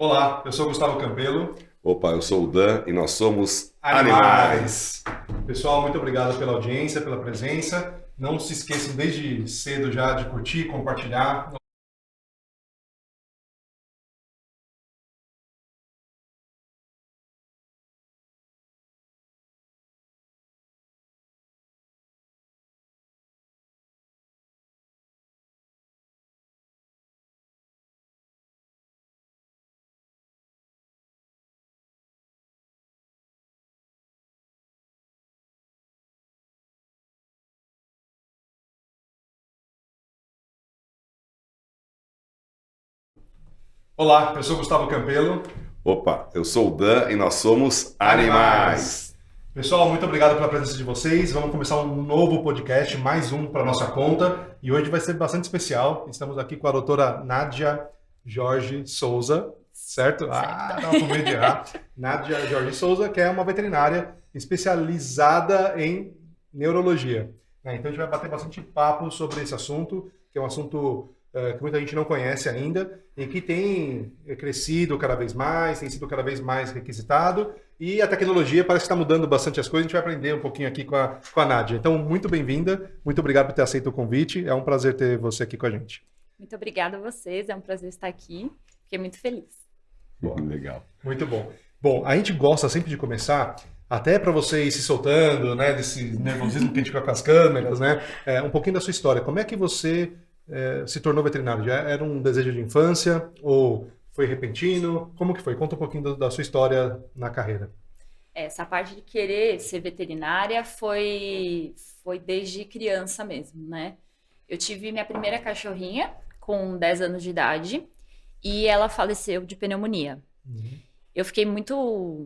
Olá, eu sou o Gustavo Campelo. Opa, eu sou o Dan e nós somos Animais. Pessoal, muito obrigado pela audiência, pela presença. Não se esqueçam desde cedo já de curtir, compartilhar. Olá, eu sou o Gustavo Campelo. Opa, eu sou o Dan e nós somos Animais. Pessoal, muito obrigado pela presença de vocês. Vamos começar um novo podcast, mais um para nossa conta. E hoje vai ser bastante especial. Estamos aqui com a doutora Nádia Jorge Souza, certo? Não, com medo de errar. Nádia Jorge Souza, que é uma veterinária especializada em neurologia. Então a gente vai bater bastante papo sobre esse assunto, que é um assunto que muita gente não conhece ainda e que tem crescido cada vez mais, tem sido cada vez mais requisitado. E a tecnologia parece que está mudando bastante as coisas. A gente vai aprender um pouquinho aqui com a Nádia. Então, muito bem-vinda. Muito obrigado por ter aceito o convite. É um prazer ter você aqui com a gente. Muito obrigada a vocês. É um prazer estar aqui. Fiquei muito feliz. Boa. Legal. Muito bom. Bom, a gente gosta sempre de começar, até para você ir se soltando, né, desse nervosismo que a gente fica com as câmeras, né, um pouquinho da sua história. Como é que você se tornou veterinário? Já era um desejo de infância ou foi repentino? Como que foi? Conta um pouquinho da sua história na carreira. Essa parte de querer ser veterinária foi desde criança mesmo, né? Eu tive minha primeira cachorrinha com 10 anos de idade e ela faleceu de pneumonia. Uhum. Eu fiquei muito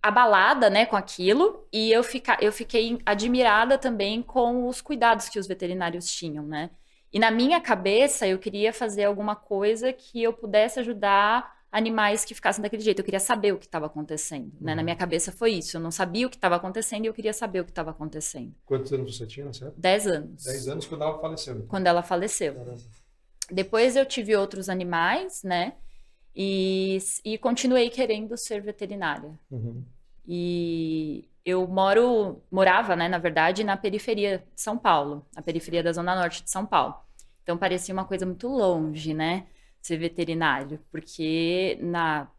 abalada, né, com aquilo, e eu fiquei admirada também com os cuidados que os veterinários tinham, né? E na minha cabeça eu queria fazer alguma coisa que eu pudesse ajudar animais que ficassem daquele jeito. Eu queria saber o que estava acontecendo, né? Na minha cabeça foi isso. Eu não sabia o que estava acontecendo e eu queria saber o que estava acontecendo. Quantos anos você tinha nessa época? 10 anos. 10 anos quando ela faleceu. Então. Quando ela faleceu. Caramba. Depois eu tive outros animais, né? E continuei querendo ser veterinária. Uhum. E eu morava, né, na verdade, na periferia de São Paulo, na periferia da Zona Norte de São Paulo. Então parecia uma coisa muito longe, né, ser veterinário, porque na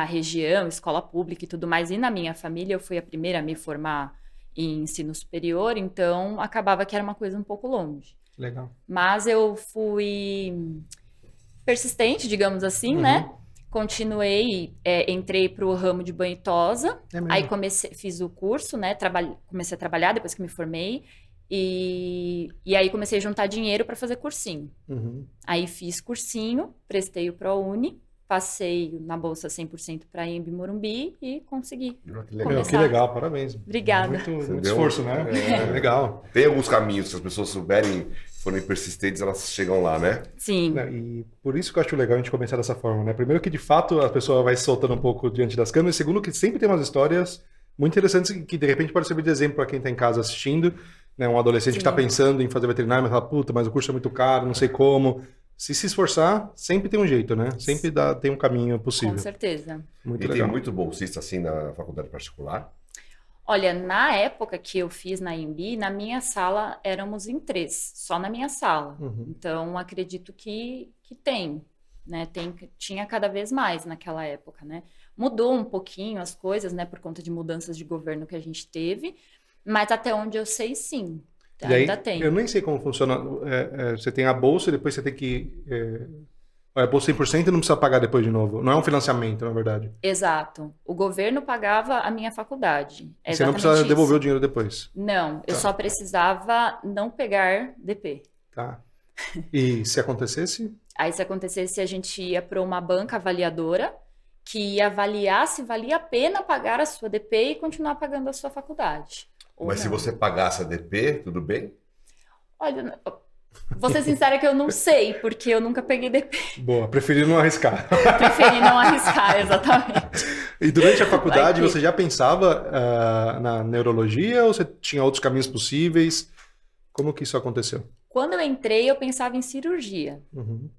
região, escola pública e tudo mais, e na minha família eu fui a primeira a me formar em ensino superior, então acabava que era uma coisa um pouco longe. Legal. Mas eu fui persistente, digamos assim, né? Continuei, entrei para o ramo de banho e tosa, aí fiz o curso, né? Comecei a trabalhar depois que me formei, e aí comecei a juntar dinheiro para fazer cursinho. Uhum. Aí fiz cursinho, prestei o ProUni, passei na bolsa 100% para a Embi Morumbi e consegui. Que legal, parabéns. Obrigada. Muito esforço, né? Legal. Tem alguns caminhos, se as pessoas souberem, forem persistentes, elas chegam lá, né? Sim. E por isso que eu acho legal a gente começar dessa forma, né? Primeiro que, de fato, a pessoa vai se soltando um pouco diante das câmeras. Segundo que sempre tem umas histórias muito interessantes que, de repente, pode servir de exemplo para quem está em casa assistindo. Né? Um adolescente que está pensando em fazer veterinário, mas fala, puta, mas o curso é muito caro, não sei como. Se esforçar, sempre tem um jeito, né? Sempre tem um caminho possível. Com certeza. Muito e legal. tem muito bolsista, assim, na faculdade particular? Olha, na época que eu fiz na Embi, na minha sala éramos em 3, só na minha sala. Uhum. Então, acredito que tem, né? Tinha cada vez mais naquela época, né? Mudou um pouquinho as coisas, né? Por conta de mudanças de governo que a gente teve, mas até onde eu sei, sim. E Ainda aí, tem. Eu nem sei como funciona. Você tem a bolsa e depois você tem que... a bolsa 100% e não precisa pagar depois de novo. Não é um financiamento, na verdade. Exato. O governo pagava a minha faculdade. É você não precisa devolver o dinheiro depois. Não, eu só precisava não pegar DP. Tá. E se acontecesse? Aí, se acontecesse, a gente ia para uma banca avaliadora que ia avaliar se valia a pena pagar a sua DP e continuar pagando a sua faculdade. Mas se você pagasse a DP, tudo bem? Olha, vou ser sincera que eu não sei, porque eu nunca peguei DP. Boa, preferi não arriscar. Preferi não arriscar, exatamente. E durante a faculdade você já pensava na neurologia ou você tinha outros caminhos possíveis? Como que isso aconteceu? Quando eu entrei, eu pensava em cirurgia. Uhum.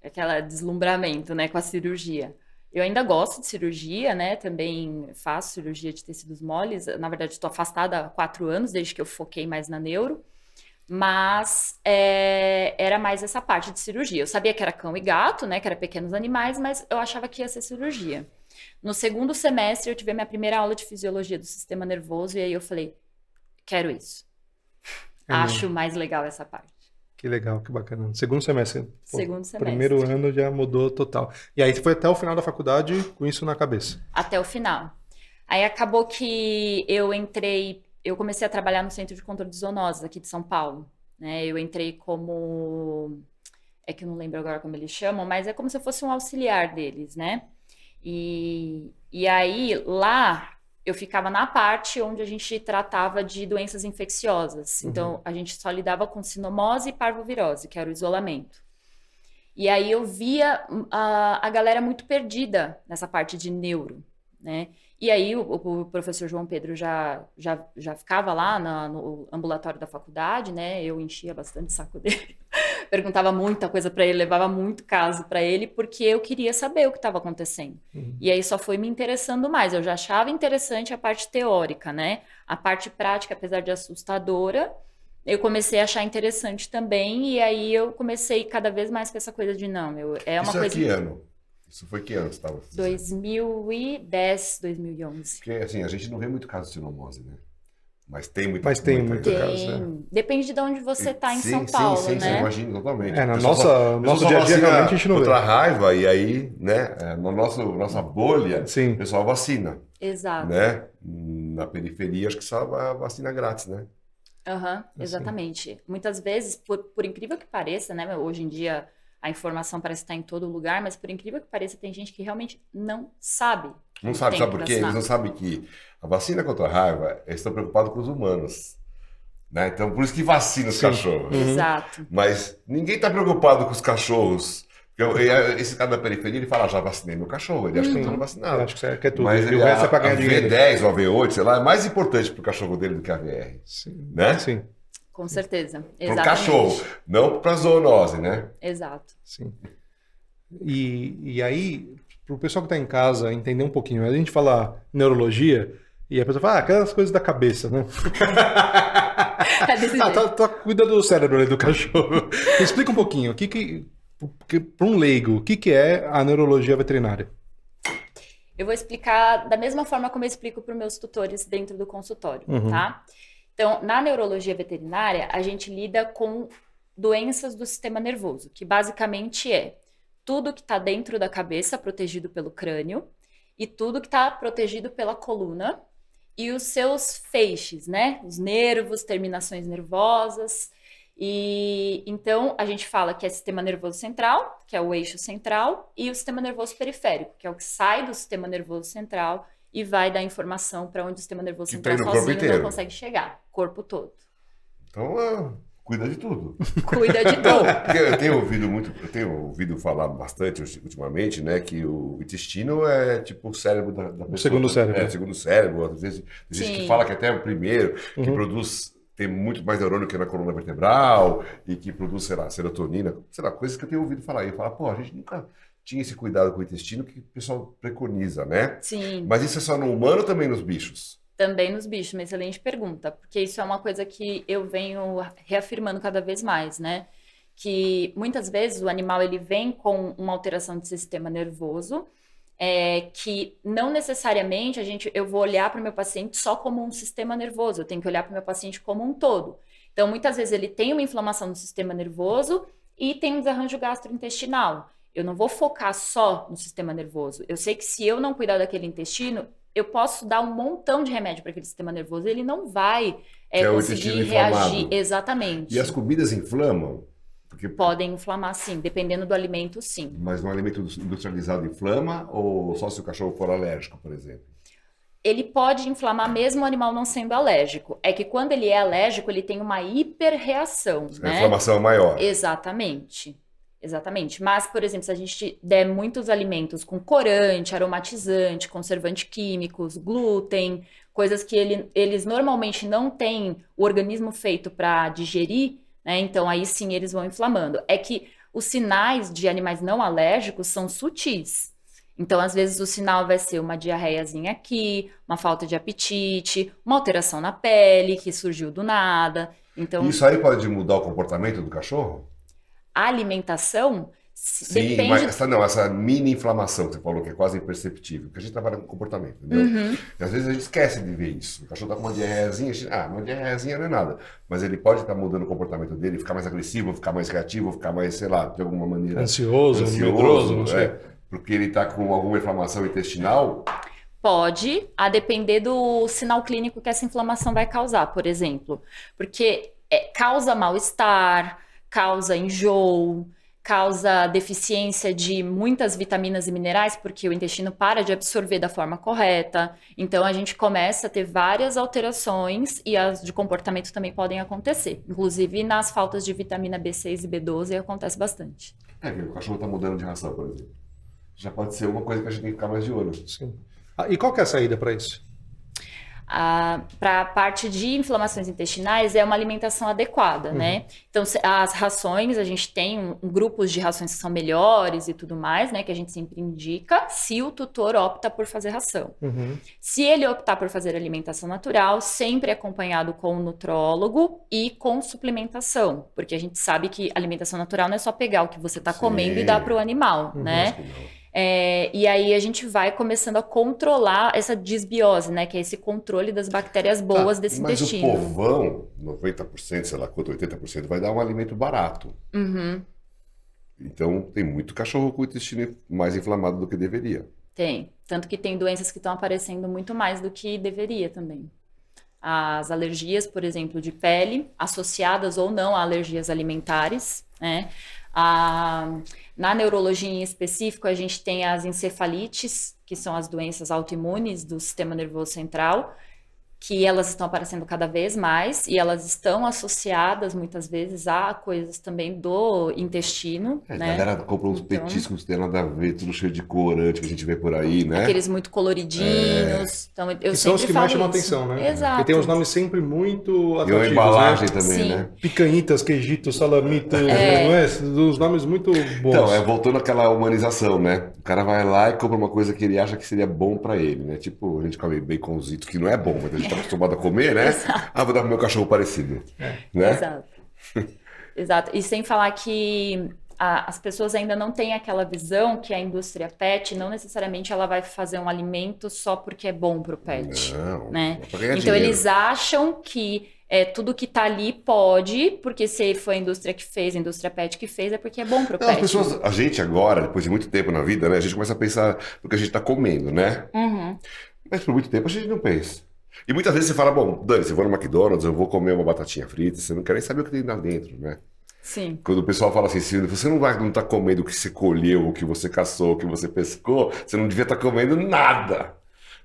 Aquele deslumbramento, né, com a cirurgia. Eu ainda gosto de cirurgia, né? Também faço cirurgia de tecidos moles. Na verdade, estou afastada há 4 anos, desde que eu foquei mais na neuro. Mas era mais essa parte de cirurgia. Eu sabia que era cão e gato, né? Que era pequenos animais, mas eu achava que ia ser cirurgia. No segundo semestre, eu tive a minha primeira aula de fisiologia do sistema nervoso e aí eu falei, quero isso. Acho mais legal essa parte. Que legal, que bacana. Segundo semestre. Pô, Segundo semestre. Primeiro ano já mudou total. E aí foi até o final da faculdade com isso na cabeça. Até o final. Aí acabou que eu comecei a trabalhar no Centro de Controle de Zoonoses aqui de São Paulo, né? Eu entrei como, é que eu não lembro agora como eles chamam, mas é como se eu fosse um auxiliar deles, né? E aí lá eu ficava na parte onde a gente tratava de doenças infecciosas. Então a gente só lidava com sinomose e parvovirose, que era o isolamento. E aí eu via a galera muito perdida nessa parte de neuro, né? E aí o professor João Pedro já ficava lá no ambulatório da faculdade, né? Eu enchia bastante o saco dele, perguntava muita coisa para ele, levava muito caso para ele, porque eu queria saber o que estava acontecendo. E aí só foi me interessando mais. Eu já achava interessante a parte teórica, né? A parte prática, apesar de assustadora, eu comecei a achar interessante também, e aí eu comecei cada vez mais com essa coisa de não, é uma Isso coisa... é que ano? Isso foi que ano você estava? 2010, 2011. Porque, assim, a gente não vê muito caso de sinomose, né? Mas tem muita Mas tem muita- muito caso, né? Depende de onde você está em Sim, São Paulo, sim, né? imagino totalmente. É, na O pessoal nosso só dia a dia vacina realmente a gente não vê. contra a raiva, e aí, né, na nossa bolha, Sim. o pessoal vacina, Exato. né? Na periferia, acho que só a vacina grátis, né? Aham, exatamente. Muitas vezes, por incrível que pareça, né? Hoje em dia a informação parece estar em todo lugar, mas por incrível que pareça, tem gente que realmente não sabe. Não sabe, tem sabe que por quê? vacinar. Eles não sabem que a vacina contra a raiva, eles estão preocupados com os humanos, né? Então, por isso que vacina os Sim. cachorros. Exato. Mas ninguém está preocupado com os cachorros. Esse cara da periferia, ele fala, já vacinei meu cachorro, ele acha que está Eu vacinado. acho que é tudo. Mas E o resto é pra ganhar a dinheiro. V10 ou a V8, sei lá, é mais importante pro cachorro dele do que a VR, Sim. né? Sim, Com certeza. Pro Exatamente. cachorro, não pra zoonose, né? Exato. sim. E aí, pro pessoal que tá em casa entender um pouquinho, a gente fala neurologia e a pessoa fala, aquelas coisas da cabeça, né? É desse jeito. Cuida do cérebro ali do cachorro. Explica um pouquinho, para um leigo, o que é a neurologia veterinária? Eu vou explicar da mesma forma como eu explico para os meus tutores dentro do consultório, Uhum. tá? Então, na neurologia veterinária, a gente lida com doenças do sistema nervoso, que basicamente é tudo que está dentro da cabeça, protegido pelo crânio, e tudo que está protegido pela coluna, e os seus feixes, né? Os nervos, terminações nervosas. E então a gente fala que é sistema nervoso central, que é o eixo central, e o sistema nervoso periférico, que é o que sai do sistema nervoso central e vai dar informação para onde o sistema nervoso Que central tá no corpo sozinho não inteiro. consegue chegar, corpo todo. Então, cuida de tudo. Cuida de Não, tudo. porque eu tenho ouvido falar bastante ultimamente, né, que o intestino é tipo o cérebro da pessoa. segundo cérebro. É, o segundo cérebro. Às vezes tem gente que Sim. fala que até é o primeiro, que tem muito mais neurônio que na coluna vertebral e que produz, sei lá, serotonina, sei lá, coisas que eu tenho ouvido falar. E eu falo, pô, a gente nunca tinha esse cuidado com o intestino que o pessoal preconiza, né? Sim. Mas isso é só no humano ou também nos bichos? Também nos bichos, uma excelente pergunta, porque isso é uma coisa que eu venho reafirmando cada vez mais, né? Que muitas vezes o animal ele vem com uma alteração de sistema nervoso, que não necessariamente eu vou olhar para o meu paciente só como um sistema nervoso, eu tenho que olhar para o meu paciente como um todo. Então, muitas vezes ele tem uma inflamação no sistema nervoso e tem um desarranjo gastrointestinal. Eu não vou focar só no sistema nervoso. Eu sei que se eu não cuidar daquele intestino, eu posso dar um montão de remédio para aquele sistema nervoso, ele não vai é o conseguir intestino reagir. inflamado. Exatamente. E as comidas inflamam? Porque, Podem inflamar, sim, dependendo do alimento, sim. mas um alimento industrializado inflama ou só se o cachorro for alérgico, por exemplo? Ele pode inflamar mesmo o animal não sendo alérgico. É que quando ele é alérgico, ele tem uma hiperreação, A né? inflamação é maior. Exatamente. Exatamente. Mas, por exemplo, se a gente der muitos alimentos com corante, aromatizante, conservante químicos, glúten, coisas que eles normalmente não têm o organismo feito para digerir, né? Então, aí sim eles vão inflamando. É que os sinais de animais não alérgicos são sutis. Então, às vezes, o sinal vai ser uma diarreiazinha aqui, uma falta de apetite, uma alteração na pele que surgiu do nada. Então, Isso aí pode mudar o comportamento do cachorro? a alimentação Sim, depende... mas essa mini inflamação que você falou, que é quase imperceptível, porque a gente trabalha com comportamento, entendeu? E às vezes a gente esquece de ver isso. O cachorro tá com uma diarreiazinha, uma diarreiazinha não é nada. Mas ele pode estar mudando o comportamento dele, ficar mais agressivo, ficar mais reativo, ficar mais, sei lá, de alguma maneira... Ansioso, medroso, não sei. Porque ele tá com alguma inflamação intestinal. Pode, a depender do sinal clínico que essa inflamação vai causar, por exemplo. Porque causa mal-estar, causa enjoo, causa deficiência de muitas vitaminas e minerais, porque o intestino para de absorver da forma correta. Então, a gente começa a ter várias alterações e as de comportamento também podem acontecer. Inclusive, nas faltas de vitamina B6 e B12 acontece bastante. O cachorro está mudando de ração, por exemplo. Já pode ser uma coisa que a gente tem que ficar mais de olho. Sim. E qual que é a saída para isso? Para a parte de inflamações intestinais é uma alimentação adequada, né? Então, as rações, a gente tem grupos de rações que são melhores e tudo mais, né? Que a gente sempre indica, se o tutor opta por fazer ração. Se ele optar por fazer alimentação natural, sempre acompanhado com o nutrólogo e com suplementação, porque a gente sabe que alimentação natural não é só pegar o que você está comendo e dar para o animal, né? E aí a gente vai começando a controlar essa disbiose, né? Que é esse controle das bactérias boas desse intestino. Mas o povão, 90%, sei lá quanto, 80%, vai dar um alimento barato. Então tem muito cachorro com o intestino mais inflamado do que deveria. Tem. Tanto que tem doenças que estão aparecendo muito mais do que deveria também. As alergias, por exemplo, de pele, associadas ou não a alergias alimentares, né? Na neurologia em específico, a gente tem as encefalites, que são as doenças autoimunes do sistema nervoso central, que elas estão aparecendo cada vez mais e elas estão associadas muitas vezes a coisas também do intestino, né? A galera compra uns petiscos que tem nada a ver, tudo cheio de corante que a gente vê por aí, né? Aqueles muito coloridinhos. Então, eu que são os que mais chamam atenção, né? Exato. Porque tem uns nomes sempre muito atrativos, e a embalagem né? também, Sim. né? Picanhitas, queijitos, salamitas, não é? Uns nomes muito bons. Então, voltando àquela humanização, né? O cara vai lá e compra uma coisa que ele acha que seria bom pra ele, né? Tipo, a gente come baconzito, que não é bom, mas a gente tá acostumado a comer, né? Exato. Vou dar pro meu cachorro parecido. Né? Exato. Exato. E sem falar que as pessoas ainda não têm aquela visão que a indústria pet não necessariamente ela vai fazer um alimento só porque é bom pro pet. Não, né? pra ganhar Então dinheiro. eles acham que tudo que tá ali pode, porque se foi a indústria que fez, a indústria pet que fez, é porque é bom pro Não, pet. as pessoas, a gente agora, depois de muito tempo na vida, né? A gente começa a pensar no que a gente tá comendo, né? Mas por muito tempo a gente não pensa. E muitas vezes você fala, bom, Dani, se eu vou no McDonald's, eu vou comer uma batatinha frita, você não quer nem saber o que tem lá dentro, né? Sim. Quando o pessoal fala assim, se você não tá comendo o que você colheu, o que você caçou, o que você pescou, você não devia estar comendo nada,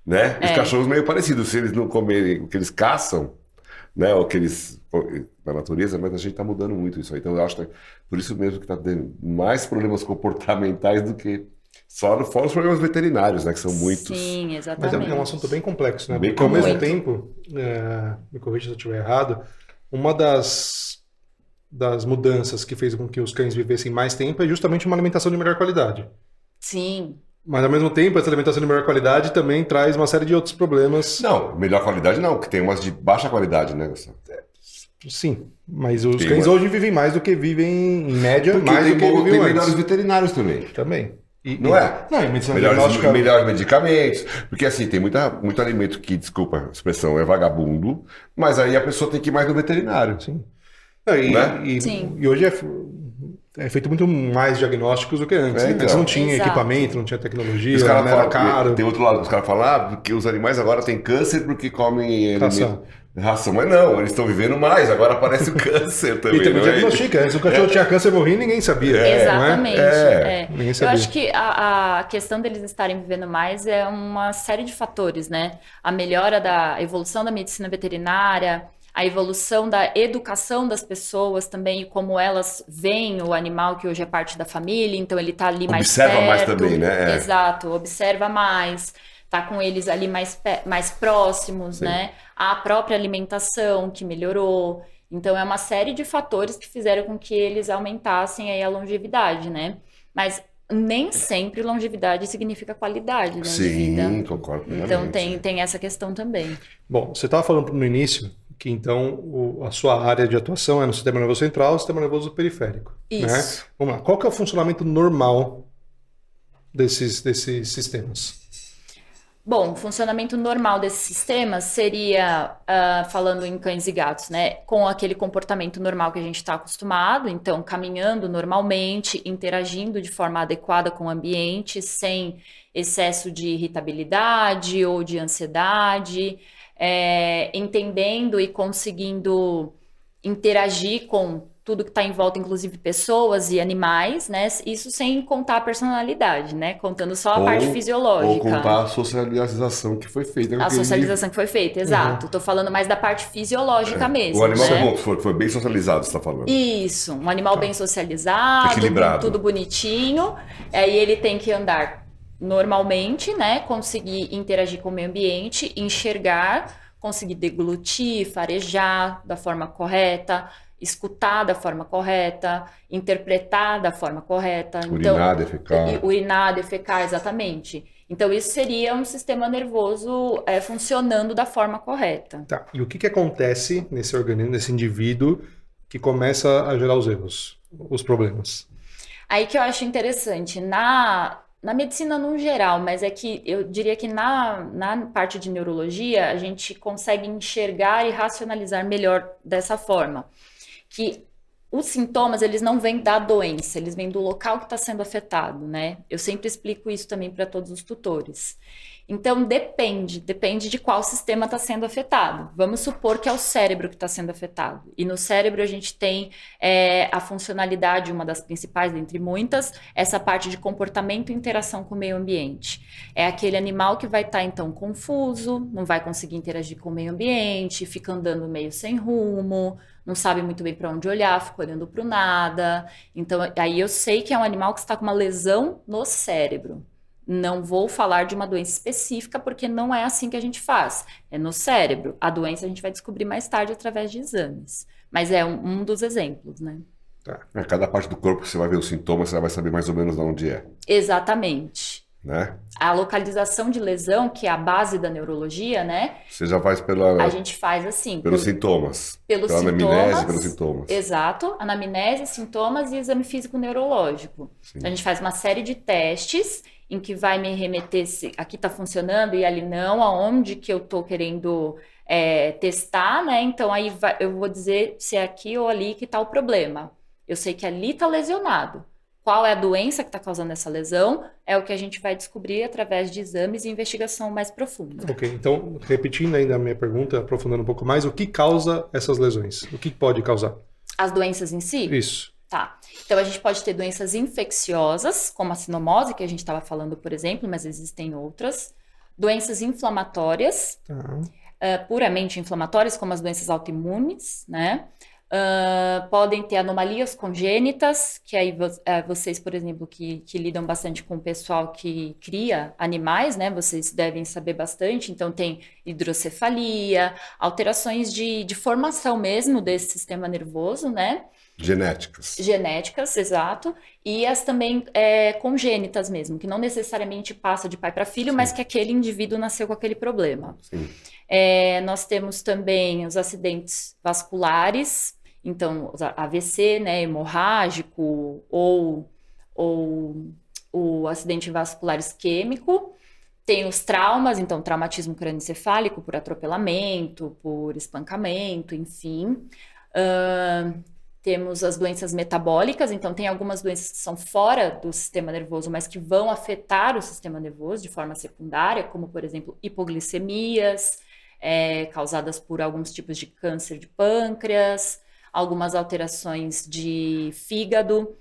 né? Os cachorros meio parecidos, se eles não comerem o que eles caçam, né, ou que eles na natureza, mas a gente tá mudando muito isso aí. Então eu acho que por isso mesmo que tá tendo mais problemas comportamentais do que fora os problemas veterinários, né, que são muitos. Sim, Mas exatamente. é um assunto bem complexo, né? Bem Porque ao mesmo complexo. tempo, me corrija se eu estiver errado, uma das mudanças que fez com que os cães vivessem mais tempo é justamente uma alimentação de melhor qualidade. Sim. Mas ao mesmo tempo, essa alimentação de melhor qualidade também traz uma série de outros problemas. Não, melhor qualidade não, porque tem umas de baixa qualidade, né, Gustavo? Sim, mas os Tem cães uma- hoje vivem mais do que vivem, em média, Porque mais tem, do que viviam tem antes. melhores veterinários também. Também. Não é? Não, e medicina Melhores diagnóstica... medicamentos. Porque assim, tem muito alimento que, desculpa a expressão, é vagabundo, mas aí a pessoa tem que ir mais no veterinário. Sim. Não, Né? Sim. e hoje é feito muito mais diagnósticos do que antes. É, Antes então. não tinha Exato. equipamento, não tinha E tecnologia, os caras não era falam, caro. tem outro lado, os caras falam, porque os animais agora têm câncer porque comem Ração. ração. Mas não, eles estão vivendo mais, agora aparece o câncer também. E também não é? diagnostica. Antes o cachorro tinha câncer e morria e ninguém sabia. não é? Exatamente. Ninguém Eu sabia. acho que a questão deles estarem vivendo mais é uma série de fatores, né? A melhora da evolução da medicina veterinária, a evolução da educação das pessoas também, e como elas veem o animal que hoje é parte da família, então ele tá ali mais perto. Observa mais também, né? Exato, observa mais, tá com eles ali mais próximos, Sim. né? A própria alimentação que melhorou. Então, é uma série de fatores que fizeram com que eles aumentassem aí a longevidade, né? Mas nem sempre longevidade significa qualidade, né, de vida. Sim, concordo Então, plenamente. tem essa questão também. Bom, você estava falando no início que então a sua área de atuação é no sistema nervoso central e sistema nervoso periférico, né? Isso. Vamos lá, qual que é o funcionamento normal desses sistemas? Bom, o funcionamento normal desses sistemas seria, falando em cães e gatos, né, com aquele comportamento normal que a gente está acostumado, então caminhando normalmente, interagindo de forma adequada com o ambiente, sem excesso de irritabilidade ou de ansiedade, entendendo e conseguindo interagir com tudo que está em volta, inclusive pessoas e animais, né? Isso sem contar a personalidade, né? Contando só a parte fisiológica. Ou contar a socialização que foi feita. A socialização que foi feita, exato. Tô falando mais da parte fisiológica mesmo, O animal né? foi bem socializado, você está falando. Isso, um animal bem socializado, Equilibrado. tudo bonitinho. Aí ele tem que andar normalmente, né? Conseguir interagir com o meio ambiente, enxergar, conseguir deglutir, farejar da forma correta, escutar da forma correta, interpretar da forma correta. Urinar, defecar. Urinar, defecar, exatamente. Então, isso seria um sistema nervoso funcionando da forma correta. Tá. E o que acontece nesse organismo, nesse indivíduo, que começa a gerar os erros, os problemas? Aí que eu acho interessante. Na medicina no geral, mas é que eu diria que na parte de neurologia, a gente consegue enxergar e racionalizar melhor dessa forma. Que os sintomas, eles não vêm da doença, eles vêm do local que está sendo afetado, né? Eu sempre explico isso também para todos os tutores. Então, depende de qual sistema está sendo afetado. Vamos supor que é o cérebro que está sendo afetado. E no cérebro a gente tem a funcionalidade, uma das principais, dentre muitas, essa parte de comportamento e interação com o meio ambiente. É aquele animal que vai estar, então, confuso, não vai conseguir interagir com o meio ambiente, fica andando meio sem rumo, não sabe muito bem para onde olhar, fica olhando para o nada. Então, aí eu sei que é um animal que está com uma lesão no cérebro. Não vou falar de uma doença específica, porque não é assim que a gente faz. É no cérebro. A doença a gente vai descobrir mais tarde através de exames. Mas é um dos exemplos, né? Tá. Cada parte do corpo que você vai ver os sintomas, você vai saber mais ou menos de onde é. Exatamente. Né? A localização de lesão, que é a base da neurologia, né? Você já faz pela... A gente faz assim. Pelos sintomas. Pela anamnese, pelos sintomas. Exato. Anamnese, sintomas e exame físico neurológico. Então, a gente faz uma série de testes em que vai me remeter se aqui está funcionando e ali não, aonde que eu estou querendo testar, né? Então, aí eu vou dizer se é aqui ou ali que está o problema. Eu sei que ali está lesionado. Qual é a doença que está causando essa lesão? É o que a gente vai descobrir através de exames e investigação mais profunda. Ok, então, repetindo ainda a minha pergunta, aprofundando um pouco mais, o que causa essas lesões? O que pode causar? As doenças em si? Isso. Tá. Então, a gente pode ter doenças infecciosas, como a sinomose, que a gente estava falando, por exemplo, mas existem outras. Doenças inflamatórias, puramente inflamatórias, como as doenças autoimunes, né? Podem ter anomalias congênitas, que aí vocês, por exemplo, que lidam bastante com o pessoal que cria animais, né? Vocês devem saber bastante. Então, tem hidrocefalia, alterações de formação mesmo desse sistema nervoso, né? Genéticas, exato. E as também congênitas mesmo, que não necessariamente passa de pai para filho, mas que aquele indivíduo nasceu com aquele problema. Nós temos também os acidentes vasculares, então AVC, né, hemorrágico ou o acidente vascular isquêmico. Tem os traumas, então traumatismo crânioencefálico por atropelamento, por espancamento, enfim. Temos as doenças metabólicas, então tem algumas doenças que são fora do sistema nervoso, mas que vão afetar o sistema nervoso de forma secundária, como, por exemplo, hipoglicemias, causadas por alguns tipos de câncer de pâncreas, algumas alterações de fígado,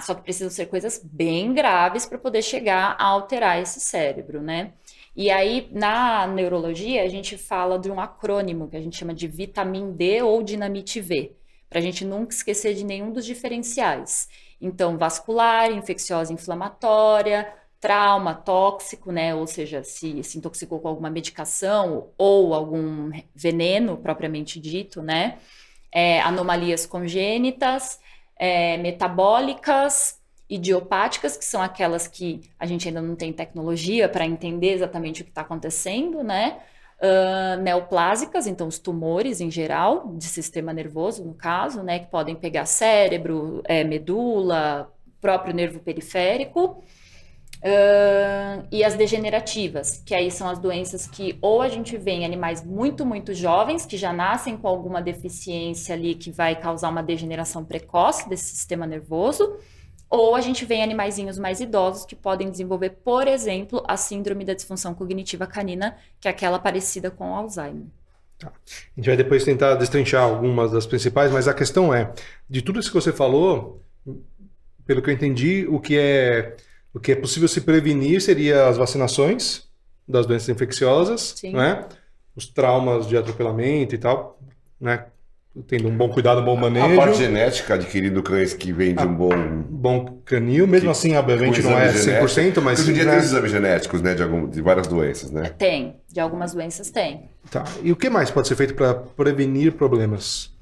só que precisam ser coisas bem graves para poder chegar a alterar esse cérebro, né? E aí, na neurologia, a gente fala de um acrônimo que a gente chama de Vitamin D ou Dinamite V, para a gente nunca esquecer de nenhum dos diferenciais. Então, vascular, infecciosa inflamatória, trauma, tóxico, né? Ou seja, se intoxicou com alguma medicação ou algum veneno propriamente dito, né? anomalias congênitas, metabólicas, idiopáticas, que são aquelas que a gente ainda não tem tecnologia para entender exatamente o que está acontecendo, né? Neoplásicas, então os tumores em geral, de sistema nervoso, no caso, né? Que podem pegar cérebro, medula, próprio nervo periférico. E as degenerativas, que aí são as doenças que ou a gente vê em animais muito, muito jovens, que já nascem com alguma deficiência ali que vai causar uma degeneração precoce desse sistema nervoso, ou a gente vê em animaizinhos mais idosos que podem desenvolver, por exemplo, a síndrome da disfunção cognitiva canina, que é aquela parecida com o Alzheimer. Tá. A gente vai depois tentar destrinchar algumas das principais, mas a questão é, de tudo isso que você falou, pelo que eu entendi, o que é possível se prevenir seria as vacinações das doenças infecciosas, né? Os traumas de atropelamento e tal, né? Tendo um bom cuidado, um bom manejo. A parte genética, adquirindo cães que vêm de um bom canil, mesmo assim, obviamente não é 100%, mas... Hoje em dia tem os exames genéticos, né, de várias doenças, né? Tem, de algumas doenças tem. Tá, e o que mais pode ser feito para prevenir problemas?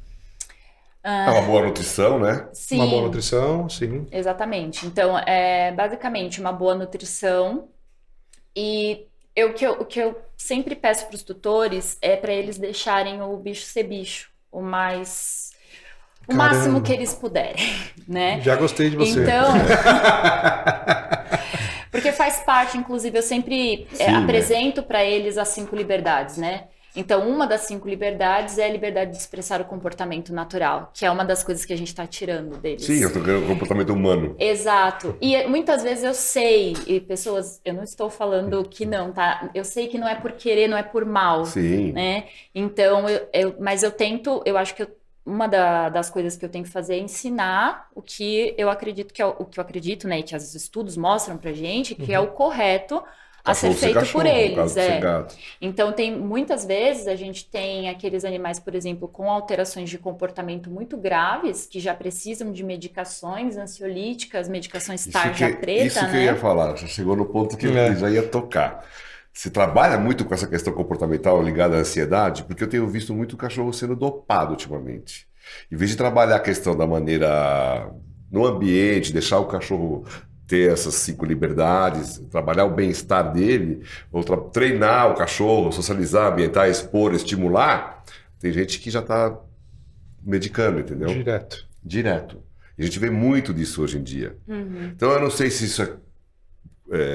Uma boa nutrição, né? Sim. Uma boa nutrição, sim. Exatamente. Então, basicamente uma boa nutrição. E o que eu sempre peço para os tutores é para eles deixarem o bicho ser bicho o máximo que eles puderem, né? Já gostei de você. Então, porque faz parte, inclusive, eu sempre apresento para eles as 5 liberdades, né? Então, uma das 5 liberdades é a liberdade de expressar o comportamento natural, que é uma das coisas que a gente está tirando deles. Sim, eu estou querendo o comportamento humano. Exato. E muitas vezes eu sei, e pessoas, eu não estou falando que não, tá? Eu sei que não é por querer, não é por mal. Sim. Né? Então, mas eu tento, eu acho que uma das coisas que eu tenho que fazer é ensinar o que eu acredito que é o que eu acredito, né? E que os estudos mostram pra gente, que é o correto a ser feito por eles. Então, muitas vezes a gente tem aqueles animais, por exemplo, com alterações de comportamento muito graves, que já precisam de medicações ansiolíticas, medicações tarja preta, isso que eu ia falar, você chegou no ponto que eu já ia tocar. Você trabalha muito com essa questão comportamental ligada à ansiedade, porque eu tenho visto muito cachorro sendo dopado ultimamente. Em vez de trabalhar a questão da maneira no ambiente, deixar o cachorro ter essas 5 liberdades, trabalhar o bem-estar dele, ou treinar o cachorro, socializar, ambientar, expor, estimular, tem gente que já está medicando, entendeu? Direto. E a gente vê muito disso hoje em dia. Então eu não sei se isso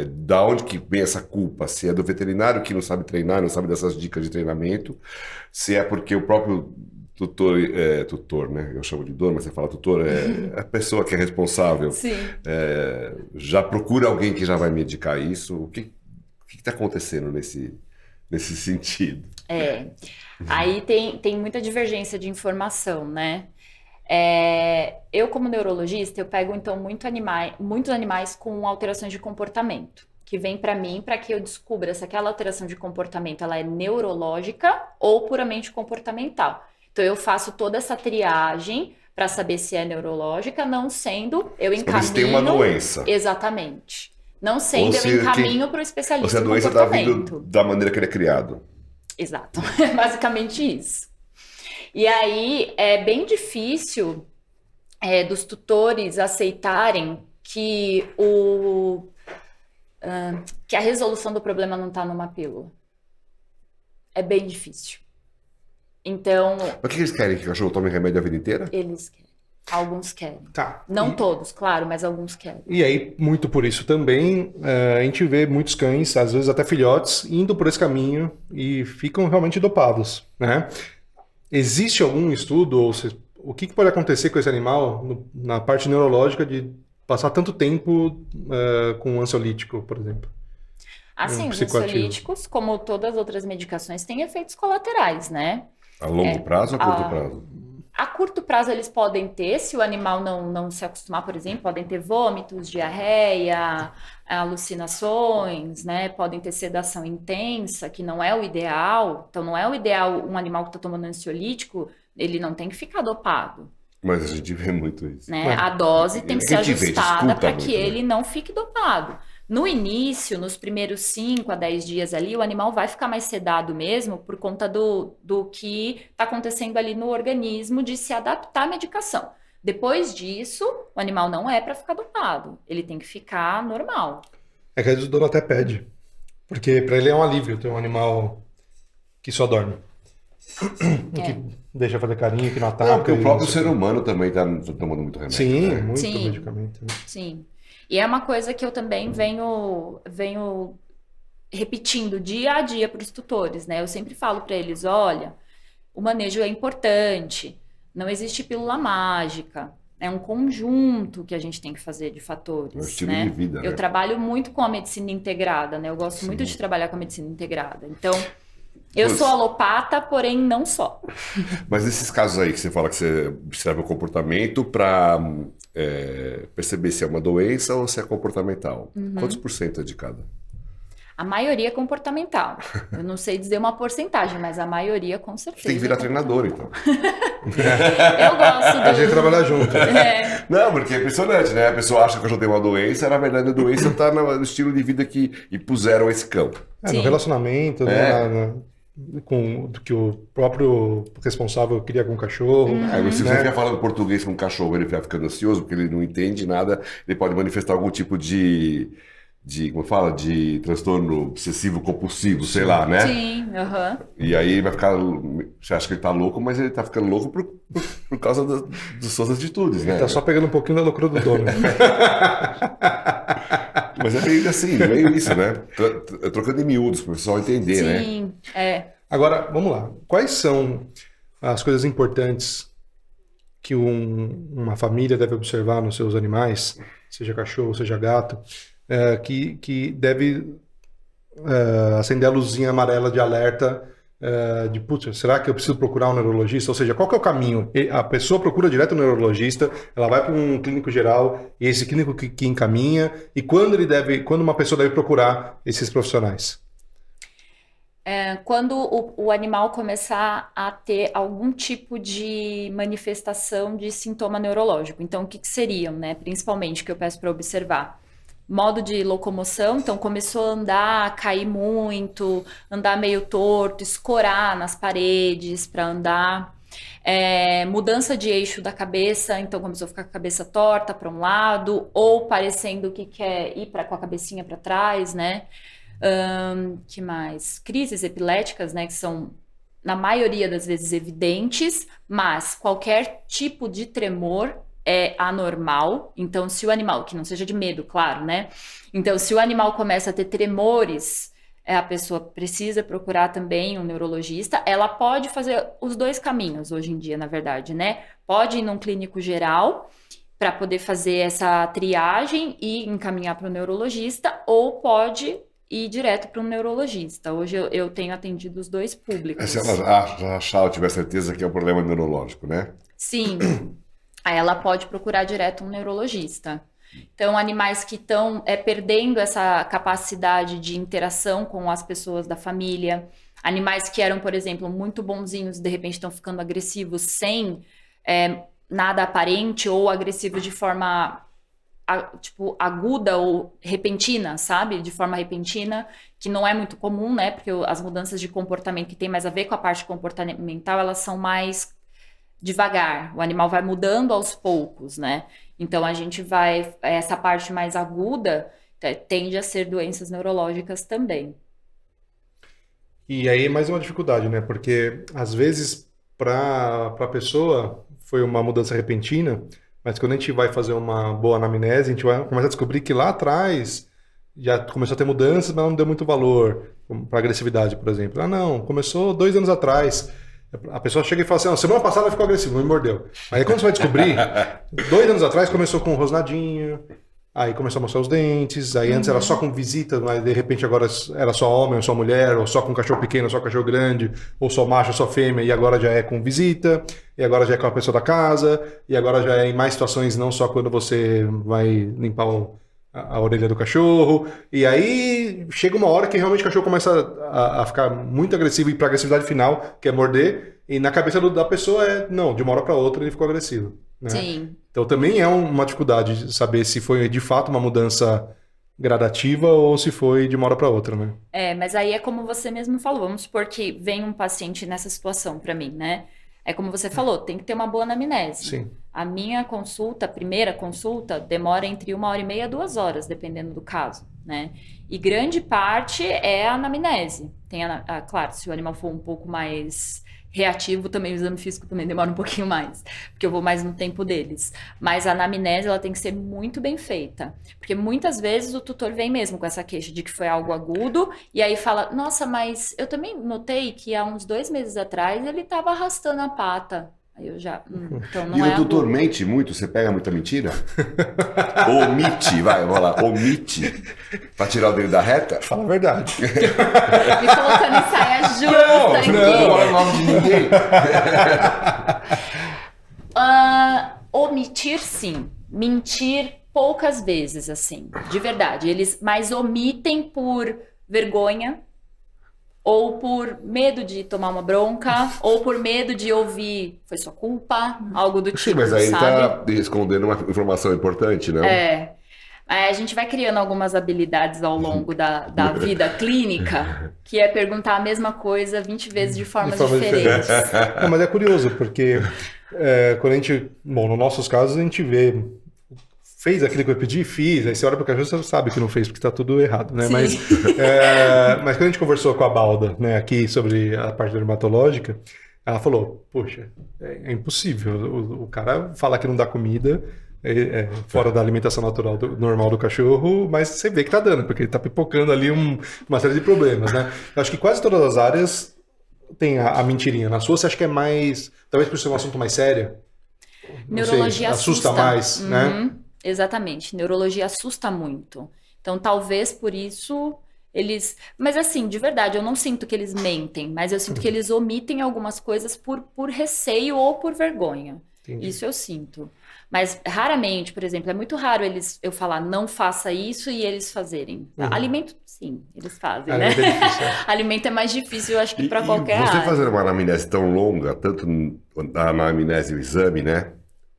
da onde que vem essa culpa, se é do veterinário que não sabe treinar, não sabe dessas dicas de treinamento, se é porque o próprio tutor, né? Eu chamo de dono, mas você fala tutor, a pessoa que é responsável. Sim. Já procura alguém que já vai medicar isso. O que está acontecendo nesse sentido? Aí tem muita divergência de informação, né? Eu, como neurologista, eu pego, então, muitos animais com alterações de comportamento, que vem para mim para que eu descubra se aquela alteração de comportamento ela é neurológica ou puramente comportamental. Então, eu faço toda essa triagem para saber se é neurológica, não sendo, eu encaminho... Se tem uma doença. Exatamente. Não sendo, eu encaminho para o especialista ou se a doença está vindo da maneira que ele é criado. Exato. É basicamente isso. E aí, é bem difícil dos tutores aceitarem que a resolução do problema não está numa pílula. É bem difícil. Então... Mas o que eles querem? Que o cachorro tome remédio a vida inteira? Eles querem. Alguns querem. Tá. Não todos, claro, mas alguns querem. E aí, muito por isso também, a gente vê muitos cães, às vezes até filhotes, indo por esse caminho e ficam realmente dopados, né? Existe algum estudo, ou seja, o que pode acontecer com esse animal na parte neurológica de passar tanto tempo com um ansiolítico, por exemplo? Assim, os ansiolíticos, como todas as outras medicações, têm efeitos colaterais, né? A longo prazo ou a curto prazo? A curto prazo eles podem ter, se o animal não se acostumar, por exemplo, podem ter vômitos, diarreia, alucinações, né? Podem ter sedação intensa, que não é o ideal. Então, não é o ideal um animal que está tomando ansiolítico, ele não tem que ficar dopado. Mas a gente vê muito isso. Né? A dose tem que ser ajustada para que ele não fique dopado. No início, nos primeiros 5 a 10 dias ali, o animal vai ficar mais sedado mesmo por conta do que está acontecendo ali no organismo de se adaptar à medicação. Depois disso, o animal não é para ficar dopado, ele tem que ficar normal. É que às vezes o dono até pede, porque para ele é um alívio ter um animal que só dorme. Que deixa fazer carinho, que não ataca. Porque o próprio ser humano também está tomando muito remédio. Sim, né? muito Sim. medicamento. Né? Sim. E é uma coisa que eu também venho repetindo dia a dia para os tutores, né? Eu sempre falo para eles, olha, o manejo é importante, não existe pílula mágica, é um conjunto que a gente tem que fazer de fatores, É um estilo né? de vida, Eu né? trabalho muito com a medicina integrada, né? Eu gosto muito de trabalhar com a medicina integrada. Então, eu Pois. sou alopata, porém não só. Mas nesses casos aí que você fala que você observa o comportamento para perceber se é uma doença ou se é comportamental, quantos por cento é de cada? A maioria é comportamental. Eu não sei dizer uma porcentagem, mas a maioria com certeza. Tem que virar é treinador, então. Eu gosto A gente do... trabalha junto. É, Não, porque é impressionante, né? A pessoa acha que eu já tenho uma doença, na verdade a doença está no estilo de vida que impuseram esse campo. No Sim. relacionamento, né, com que o próprio responsável cria com o cachorro. Aí, se você né? ficar falando português com um cachorro, ele vai ficando ansioso, porque ele não entende nada, ele pode manifestar algum tipo de como fala, de transtorno obsessivo compulsivo, sei lá, né? sim, aham. E aí ele vai ficar, você acha que ele tá louco, mas ele tá ficando louco por causa das suas atitudes, né? Tá só pegando um pouquinho da loucura do dono. Mas é meio assim, meio isso, né? Trocando em miúdos, para o pessoal entender, né? Sim, é. Agora, vamos lá. Quais são as coisas importantes que uma família deve observar nos seus animais, seja cachorro, seja gato, que deve acender a luzinha amarela de alerta de, putz, será que eu preciso procurar um neurologista? Ou seja, qual que é o caminho? A pessoa procura direto um neurologista, ela vai para um clínico geral, e esse clínico que encaminha, e quando uma pessoa deve procurar esses profissionais? Quando o animal começar a ter algum tipo de manifestação de sintoma neurológico. Então, o que seriam, né? Principalmente, que eu peço para observar. Modo de locomoção, então começou a andar, cair muito, andar meio torto, escorar nas paredes para andar. Mudança de eixo da cabeça, então começou a ficar com a cabeça torta para um lado, ou parecendo que quer ir com a cabecinha para trás, né? Que mais? Crises epiléticas, né? Que são, na maioria das vezes, evidentes, mas qualquer tipo de tremor é anormal. Então, se o animal, que não seja de medo, claro, né? Então, se o animal começa a ter tremores, a pessoa precisa procurar também um neurologista. Ela pode fazer os dois caminhos hoje em dia, na verdade, né? Pode ir num clínico geral para poder fazer essa triagem e encaminhar para o neurologista, ou pode ir direto para um neurologista. Hoje eu tenho atendido os dois públicos. Se ela achar ou tiver certeza que é um problema neurológico, né? Sim. Aí ela pode procurar direto um neurologista. Então, animais que estão perdendo essa capacidade de interação com as pessoas da família, animais que eram, por exemplo, muito bonzinhos e de repente estão ficando agressivos sem nada aparente, ou agressivos de forma tipo aguda ou repentina, sabe? De forma repentina, que não é muito comum, né? Porque as mudanças de comportamento que tem mais a ver com a parte comportamental, elas são mais devagar, o animal vai mudando aos poucos, né? Então a gente vai, essa parte mais aguda tende a ser doenças neurológicas também. E aí mais uma dificuldade, né? Porque às vezes para a pessoa foi uma mudança repentina, mas quando a gente vai fazer uma boa anamnese, a gente vai começar a descobrir que lá atrás já começou a ter mudanças, mas não deu muito valor para agressividade, por exemplo. Ah, não, começou 2 anos atrás. A pessoa chega e fala assim, semana passada ficou agressivo, me mordeu. Aí quando você vai descobrir, 2 anos atrás começou com rosnadinho, aí começou a mostrar os dentes, aí antes era só com visita, mas de repente agora era só homem ou só mulher, ou só com cachorro pequeno, ou só cachorro grande, ou só macho ou só fêmea, e agora já é com visita, e agora já é com a pessoa da casa, e agora já é em mais situações, não só quando você vai limpar a orelha do cachorro, e aí chega uma hora que realmente o cachorro começa a ficar muito agressivo e para a agressividade final, que é morder, e na cabeça da pessoa não, de uma hora para outra ele ficou agressivo. Né? Sim. Então também é uma dificuldade saber se foi de fato uma mudança gradativa ou se foi de uma hora para outra, né? Mas aí é como você mesmo falou, vamos supor que vem um paciente nessa situação para mim, né? É como você falou, tem que ter uma boa anamnese. Sim. A minha consulta, a primeira consulta, demora entre 1h30 e 2 horas, dependendo do caso, né? E grande parte é a anamnese. Claro, se o animal for um pouco mais reativo, também o exame físico também demora um pouquinho mais, porque eu vou mais no tempo deles. Mas a anamnese, ela tem que ser muito bem feita, porque muitas vezes o tutor vem mesmo com essa queixa de que foi algo agudo, e aí fala, nossa, mas eu também notei que há uns 2 meses atrás ele estava arrastando a pata. Aí eu já, então não E é o tutor agudo. mente muito? Você pega muita mentira? Omite, vai, vamos lá, omite. Pra tirar o dedo da reta? Fala a verdade. Me colocando em saia justa Não aqui. fala o nome de ninguém. Omitir, sim. Mentir, poucas vezes, assim. De verdade. Eles mais omitem por vergonha, ou por medo de tomar uma bronca, ou por medo de ouvir foi sua culpa, algo do tipo, Sim, mas aí ele sabe? tá escondendo uma informação importante, não? Aí a gente vai criando algumas habilidades ao longo da vida clínica, que é perguntar a mesma coisa 20 vezes de formas diferentes. Não, mas é curioso, porque quando a gente... Bom, nos nossos casos a gente vê... Fez aquilo que eu pedi? Fiz. Aí você olha para o cachorro, você sabe que não fez, porque está tudo errado, né? Sim. Mas quando a gente conversou com a Balda, né, aqui sobre a parte dermatológica, ela falou, poxa, é impossível. O cara fala que não dá comida fora da alimentação natural normal do cachorro, mas você vê que tá dando, porque ele tá pipocando ali uma série de problemas, né? Eu acho que quase todas as áreas tem a mentirinha. Na sua, você acha que é mais... Talvez por ser um assunto mais sério? Não Neurologia sei, assusta mais, né? Exatamente. Neurologia assusta muito. Então, talvez por isso eles... Mas assim, de verdade, eu não sinto que eles mentem, mas eu sinto que eles omitem algumas coisas por receio ou por vergonha. Entendi. Isso eu sinto. Mas raramente, por exemplo, é muito raro eu falar não faça isso e eles fazerem. Alimento, sim, eles fazem, né? Alimento é difícil, Alimento é mais difícil, eu acho que para E qualquer você área. fazendo uma anamnese tão longa, tanto a anamnese e o exame, né?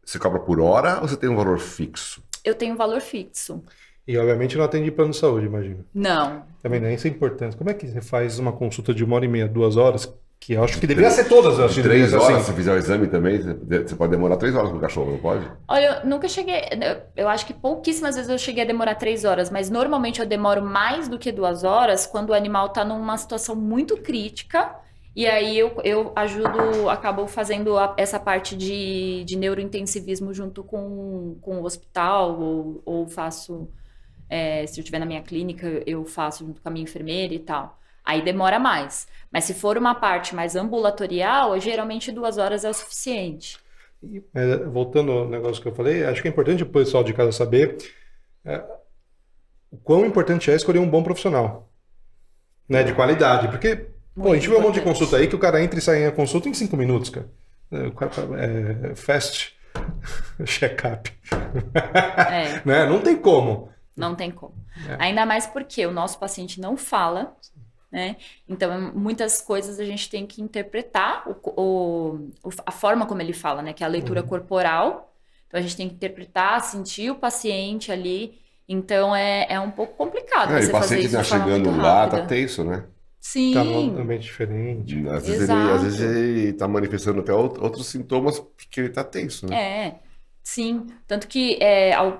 Você cobra por hora ou você tem um valor fixo? Eu tenho um valor fixo. E obviamente não atende plano de saúde, imagino. Não. Também não, isso é importante. Como é que você faz uma consulta de 1h30, 2 horas? Que eu acho que deveria ser todas, eu acho que deveria 3 ser horas, assim. se fizer o exame também, você pode demorar 3 horas com o cachorro, não pode? Olha, eu nunca cheguei. Eu acho que pouquíssimas vezes eu cheguei a demorar 3 horas, mas normalmente eu demoro mais do que 2 horas quando o animal tá numa situação muito crítica. E aí eu ajudo, acabo fazendo essa parte de neurointensivismo junto com o hospital, ou faço, se eu estiver na minha clínica, eu faço junto com a minha enfermeira e tal. Aí demora mais. Mas se for uma parte mais ambulatorial, geralmente 2 horas é o suficiente. Voltando ao negócio que eu falei, acho que é importante o pessoal de casa saber o quão importante é escolher um bom profissional, né, de qualidade. Porque, pô, a gente vê um monte de consulta aí que o cara entra e sai em consulta em 5 minutos, cara. O cara fast check-up. Né? Não tem como. Não tem como. Ainda mais porque o nosso paciente não fala, né? Então, muitas coisas a gente tem que interpretar a forma como ele fala, né? Que é a leitura corporal. Então, a gente tem que interpretar, sentir o paciente ali. Então, é um pouco complicado você E o fazer paciente isso tá de forma chegando muito lá, rápida. tá tenso, né? Sim. Tá num ambiente diferente. Às Exato. vezes ele tá manifestando até outros sintomas porque ele tá tenso, né? Sim. Tanto que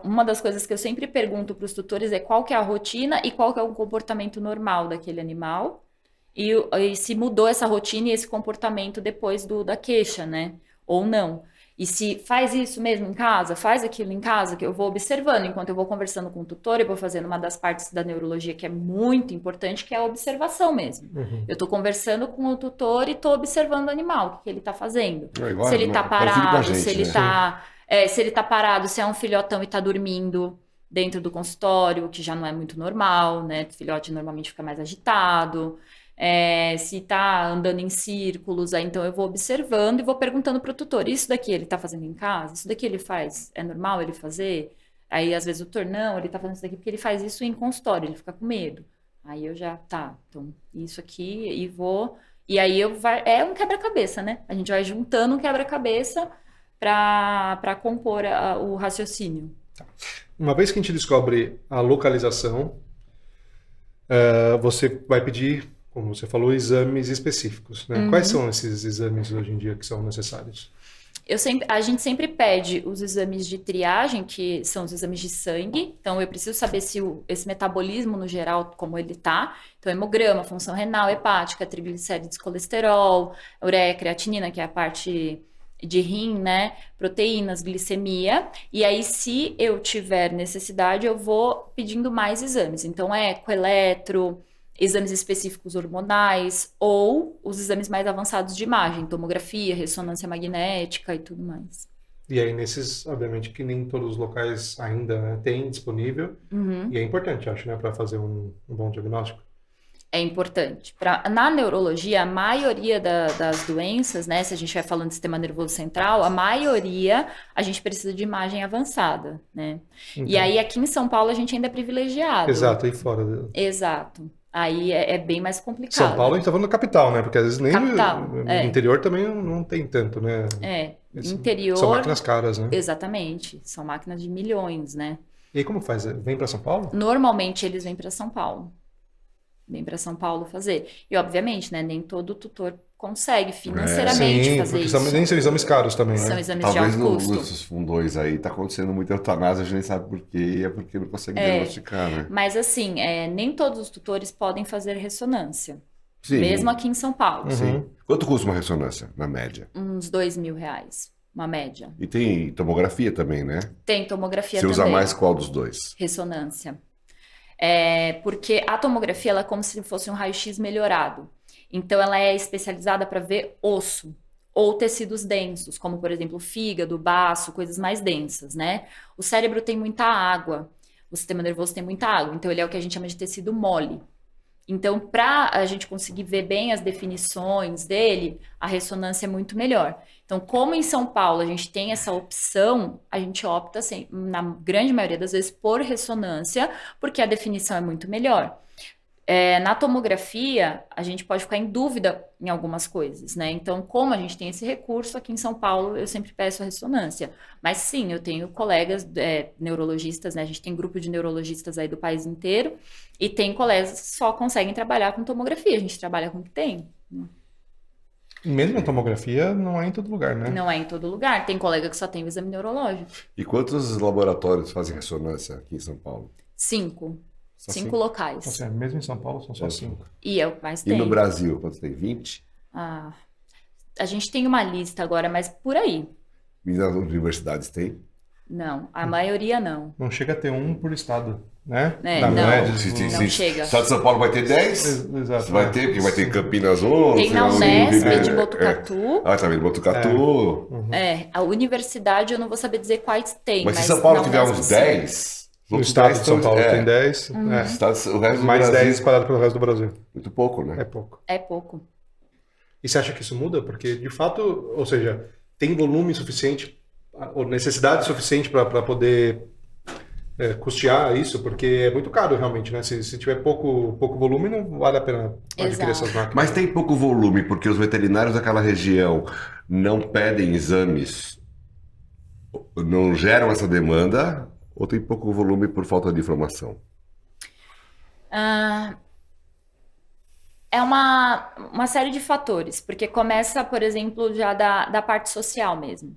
uma das coisas que eu sempre pergunto para os tutores é qual que é a rotina e qual que é o comportamento normal daquele animal. E se mudou essa rotina e esse comportamento depois da queixa, né? Ou não. E se faz isso mesmo em casa, faz aquilo em casa, que eu vou observando. Enquanto eu vou conversando com o tutor, eu vou fazendo uma das partes da neurologia que é muito importante, que é a observação mesmo. Eu estou conversando com o tutor e estou observando o animal, o que ele está fazendo. Igual, Se ele está parecido com a parado, gente, se ele né? está... se ele está parado, se é um filhotão e está dormindo dentro do consultório, que já não é muito normal, né? O filhote normalmente fica mais agitado. Se está andando em círculos, aí então eu vou observando e vou perguntando para o tutor, isso daqui ele está fazendo em casa? Isso daqui ele faz? É normal ele fazer? Aí às vezes o tutor, não, ele está fazendo isso daqui porque ele faz isso em consultório, ele fica com medo. Aí eu já, então isso aqui e vou... E aí é um quebra-cabeça, né? A gente vai juntando um quebra-cabeça para compor o raciocínio. Uma vez que a gente descobre a localização, você vai pedir, como você falou, exames específicos, né? Quais são esses exames hoje em dia que são necessários? A gente sempre pede os exames de triagem, que são os exames de sangue. Então, eu preciso saber se esse metabolismo, no geral, como ele tá. Então, hemograma, função renal, hepática, triglicérides, colesterol, ureia, creatinina, que é a parte de rim, né? Proteínas, glicemia. E aí, se eu tiver necessidade, eu vou pedindo mais exames. Então, eco, eletro, exames específicos hormonais ou os exames mais avançados de imagem, tomografia, ressonância magnética e tudo mais. E aí, nesses, obviamente, que nem todos os locais ainda, né, têm disponível. E é importante, acho, né, para fazer um bom diagnóstico. É importante. Na neurologia, a maioria das doenças, né, se a gente vai falando de sistema nervoso central, a maioria a gente precisa de imagem avançada, né? Então, E aí, aqui em São Paulo, a gente ainda é privilegiado. exato, e fora. Exato. Aí é bem mais complicado. São Paulo, a gente tá falando da capital, né? Porque às vezes nem no é. interior também não tem tanto, né? Interior... São máquinas caras, né? Exatamente. São máquinas de milhões, né? E aí como faz? Vem para São Paulo? Normalmente eles vêm para São Paulo. Vem para São Paulo fazer. E obviamente, né? Nem todo tutor consegue financeiramente fazer isso. Nem são exames caros também, né? São exames Talvez de alto custo. nesses fundões aí tá acontecendo muita eutanásia, a gente nem sabe por quê, é porque não consegue diagnosticar, né? Mas assim, nem todos os tutores podem fazer ressonância. Sim. Mesmo aqui em São Paulo. Sim. Quanto custa uma ressonância, na média? Uns R$2.000, uma média. E tem tomografia também, né? Tem tomografia Você também. usa mais qual dos dois? Ressonância. Porque a tomografia ela é como se fosse um raio-x melhorado. Então, ela é especializada para ver osso ou tecidos densos, como, por exemplo, fígado, baço, coisas mais densas, né? O cérebro tem muita água, o sistema nervoso tem muita água, então ele é o que a gente chama de tecido mole. Então, para a gente conseguir ver bem as definições dele, a ressonância é muito melhor. Então, como em São Paulo a gente tem essa opção, a gente opta, assim, na grande maioria das vezes, por ressonância, porque a definição é muito melhor. Na tomografia, a gente pode ficar em dúvida em algumas coisas, né? Então, como a gente tem esse recurso, aqui em São Paulo eu sempre peço a ressonância. Mas sim, eu tenho colegas neurologistas, né? A gente tem grupo de neurologistas aí do país inteiro, e tem colegas que só conseguem trabalhar com tomografia, a gente trabalha com o que tem. Mesmo a tomografia não é em todo lugar, né? Não é em todo lugar, tem colega que só tem o exame neurológico. E quantos laboratórios fazem ressonância aqui em São Paulo? 5. Só 5 locais. Ou seja, mesmo em São Paulo são só 5. E é o que mais E tem. no Brasil, quantos tem? 20? A gente tem uma lista agora, mas por aí. E nas universidades tem? Não, a maioria não. Não chega a ter um por estado, né? Não, não chega. O estado de São Paulo vai ter 10? Exato. Você vai ter, porque vai ter em Campinas 11. Tem na Unesp de Botucatu. Ah, tá vendo? Botucatu. A universidade eu não vou saber dizer quais tem. Mas se São Paulo na tiver Unesp, uns sim. 10... No estado de São Paulo tem 10. Uhum. O resto do Mais Brasil, 10 espalhado pelo resto do Brasil. muito pouco, né? É pouco. É pouco. E você acha que isso muda? Porque, de fato, ou seja, tem volume suficiente, ou necessidade suficiente para poder custear isso? Porque é muito caro, realmente, né? Se tiver pouco volume, não vale a pena adquirir essas máquinas. Mas tem pouco volume, porque os veterinários daquela região não pedem exames, não geram essa demanda, ou tem pouco volume por falta de informação? É uma série de fatores, porque começa, por exemplo, já da parte social mesmo.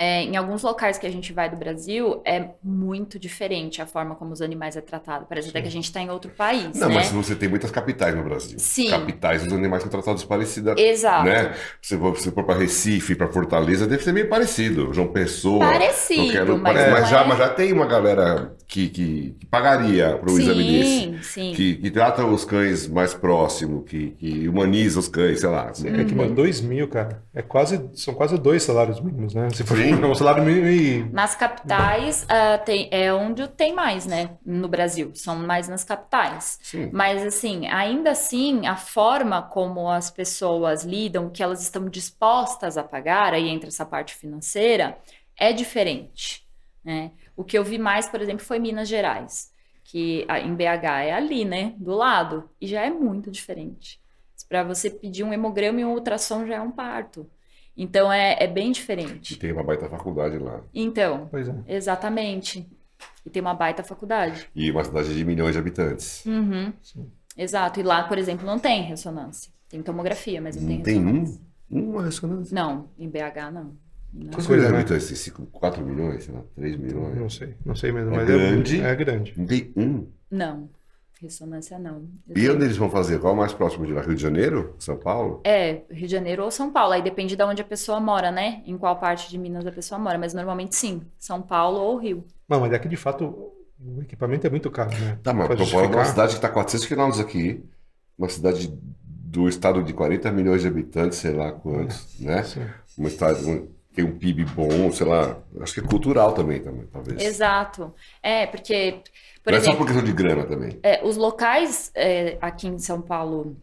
Em alguns locais que a gente vai do Brasil, é muito diferente a forma como os animais é tratado. Parece até que a gente está em outro país, Não, né? mas você tem muitas capitais no Brasil. Sim. Capitais, os animais são tratados parecidos. Exato. Né? Se você for para Recife, para Fortaleza, deve ser meio parecido. João Pessoa. Parecido, mas mas não já tem uma galera que pagaria para um exame desse. Sim. Que trata os cães mais próximo, que humaniza os cães, sei lá. É que, mano, 2.000, cara, são quase 2 salários mínimos, né? Se for Sim. um salário mínimo e... Nas capitais, é onde tem mais, né? No Brasil, são mais nas capitais. Sim. Mas, assim, ainda assim, a forma como as pessoas lidam, que elas estão dispostas a pagar, aí entra essa parte financeira, é diferente, né? O que eu vi mais, por exemplo, foi Minas Gerais, que em BH é ali, né? Do lado, e já é muito diferente. Para você pedir um hemograma e um ultrassom já é um parto. Então é bem E diferente. tem uma baita faculdade lá. Então, Pois é. exatamente. E tem uma baita faculdade. E uma cidade de milhões de habitantes. Uhum. Exato. E lá, por exemplo, não tem ressonância. Tem tomografia, mas não tem Não tem ressonância. uma ressonância. Não, em BH não. Não. Quantos Coisa, milhões de né? habitantes? Tem 4 milhões, sei lá, 3 milhões. Não sei mesmo, É mas grande. é grande. Não tem um. Não, ressonância não. E onde eles vão fazer? Qual é o mais próximo de lá? Rio de Janeiro? São Paulo? É, Rio de Janeiro ou São Paulo. Aí depende de onde a pessoa mora, né? Em qual parte de Minas a pessoa mora. Mas normalmente sim, São Paulo ou Rio. Não, mas é que de fato o equipamento é muito caro, né? Tá, mas Pra tô falando de uma justificar. cidade que está 400 quilômetros aqui, uma cidade do estado de 40 milhões de habitantes, sei lá quantos, né? Sim. Uma cidade tem um PIB bom, sei lá, acho que é cultural também, talvez. Exato. É, porque, por Não é só exemplo, por questão de grana também. os locais aqui em São Paulo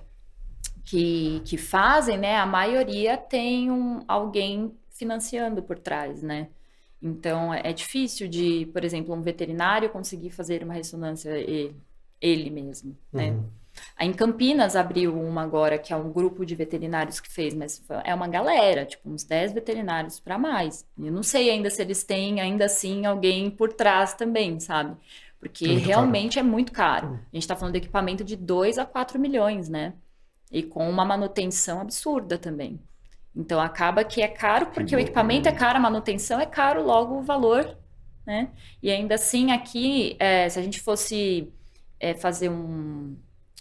que fazem, né? A maioria tem alguém financiando por trás, né? Então é difícil de, por exemplo, um veterinário conseguir fazer uma ressonância ele mesmo, né? Uhum. Aí em Campinas abriu uma agora, que é um grupo de veterinários que fez, mas é uma galera, tipo uns 10 veterinários para mais. Eu não sei ainda se eles têm, ainda assim, alguém por trás também, sabe? Porque É muito realmente é muito caro. A gente está falando de equipamento de 2 a 4 milhões, né? E com uma manutenção absurda também. Então acaba que é caro, porque o equipamento é caro, a manutenção é caro, logo o valor, né? E ainda assim, aqui, se a gente fosse fazer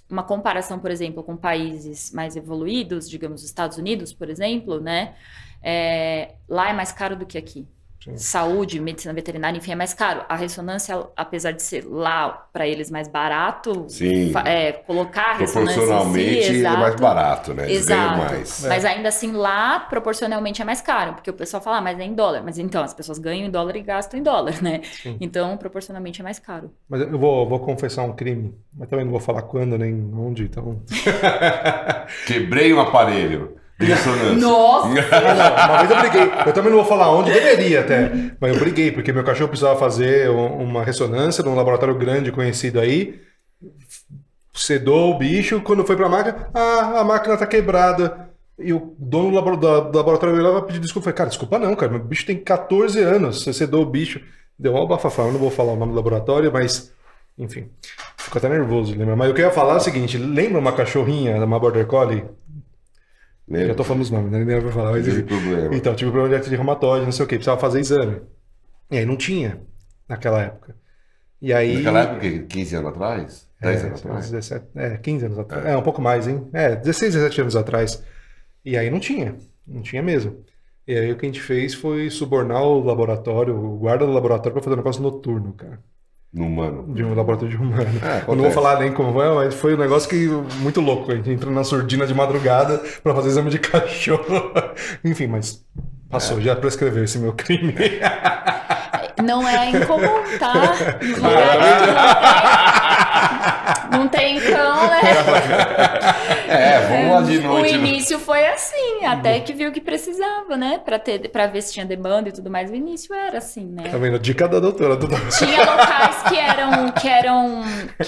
uma comparação, por exemplo, com países mais evoluídos, digamos, os Estados Unidos, por exemplo, né? Lá é mais caro do que aqui. Sim. Saúde, medicina veterinária, enfim, é mais caro. A ressonância, apesar de ser lá para eles mais barato, Sim. colocar a ressonância em si, Proporcionalmente é mais exato. barato, né? Eles ganham Exato. mais. Mas ainda assim, lá, proporcionalmente é mais caro, porque o pessoal fala, mas é em dólar. Mas então, as pessoas ganham em dólar e gastam em dólar, né? Sim. Então, proporcionalmente é mais caro. Mas eu vou confessar um crime, mas também não vou falar quando nem onde, então. Quebrei um aparelho de ressonância. Nossa! Uma vez eu briguei, eu também não vou falar onde, deveria até, mas eu briguei, porque meu cachorro precisava fazer uma ressonância num laboratório grande conhecido aí, sedou o bicho, quando foi pra máquina, a máquina tá quebrada. E o dono do laboratório veio lá vai pedir desculpa. Eu falei, cara, desculpa não, cara, meu bicho tem 14 anos, você sedou o bicho. Deu uma bafafá, eu não vou falar o nome do laboratório, mas, enfim, fico até nervoso, lembra? Mas o que eu ia falar é o seguinte, lembra uma cachorrinha, uma Border Collie? Já tô falando os nomes, né? Nem vai falar. Mas, Teve problema. então, tive problema de reumatóide, não sei o que, precisava fazer exame. E aí não tinha, naquela época. E aí... Naquela época, 15 anos atrás? 10 anos atrás? 17, 15 anos atrás. Um pouco mais, hein? 16, 17 anos atrás. E aí não tinha mesmo. E aí o que a gente fez foi subornar o laboratório, o guarda do laboratório, para fazer um negócio noturno, cara. No humano. De um laboratório de humano. Acontece. Eu não vou falar nem como é, mas foi um negócio que muito louco. A gente entrou na surdina de madrugada para fazer exame de cachorro. Enfim, mas passou, já prescreveu esse meu crime. Não é incomum, tá? Não tem cão, né? Vamos lá de noite. O início foi assim, até que viu que precisava, né? Pra ver se tinha demanda e tudo mais. O início era assim, né? Tá vendo? Dica da doutora. Tinha locais que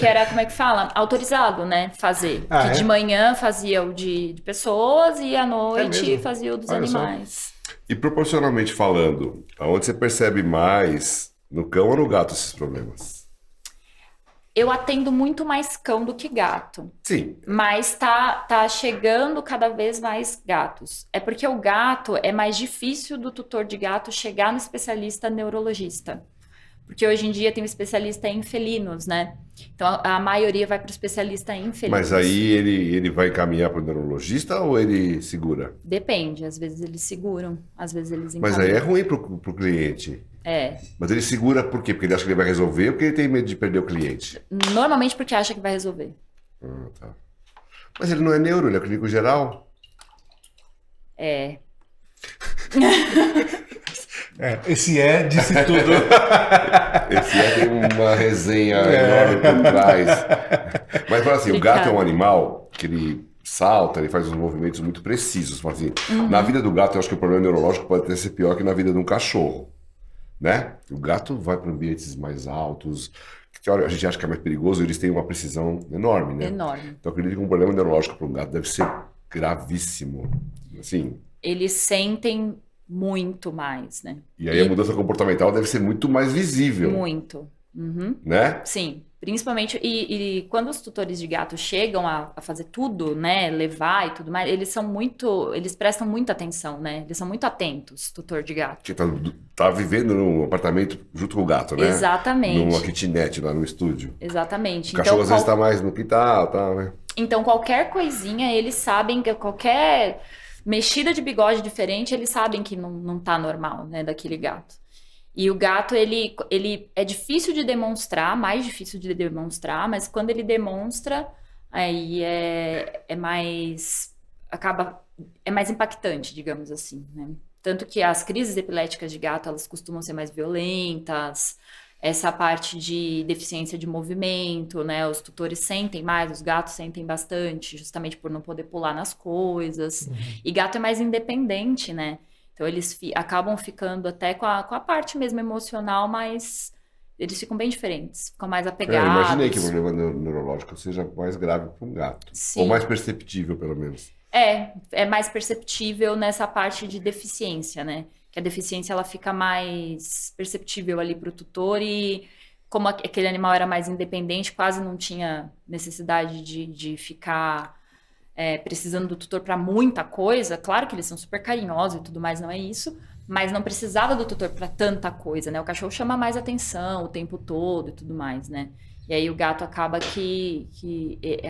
era, como é que fala? Autorizado, né? Fazer. Que de manhã fazia o de pessoas e à noite fazia o dos animais. E proporcionalmente falando, aonde você percebe mais, no cão ou no gato, esses problemas? Eu atendo muito mais cão do que gato. Sim. Mas tá chegando cada vez mais gatos. É porque o gato é mais difícil do tutor de gato chegar no especialista neurologista. Porque hoje em dia tem um especialista em felinos, né? Então a maioria vai para o especialista em felinos. Mas aí ele vai encaminhar para o neurologista ou ele segura? Depende, às vezes eles seguram, às vezes eles Mas encaminham. aí é ruim pro cliente. É. Mas ele segura por quê? Porque ele acha que ele vai resolver ou porque ele tem medo de perder o cliente? Normalmente porque acha que vai resolver. Tá. Mas ele não é neuro, ele é clínico geral. É. Esse disse tudo. Esse tem uma resenha enorme por trás. Mas fala assim, o gato é um animal que ele salta, ele faz uns movimentos muito precisos. Fala assim, na vida do gato, eu acho que o problema neurológico pode até ser pior que na vida de um cachorro. Né? O gato vai para ambientes mais altos, que a gente acha que é mais perigoso, eles têm uma precisão enorme, né? Enorme. Então eu acredito que um problema neurológico para um gato deve ser gravíssimo. Assim, eles sentem muito mais, né? E aí a mudança comportamental deve ser muito mais visível. Muito. Uhum. Né? Sim, principalmente, e quando os tutores de gato chegam a fazer tudo, né, levar e tudo mais, eles prestam muita atenção, né, eles são muito atentos, tutor de gato. Que tá vivendo num apartamento junto com o gato, né? Exatamente. Numa kitnet lá no estúdio. Exatamente. O cachorro às vezes tá mais no quintal, tá, né? Então, qualquer coisinha, eles sabem que qualquer mexida de bigode diferente, eles sabem que não tá normal, né, daquele gato. E o gato, ele é difícil de demonstrar, mais difícil de demonstrar, mas quando ele demonstra, aí é mais impactante, digamos assim, né? Tanto que as crises epiléticas de gato, elas costumam ser mais violentas, essa parte de deficiência de movimento, né? Os tutores sentem mais, os gatos sentem bastante, justamente por não poder pular nas coisas. Uhum. E gato é mais independente, né? Então, eles acabam ficando até com a parte mesmo emocional, mas eles ficam bem diferentes, ficam mais apegados. Eu imaginei que o problema neurológico seja mais grave para um gato. Sim. Ou mais perceptível, pelo menos. É mais perceptível nessa parte de deficiência, né? Que a deficiência, ela fica mais perceptível ali para o tutor e como aquele animal era mais independente, quase não tinha necessidade de ficar... precisando do tutor para muita coisa, claro que eles são super carinhosos e tudo mais, não é isso, mas não precisava do tutor para tanta coisa, né? O cachorro chama mais atenção o tempo todo e tudo mais, né? E aí o gato acaba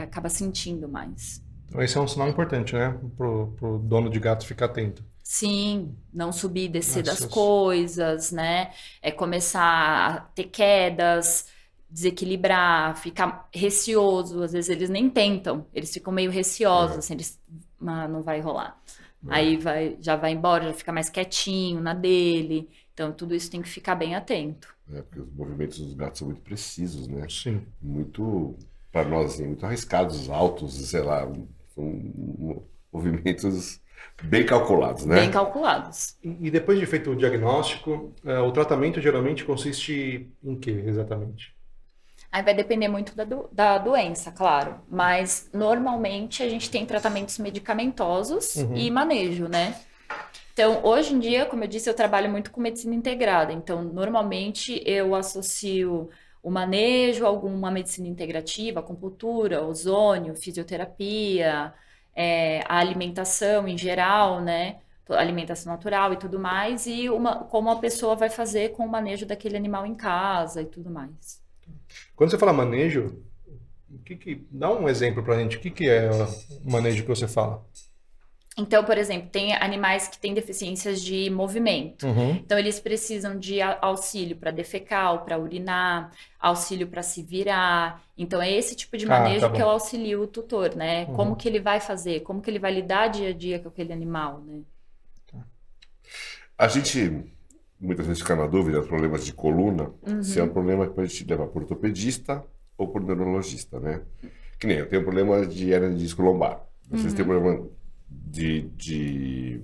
acaba sentindo mais. Então esse é um sinal importante, né? Pro dono de gato ficar atento. Sim, não subir e descer das coisas, né? Começar a ter quedas, desequilibrar, ficar receoso, às vezes eles nem tentam, eles ficam meio receosos, assim, não vai rolar. Aí já vai embora, já fica mais quietinho na dele, então tudo isso tem que ficar bem atento. Porque os movimentos dos gatos são muito precisos, né? Sim. Muito, para nós, muito arriscados, altos, sei lá, são movimentos bem calculados, né? Bem calculados. E depois de feito o diagnóstico, o tratamento geralmente consiste em quê, exatamente? Aí vai depender muito da doença, claro. Mas, normalmente, a gente tem tratamentos medicamentosos e manejo, né? Então, hoje em dia, como eu disse, eu trabalho muito com medicina integrada. Então, normalmente, eu associo o manejo a alguma medicina integrativa, acupuntura, ozônio, fisioterapia, a alimentação em geral, né? Alimentação natural e tudo mais. E como a pessoa vai fazer com o manejo daquele animal em casa e tudo mais. Quando você fala manejo, dá um exemplo pra gente. O que é o manejo que você fala? Então, por exemplo, tem animais que têm deficiências de movimento. Então, eles precisam de auxílio para defecar ou para urinar, auxílio para se virar. Então, é esse tipo de manejo que eu auxilio o tutor, né? Como que ele vai fazer, como que ele vai lidar dia a dia com aquele animal, né? A gente... muitas vezes fica na dúvida, problemas de coluna, se é um problema que a gente leva por ortopedista ou por neurologista, né? Que nem eu tenho problema de hernia de disco lombar. Vocês têm problema de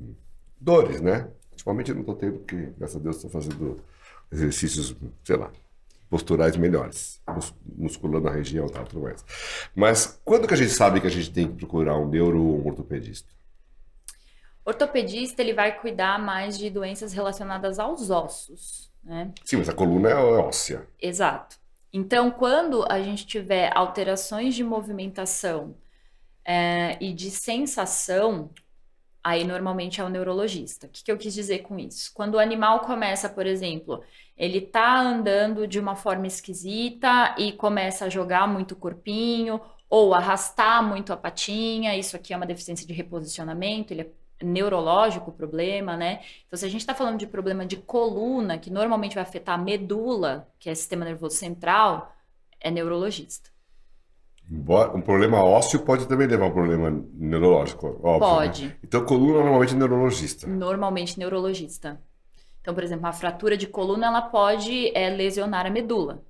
dores, né? Ultimamente eu não estou tendo, porque, graças a Deus, estou fazendo exercícios, sei lá, posturais melhores, musculando a região e tal, tudo mais. Mas quando que a gente sabe que a gente tem que procurar um neuro ou um ortopedista? Ortopedista, ele vai cuidar mais de doenças relacionadas aos ossos, né? Sim, mas a coluna é óssea. Exato. Então, quando a gente tiver alterações de movimentação e de sensação, aí normalmente é o neurologista. O que eu quis dizer com isso? Quando o animal começa, por exemplo, ele tá andando de uma forma esquisita e começa a jogar muito o corpinho ou arrastar muito a patinha, isso aqui é uma deficiência de reposicionamento, ele é neurológico o problema, né? Então, se a gente está falando de problema de coluna, que normalmente vai afetar a medula, que é o sistema nervoso central, é neurologista. Um problema ósseo pode também levar a um problema neurológico, óbvio. Pode. Né? Então, coluna normalmente é neurologista. Normalmente neurologista. Então, por exemplo, a fratura de coluna, ela pode lesionar a medula.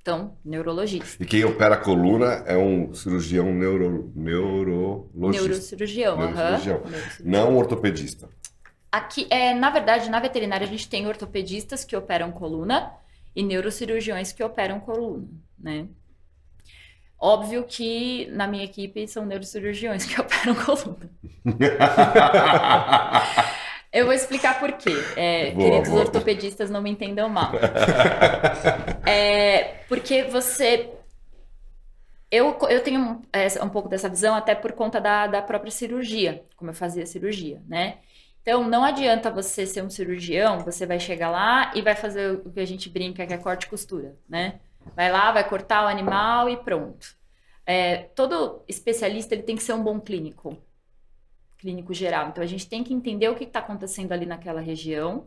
Então, neurologista. E quem opera a coluna é um cirurgião neurologista. Neurocirurgião, neurocirurgião. Não um ortopedista. Aqui, na verdade, na veterinária a gente tem ortopedistas que operam coluna e neurocirurgiões que operam coluna, né? Óbvio que na minha equipe são neurocirurgiões que operam coluna. Eu vou explicar por quê. Queridos ortopedistas, não me entendam mal. Porque eu tenho um pouco dessa visão até por conta da própria cirurgia, como eu fazia cirurgia, né? Então, não adianta você ser um cirurgião, você vai chegar lá e vai fazer o que a gente brinca, que é corte e costura, né? Vai lá, vai cortar o animal e pronto. Todo especialista ele tem que ser um bom clínico geral. Então, a gente tem que entender o que está acontecendo ali naquela região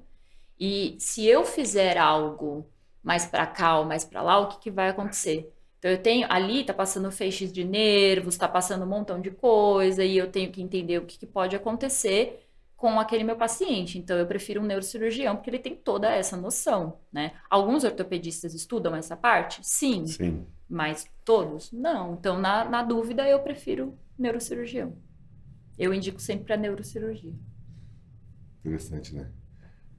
e se eu fizer algo mais para cá ou mais para lá, o que vai acontecer? Então, eu tenho ali, tá passando feixes de nervos, tá passando um montão de coisa e eu tenho que entender o que pode acontecer com aquele meu paciente. Então, eu prefiro um neurocirurgião porque ele tem toda essa noção, né? Alguns ortopedistas estudam essa parte? Sim. Sim. Mas todos? Não. Então, na dúvida, eu prefiro neurocirurgião. Eu indico sempre para neurocirurgia. Interessante, né?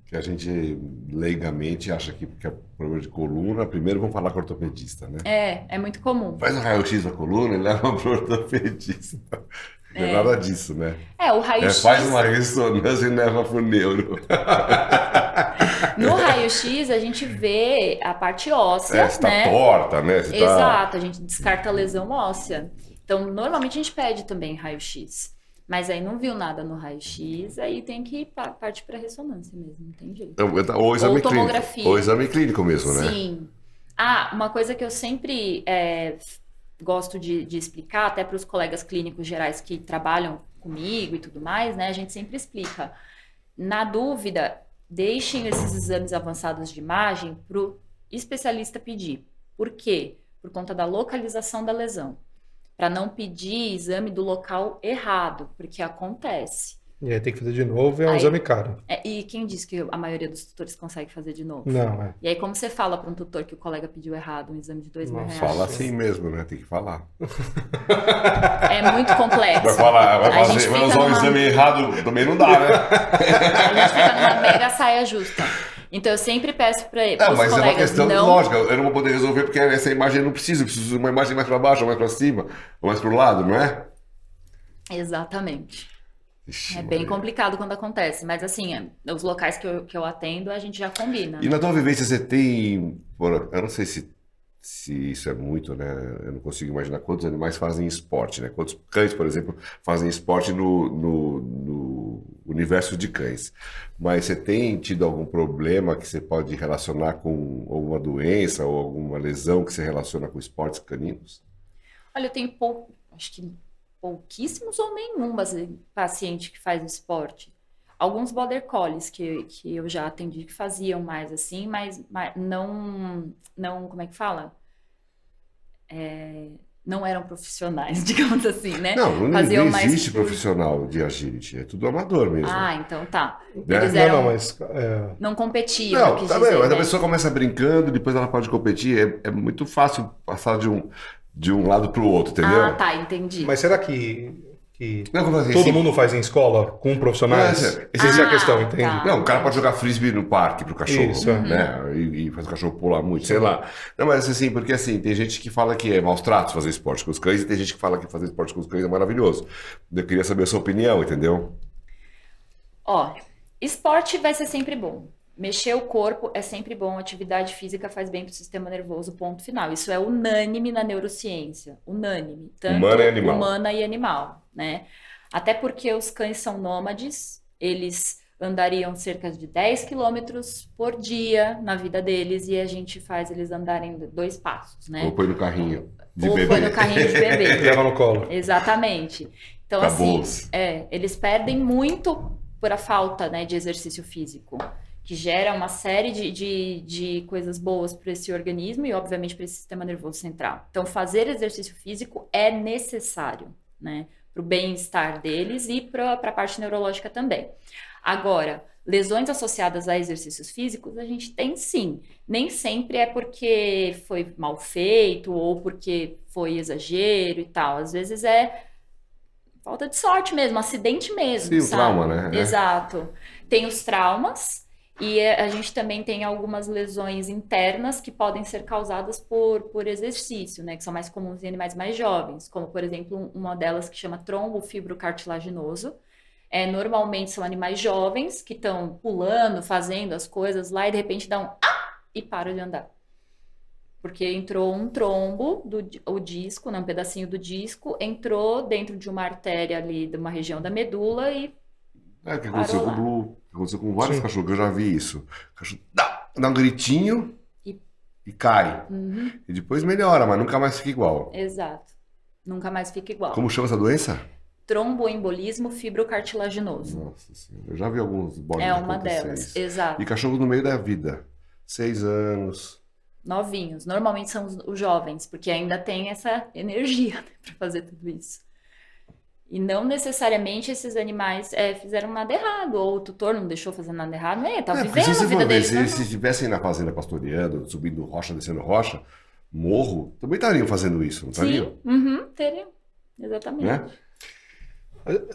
Que a gente leigamente acha que porque é problema de coluna, primeiro vamos falar com o ortopedista, né? É muito comum. Faz um raio-x da coluna e leva para o ortopedista. Não é nada disso, né? O raio-x... faz uma ressonância e leva pro neuro. No raio-x, a gente vê a parte óssea, você tá torta, né? Exato, a gente descarta a lesão óssea. Então, normalmente a gente pede também raio-x. Mas aí não viu nada no raio-x, aí tem que partir para ressonância mesmo, não tem jeito. Ou exame tomografia. Clínico. Ou exame clínico mesmo, né? Sim. Uma coisa que eu sempre... gosto de explicar até para os colegas clínicos gerais que trabalham comigo e tudo mais, né? A gente sempre explica. Na dúvida, deixem esses exames avançados de imagem para o especialista pedir. Por quê? Por conta da localização da lesão. Para não pedir exame do local errado, porque acontece. E aí tem que fazer de novo e é um exame caro. E quem disse que a maioria dos tutores consegue fazer de novo? Não, E aí como você fala para um tutor que o colega pediu errado um exame de R$2.000? Fala assim mesmo, né? Tem que falar. É muito complexo. Vai falar, vai usar o exame errado, também não dá, né? A gente fica numa mega saia justa. Então eu sempre peço para os colegas... Mas é uma questão lógica, eu não vou poder resolver porque essa imagem eu não preciso de uma imagem mais para baixo, ou mais para cima, ou mais para o lado, não é? Exatamente. Ixi, é bem complicado quando acontece, mas assim, os locais que eu atendo, a gente já combina. E na tua vivência você tem, eu não sei se isso é muito, né? Eu não consigo imaginar quantos animais fazem esporte, né? Quantos cães, por exemplo, fazem esporte no universo de cães. Mas você tem tido algum problema que você pode relacionar com alguma doença ou alguma lesão que você relaciona com esportes caninos? Olha, eu tenho acho que pouquíssimos ou nenhum paciente que faz esporte. Alguns border collies que eu já atendi que faziam mais assim, mas não como é que fala? Não eram profissionais, digamos assim, né? Não existe profissional de agility, é tudo amador mesmo. Então tá. Né? Eles não competiam. Não, tá bem, mas a pessoa começa brincando, depois ela pode competir, é muito fácil passar de um lado para o outro, entendeu? Tá, entendi. Mas será que assim, todo mundo faz em escola com profissionais? Essa é a questão, entende? Tá. Não, o cara pode jogar frisbee no parque pro cachorro, Isso, né? E faz o cachorro pular muito, sei lá. Não, mas assim, porque assim, tem gente que fala que é maus tratos fazer esporte com os cães e tem gente que fala que fazer esporte com os cães é maravilhoso. Eu queria saber a sua opinião, entendeu? Esporte vai ser sempre bom. Mexer o corpo é sempre bom, atividade física faz bem para o sistema nervoso, ponto final. Isso é unânime na neurociência, unânime. Tanto humana e animal, né? Até porque os cães são nômades, eles andariam cerca de 10 quilômetros por dia na vida deles e a gente faz eles andarem 2 passos, né? Ou põe no carrinho de bebê. Ou põe no carrinho de bebê. Leva no colo. Exatamente. Então, assim, eles perdem muito por a falta, né, de exercício físico, que gera uma série de coisas boas para esse organismo e, obviamente, para esse sistema nervoso central. Então, fazer exercício físico é necessário, né, para o bem-estar deles e para a parte neurológica também. Agora, lesões associadas a exercícios físicos, a gente tem sim. Nem sempre é porque foi mal feito ou porque foi exagero e tal. Às vezes é falta de sorte mesmo, acidente mesmo, sim, sabe? trauma, né? Exato. Tem os traumas E a gente também tem algumas lesões internas que podem ser causadas por exercício, né? Que são mais comuns em animais mais jovens, como, por exemplo, uma delas que chama trombo fibrocartilaginoso. Normalmente são animais jovens que estão pulando, fazendo as coisas lá e de repente dá e param de andar. Porque entrou um trombo, o disco, né, um pedacinho do disco, entrou dentro de uma artéria ali, de uma região da medula e É o que aconteceu parou com o lá. Blue, que aconteceu com vários Sim. cachorros, que eu já vi isso. O cachorro dá um gritinho E- e cai. Uhum, E depois melhora, mas nunca mais fica igual. exato. Nunca mais fica igual. Como chama essa doença? Tromboembolismo fibrocartilaginoso. Nossa senhora, eu já vi alguns bolinhos É uma acontecer delas, isso. exato. E cachorro no meio da vida. 6 anos. Novinhos. Normalmente são os jovens, porque ainda tem essa energia, né, para fazer tudo isso. E não necessariamente esses animais fizeram nada errado, ou o tutor não deixou fazer nada errado. Tá Porque vivendo se a você vida for ver, deles. se eles estivessem na fazenda pastoreando, subindo rocha, descendo rocha, morro, também estariam fazendo isso, não estariam? Sim, uhum, teriam. Exatamente. Né?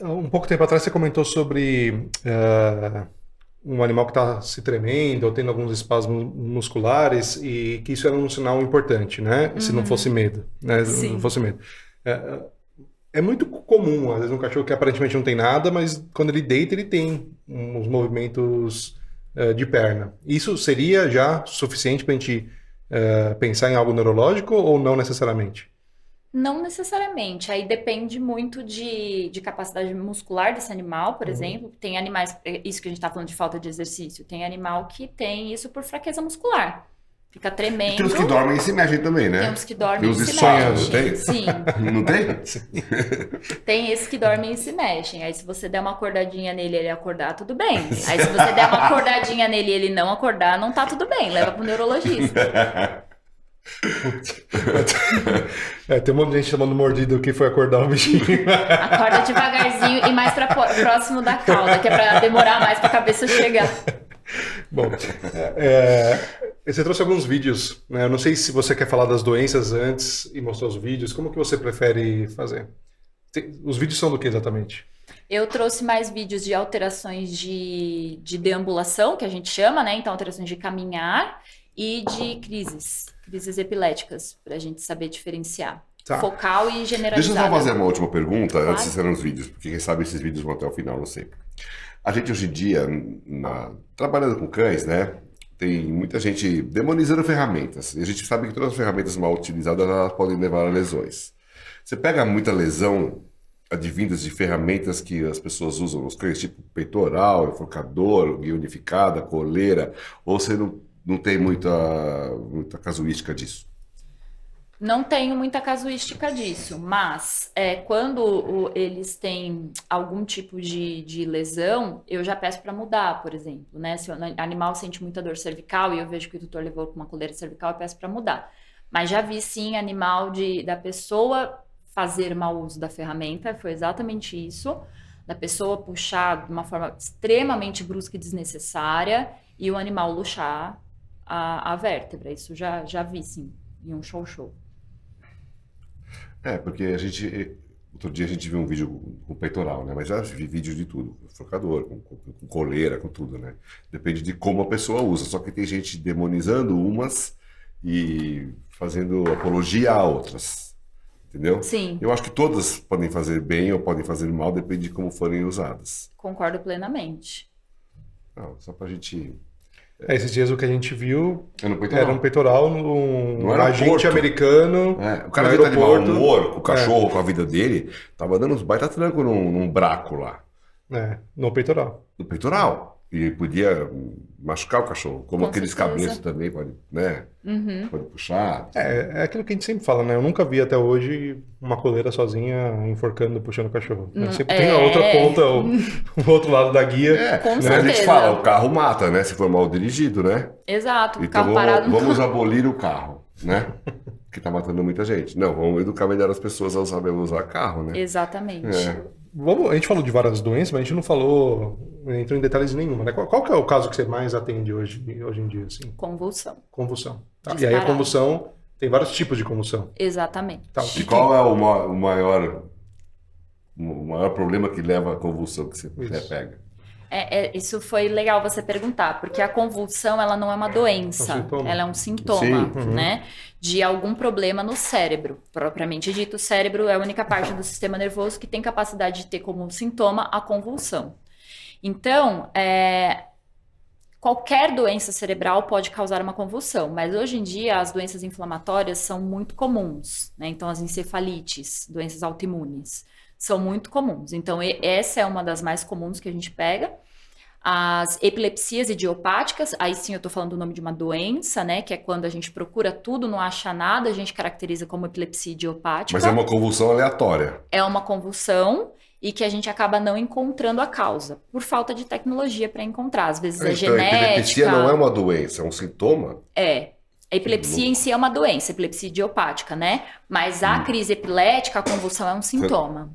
Um pouco tempo atrás você comentou sobre um animal que está se tremendo ou tendo alguns espasmos musculares e que isso era um sinal importante, né? Se não fosse medo, né? Se Sim. não fosse medo. É muito comum, às vezes, um cachorro que aparentemente não tem nada, mas quando ele deita, ele tem uns movimentos de perna. Isso seria já suficiente para a gente pensar em algo neurológico ou não necessariamente? Não necessariamente. Aí depende muito de capacidade muscular desse animal, por exemplo. Tem animais, isso que a gente está falando de falta de exercício, tem animal que tem isso por fraqueza muscular. Fica E tremendo. tem uns que dormem e se mexem também, né? Tem uns que dormem Tem e uns se sonhando, mexem. tem? Sim, Não tem? tem esses que dormem e se mexem. Aí se você der uma acordadinha nele e ele acordar, tudo bem. Aí se você der uma acordadinha nele e ele não acordar, não tá tudo bem. Leva pro neurologista. Tem um monte de gente chamando mordido que foi acordar o bichinho. Acorda devagarzinho e mais próximo da cauda, que é pra demorar mais pra cabeça chegar. Bom, você trouxe alguns vídeos, né? Eu não sei se você quer falar das doenças antes e mostrar os vídeos. Como que você prefere fazer? Os vídeos são do que exatamente? Eu trouxe mais vídeos de alterações de deambulação, que a gente chama, né? Então, alterações de caminhar e de crises epiléticas, pra gente saber diferenciar. Tá. Focal e Deixa eu generalizada. só fazer uma última pergunta Claro. antes de ser nos vídeos, porque quem sabe esses vídeos vão até o final, não sei. A gente hoje em dia, trabalhando com cães, né? Tem muita gente demonizando ferramentas. E a gente sabe que todas as ferramentas mal utilizadas elas podem levar a lesões. Você pega muita lesão advindas de ferramentas que as pessoas usam nos cães, tipo peitoral, enforcador, guia unificada, coleira, ou você não tem muita casuística disso? Não tenho muita casuística disso, mas quando eles têm algum tipo de lesão, eu já peço para mudar, por exemplo, né? Se o animal sente muita dor cervical e eu vejo que o tutor levou com uma coleira cervical, eu peço para mudar. Mas já vi sim animal da pessoa fazer mau uso da ferramenta, foi exatamente isso, da pessoa puxar de uma forma extremamente brusca e desnecessária e o animal luxar a vértebra. Isso já vi sim, em um show. Porque outro dia a gente viu um vídeo com peitoral, né? Mas já vi vídeo de tudo, com enforcador, com coleira, com tudo, né? Depende de como a pessoa usa. Só que tem gente demonizando umas e fazendo apologia a outras, entendeu? Sim, Eu acho que todas podem fazer bem ou podem fazer mal, depende de como forem usadas. concordo plenamente. Não, só pra gente... Esses dias o que a gente viu É no peitoral. era um peitoral No num aeroporto. agente americano. O cara no que tá de mau aeroporto. humor, com o cachorro, com a vida dele, tava dando uns baita tranco num braco lá. No peitoral. No peitoral. E podia machucar o cachorro. Como Com aqueles certeza. cabeços também, pode, né? Uhum. Pode puxar. É aquilo que a gente sempre fala, né? Eu nunca vi até hoje uma coleira sozinha enforcando, puxando o cachorro. Né? Sempre tem a outra ponta, o outro lado da guia. Com A gente certeza. fala, o carro mata, né? Se for mal dirigido, né? Exato, o Então carro parado vamos abolir o carro, né? Que tá matando muita gente. Não, vamos educar melhor as pessoas a saber usar carro, né? Exatamente. A gente falou de várias doenças, mas a gente não entrou em detalhes nenhuma, né? Qual que é o caso que você mais atende hoje em dia, assim? Convulsão. Convulsão. Tá? E aí a Disparado. convulsão, tem vários tipos de convulsão. Exatamente. Tá. E qual é o maior problema que leva à convulsão que você Isso. pega? Isso foi legal você perguntar, porque a convulsão, ela não é uma doença, ela é um sintoma, né, de algum problema no cérebro. Propriamente dito, o cérebro é a única parte do sistema nervoso que tem capacidade de ter como sintoma a convulsão. Então, qualquer doença cerebral pode causar uma convulsão, mas hoje em dia as doenças inflamatórias são muito comuns, né? Então as encefalites, doenças autoimunes, são muito comuns. Então essa é uma das mais comuns que a gente pega. As epilepsias idiopáticas, aí sim eu estou falando o nome de uma doença, né? Que é quando a gente procura tudo, não acha nada, a gente caracteriza como epilepsia idiopática. Mas é uma convulsão aleatória. É uma convulsão e que a gente acaba não encontrando a causa, por falta de tecnologia para encontrar. Às vezes é genética. A epilepsia não é uma doença, é um sintoma? A epilepsia em si é uma doença, epilepsia idiopática, né? Mas a crise epilética, a convulsão é um sintoma.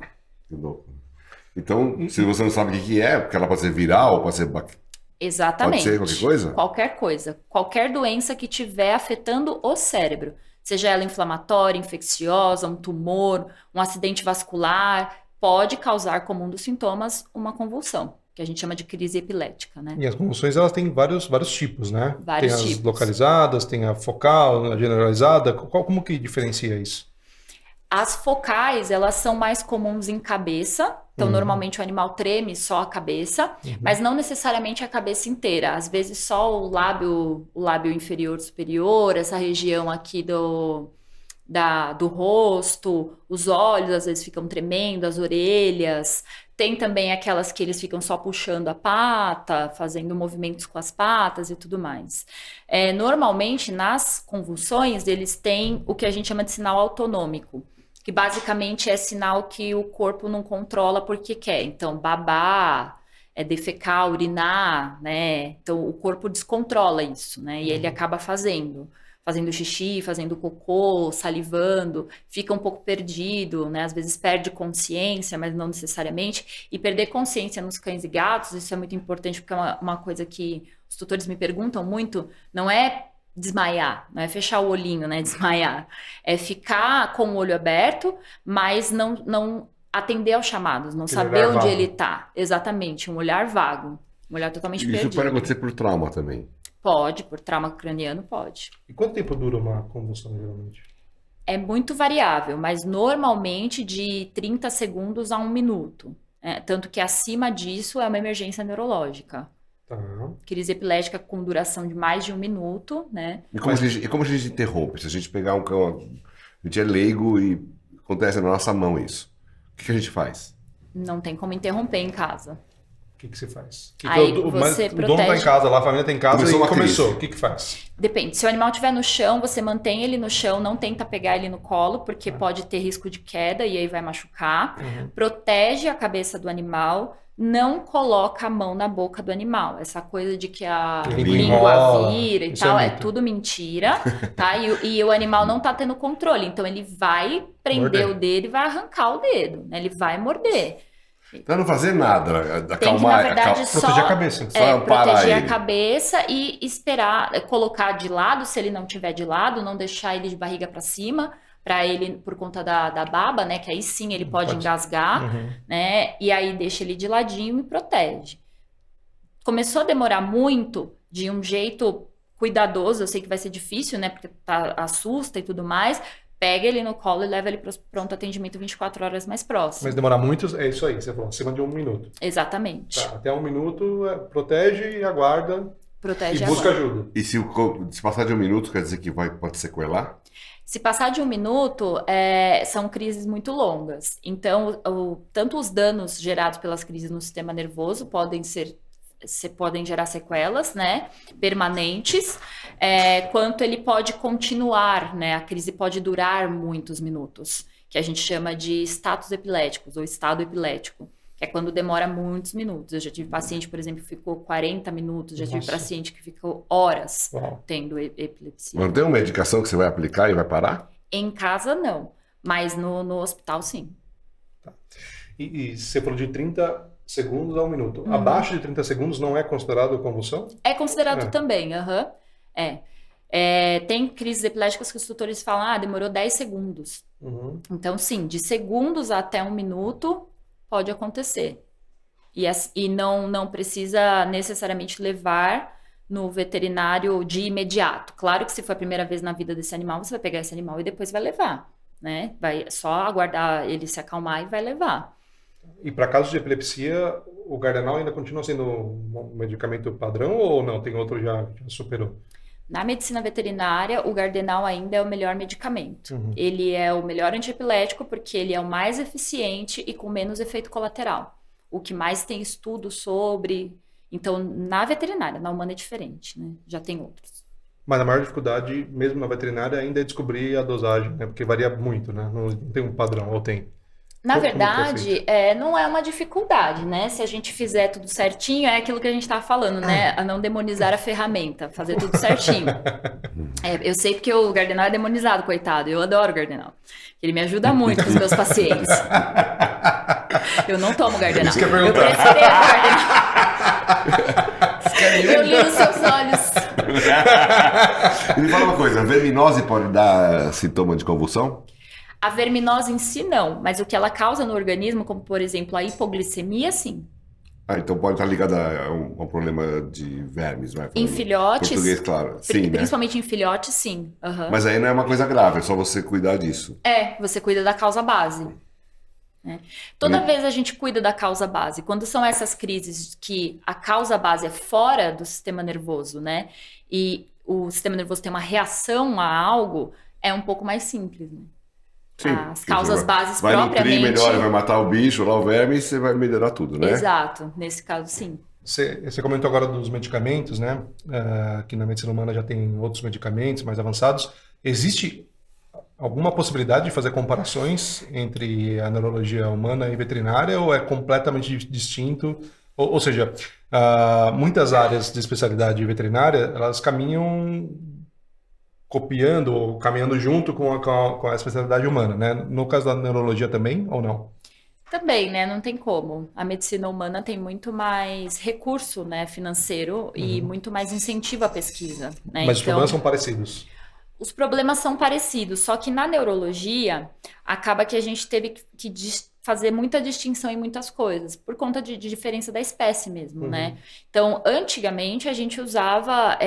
Então, se você não sabe o que é, porque ela pode ser viral, pode ser... Exatamente. Pode ser qualquer coisa? Qualquer coisa. Qualquer doença que estiver afetando o cérebro. Seja ela inflamatória, infecciosa, um tumor, um acidente vascular, pode causar como um dos sintomas uma convulsão, que a gente chama de crise epilética, né? E as convulsões, elas têm vários tipos, né? Vários tem as tipos. Localizadas, tem a focal, a generalizada. Como que diferencia isso? As focais, elas são mais comuns em cabeça. Então, normalmente o animal treme só a cabeça, mas não necessariamente a cabeça inteira. Às vezes só o lábio inferior superior, essa região aqui do rosto, os olhos às vezes ficam tremendo, as orelhas. Tem também aquelas que eles ficam só puxando a pata, fazendo movimentos com as patas e tudo mais. Normalmente, nas convulsões, eles têm o que a gente chama de sinal autonômico, que basicamente é sinal que o corpo não controla porque quer. Então, babar, defecar, urinar, né? Então, o corpo descontrola isso, né? E ele acaba fazendo xixi, fazendo cocô, salivando, fica um pouco perdido, né? Às vezes perde consciência, mas não necessariamente. E perder consciência nos cães e gatos, isso é muito importante, porque é uma coisa que os tutores me perguntam muito, não é desmaiar, não é fechar o olhinho, né? Desmaiar. É ficar com o olho aberto, mas não atender aos chamados, não saber onde ele está. Exatamente, um olhar vago, um olhar totalmente perdido. Isso pode acontecer por trauma também? Pode, por trauma craniano, pode. E quanto tempo dura uma convulsão, geralmente? É muito variável, mas normalmente de 30 segundos a 1 minuto. Tanto que acima disso é uma emergência neurológica. Tá. Crise epilética com duração de mais de 1 minuto, né? E como a gente interrompe? Se a gente pegar um cão, a gente é leigo e acontece na nossa mão isso. O que a gente faz? Não tem como interromper em casa. O que você faz? Aí o você dono está em casa, lá, a família está em casa Começou e uma começou. crise. O que faz? Depende. Se o animal estiver no chão, você mantém ele no chão, não tenta pegar ele no colo, porque pode ter risco de queda e aí vai machucar. Protege a cabeça do animal, não coloca a mão na boca do animal. Essa coisa de que a língua vira e tal, é tudo mentira, tá? E o animal não tá tendo controle, então ele vai prender o dedo e vai arrancar o dedo, né? Ele vai morder. Pra não fazer nada, acalmar, tem que, na verdade, só proteger a cabeça. proteger a cabeça e esperar, colocar de lado, se ele não tiver de lado, não deixar ele de barriga para cima, para ele, por conta da baba, né, que aí sim ele pode engasgar, né, e aí deixa ele de ladinho e protege. Começou a demorar muito, de um jeito cuidadoso, eu sei que vai ser difícil, né, porque assusta e tudo mais, pega ele no colo e leva ele para o pronto atendimento 24 horas mais próximo. Mas demorar muito, é isso aí, você falou, acima de 1 minuto. Exatamente. Tá, até 1 minuto, protege e aguarda. Protege e busca aguarda. ajuda. E se passar de 1 minuto, quer dizer que pode sequelar? Se passar de 1 minuto, são crises muito longas. Então, tanto os danos gerados pelas crises no sistema nervoso podem gerar sequelas, né, permanentes, quanto ele pode continuar, né, a crise pode durar muitos minutos, que a gente chama de status epiléticos ou estado epilético, que é quando demora muitos minutos. Eu já tive paciente, por exemplo, que ficou 40 minutos, já tive paciente que ficou horas tendo epilepsia. Não tem uma medicação que você vai aplicar e vai parar? Em casa, não, mas no hospital, sim. Tá. E você falou de 30 segundos a 1 minuto. Abaixo de 30 segundos não é considerado convulsão? É considerado também, tem crises epiléticas que os tutores falam, demorou 10 segundos. Então, sim, de segundos até 1 minuto pode acontecer. E não precisa necessariamente levar no veterinário de imediato. Claro que se for a primeira vez na vida desse animal, você vai pegar esse animal e depois vai levar, né? Vai só aguardar ele se acalmar e vai levar. E para casos de epilepsia, o Gardenal ainda continua sendo um medicamento padrão ou não? Tem outro já superou? Na medicina veterinária, o Gardenal ainda é o melhor medicamento. Uhum. Ele é o melhor antiepilético porque ele é o mais eficiente e com menos efeito colateral. O que mais tem estudo sobre... Então, na veterinária, na humana é diferente, né? Já tem outros. Mas a maior dificuldade, mesmo na veterinária, ainda é descobrir a dosagem, né? Porque varia muito, né? Não tem um padrão, ou tem? Na Como verdade, não é uma dificuldade, né? Se a gente fizer tudo certinho, é aquilo que a gente estava falando, né? A não demonizar a ferramenta, fazer tudo certinho. Eu sei porque o Gardenal é demonizado, coitado. Eu adoro o Gardenal. Ele me ajuda muito com os meus pacientes. Eu não tomo Gardenal. Isso que eu ia Eu perguntar. preferia Gardenal. Eu li nos seus olhos. E me fala uma coisa, a verminose pode dar sintoma de convulsão? A verminose em si, não. Mas o que ela causa no organismo, como, por exemplo, a hipoglicemia, sim. Ah, então pode estar ligado a um problema de vermes, vai? Em filhotes... Português, claro. Sim, né? Principalmente em filhotes, sim. Uhum. Mas aí não é uma coisa grave, é só você cuidar disso. Você cuida da causa base. Né? Toda vez a gente cuida da causa base. Quando são essas crises que a causa base é fora do sistema nervoso, né? E o sistema nervoso tem uma reação a algo, é um pouco mais simples, né? Sim, as causas bases vai propriamente... Vai nutrir melhor, vai matar o bicho, lá o verme, e você vai melhorar tudo, né? Exato, nesse caso sim. Você comentou agora dos medicamentos, né? Que na medicina humana já tem outros medicamentos mais avançados. Existe alguma possibilidade de fazer comparações entre a neurologia humana e veterinária ou é completamente distinto? Ou seja, muitas áreas de especialidade veterinária, elas caminham copiando ou caminhando junto com a especialidade humana, né? No caso da neurologia também, ou não? Também, né? Não tem como. A medicina humana tem muito mais recurso, né, financeiro e muito mais incentivo à pesquisa, né? Mas os problemas são parecidos. Os problemas são parecidos, só que na neurologia acaba que a gente teve que fazer muita distinção em muitas coisas, por conta de diferença da espécie mesmo, né? Então, antigamente a gente usava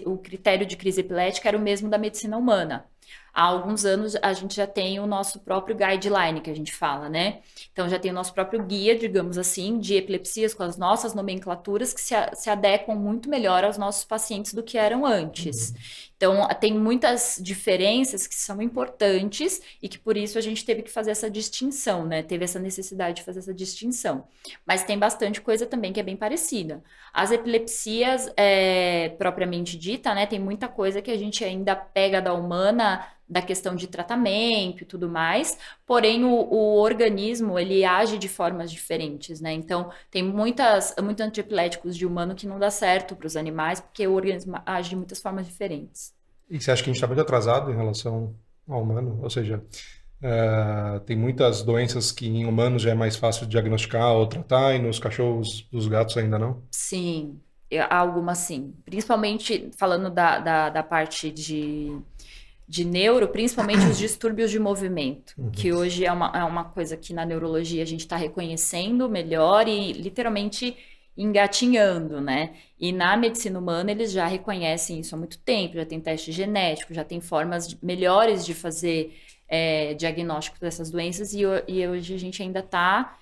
o critério de crise epilética era o mesmo da medicina humana. Há alguns anos a gente já tem o nosso próprio guideline, que a gente fala, né? Então já tem o nosso próprio guia, digamos assim, de epilepsias com as nossas nomenclaturas que se adequam muito melhor aos nossos pacientes do que eram antes. Então tem muitas diferenças que são importantes e que por isso a gente teve que fazer essa distinção, né? Teve essa necessidade de fazer essa distinção. Mas tem bastante coisa também que é bem parecida. As epilepsias propriamente dita, né? Tem muita coisa que a gente ainda pega da humana, da questão de tratamento e tudo mais, porém o organismo, ele age de formas diferentes, né? Então, tem muitos antiepiléticos de humano que não dá certo para os animais, porque o organismo age de muitas formas diferentes. E você acha que a gente está muito atrasado em relação ao humano? Ou seja, tem muitas doenças que em humanos já é mais fácil diagnosticar ou tratar, e nos cachorros, dos gatos ainda não? Sim, algumas sim. Principalmente falando da parte de neuro, principalmente os distúrbios de movimento, que hoje é uma coisa que na neurologia a gente está reconhecendo melhor e literalmente engatinhando, né? E na medicina humana eles já reconhecem isso há muito tempo, já tem teste genético, já tem formas melhores de fazer diagnóstico dessas doenças e hoje a gente ainda está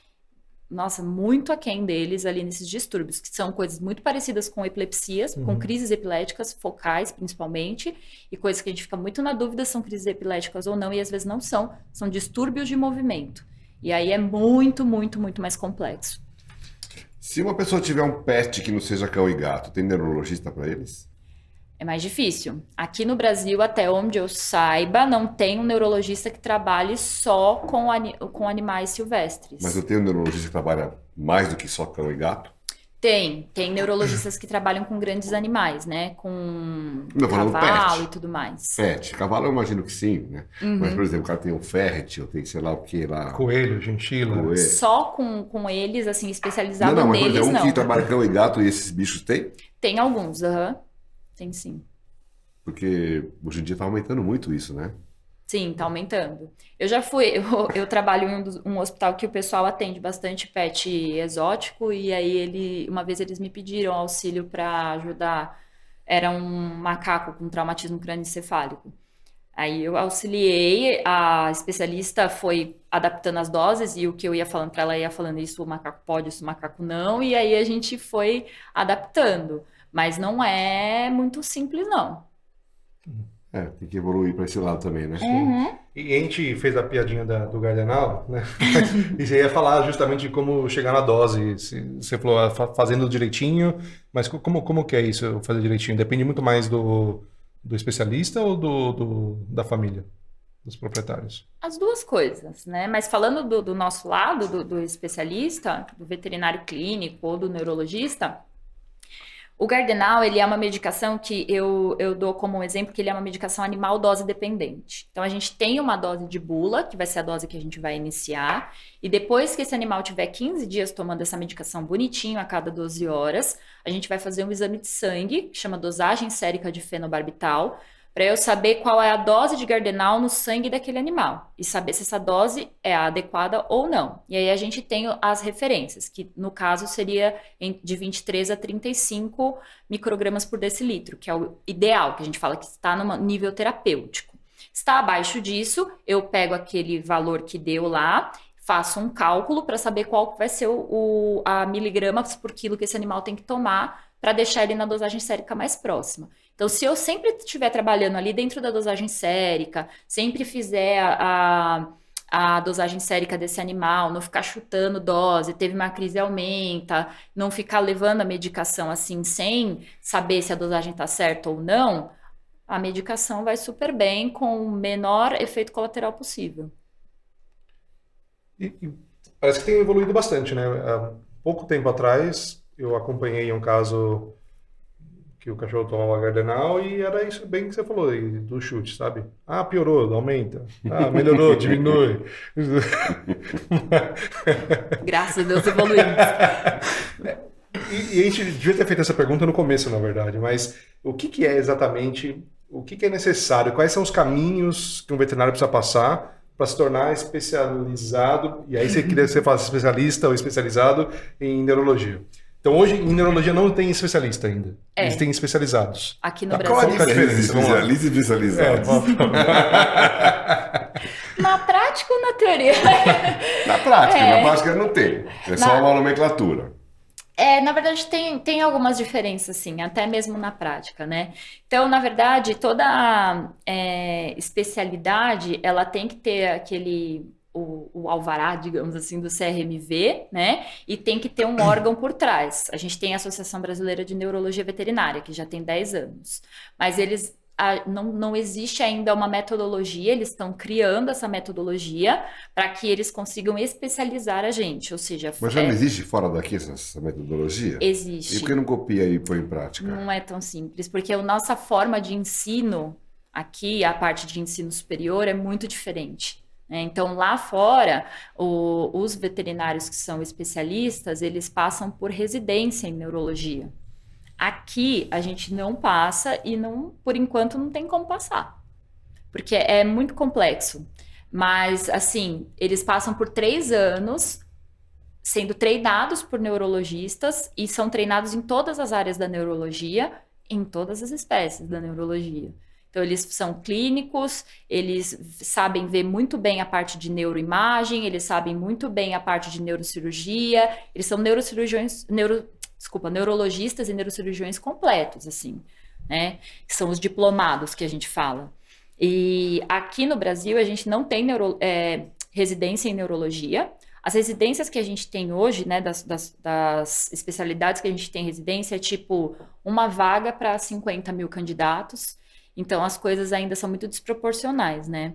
muito aquém deles ali nesses distúrbios, que são coisas muito parecidas com epilepsias, com crises epiléticas focais, principalmente, e coisas que a gente fica muito na dúvida são crises epiléticas ou não, e às vezes não são distúrbios de movimento. E aí é muito, muito, muito mais complexo. Se uma pessoa tiver um pet que não seja cão e gato, tem neurologista para eles? É mais difícil. Aqui no Brasil, até onde eu saiba, não tem um neurologista que trabalhe só com animais silvestres. Mas eu tenho um neurologista que trabalha mais do que só cão e gato? Tem neurologistas que trabalham com grandes animais, né? Com cavalo e tudo mais. Pet. Cavalo eu imagino que sim, né? Mas, por exemplo, o cara tem um ferret, ou tem sei lá o que lá. Coelho, chinchila. Só com eles, assim, especializado não, mas, neles, por exemplo, não. que trabalha cão e gato e esses bichos tem? Tem alguns, tem sim. Porque hoje em dia tá aumentando muito isso, né? Sim, tá aumentando. Eu trabalho em um hospital que o pessoal atende bastante pet exótico, e aí uma vez eles me pediram auxílio para ajudar, era um macaco com traumatismo crânioencefálico. Aí eu auxiliei, a especialista foi adaptando as doses e o que eu ia falando para ela ia falando isso o macaco pode, isso o macaco não, e aí a gente foi adaptando. Mas não é muito simples, não. Tem que evoluir para esse lado também, né? Uhum. E a gente fez a piadinha do Gardenal, né? E você ia falar justamente de como chegar na dose. Você falou fazendo direitinho, mas como que é isso, fazer direitinho? Depende muito mais do especialista ou da família, dos proprietários? As duas coisas, né? Mas falando do nosso lado, do especialista, do veterinário clínico ou do neurologista, o Gardenal, ele é uma medicação que eu dou como um exemplo que ele é uma medicação animal dose dependente. Então, a gente tem uma dose de bula, que vai ser a dose que a gente vai iniciar, e depois que esse animal tiver 15 dias tomando essa medicação bonitinho a cada 12 horas, a gente vai fazer um exame de sangue, que chama dosagem sérica de fenobarbital, para eu saber qual é a dose de Gardenal no sangue daquele animal e saber se essa dose é a adequada ou não. E aí a gente tem as referências, que no caso seria de 23 a 35 microgramas por decilitro, que é o ideal, que a gente fala que está no nível terapêutico. Está abaixo disso, eu pego aquele valor que deu lá, faço um cálculo para saber qual vai ser a miligramas por quilo que esse animal tem que tomar para deixar ele na dosagem sérica mais próxima. Então, se eu sempre estiver trabalhando ali dentro da dosagem sérica, sempre fizer a dosagem sérica desse animal, não ficar chutando dose, teve uma crise, aumenta, não ficar levando a medicação assim, sem saber se a dosagem está certa ou não, a medicação vai super bem com o menor efeito colateral possível. E parece que tem evoluído bastante, né? Há pouco tempo atrás, eu acompanhei um caso que o cachorro tomava Gardenal e era isso bem que você falou, do chute, sabe? Ah, piorou, aumenta. Ah, melhorou, diminui. Graças a Deus evoluímos. E a gente devia ter feito essa pergunta no começo, na verdade, mas o que é exatamente, o que é necessário, quais são os caminhos que um veterinário precisa passar para se tornar especializado, e aí você queria que você faça especialista ou especializado em neurologia. Então, hoje, em neurologia não tem especialista ainda. Eles têm especializados. Aqui no Qual a Brasil. diferença? Especialista e especializado. Na prática ou na teoria? Na prática não tem. É só uma nomenclatura. Na verdade, tem algumas diferenças, sim, até mesmo na prática, né? Então, na verdade, toda especialidade, ela tem que ter o alvará, digamos assim, do CRMV, né? E tem que ter um órgão por trás. A gente tem a Associação Brasileira de Neurologia Veterinária, que já tem 10 anos. Mas não existe ainda uma metodologia, eles estão criando essa metodologia para que eles consigam especializar a gente, ou seja... Mas já não existe fora daqui essa metodologia? Existe. E por que não copia e põe em prática? Não é tão simples, porque a nossa forma de ensino aqui, a parte de ensino superior, é muito diferente. Então, lá fora, os veterinários que são especialistas, eles passam por residência em neurologia. Aqui, a gente não passa e, por enquanto, não tem como passar. Porque é muito complexo. Mas, assim, eles passam por 3 anos sendo treinados por neurologistas e são treinados em todas as áreas da neurologia, em todas as espécies da neurologia. Então, eles são clínicos, eles sabem ver muito bem a parte de neuroimagem, eles sabem muito bem a parte de neurocirurgia, eles são neurologistas e neurocirurgiões completos, assim, né? Que são os diplomados que a gente fala. E aqui no Brasil, a gente não tem residência em neurologia. As residências que a gente tem hoje, né, das especialidades que a gente tem residência, é tipo uma vaga para 50 mil candidatos. Então, as coisas ainda são muito desproporcionais, né?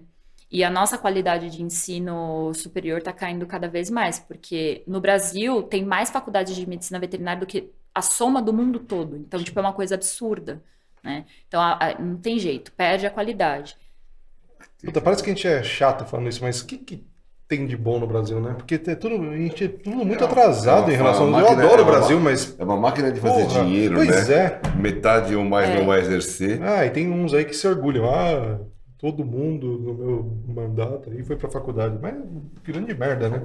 E a nossa qualidade de ensino superior está caindo cada vez mais, porque no Brasil tem mais faculdades de medicina veterinária do que a soma do mundo todo. Então, tipo, é uma coisa absurda, né? Então, não tem jeito, perde a qualidade. Puta, parece que a gente é chato falando isso, mas o que tem de bom no Brasil, né? Porque a gente é tudo muito atrasado em relação... Eu adoro o Brasil, mas... É uma máquina de fazer dinheiro, né? Pois é. Metade ou mais não vai exercer. E tem uns aí que se orgulham. todo mundo no meu mandato aí foi pra faculdade. Mas grande merda, né?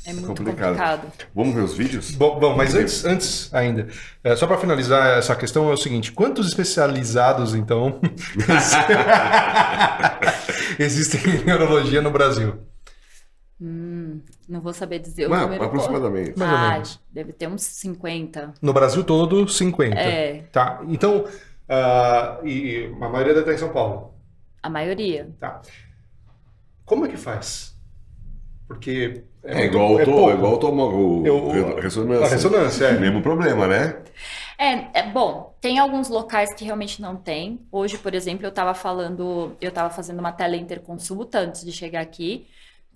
É muito complicado. Vamos ver os vídeos? Bom, mas antes ainda, só para finalizar essa questão é o seguinte, quantos especializados, então, existem em neurologia no Brasil? Não vou saber dizer o número. Aproximadamente. Mais ou menos. Deve ter uns 50. No Brasil todo, 50. É. Tá, então, e a maioria deve estar em São Paulo. A maioria. Tá. Como é que faz? Porque igual a ressonância. A ressonância, é. Mesmo problema, né? Bom, tem alguns locais que realmente não tem. Hoje, por exemplo, eu estava fazendo uma teleinterconsulta antes de chegar aqui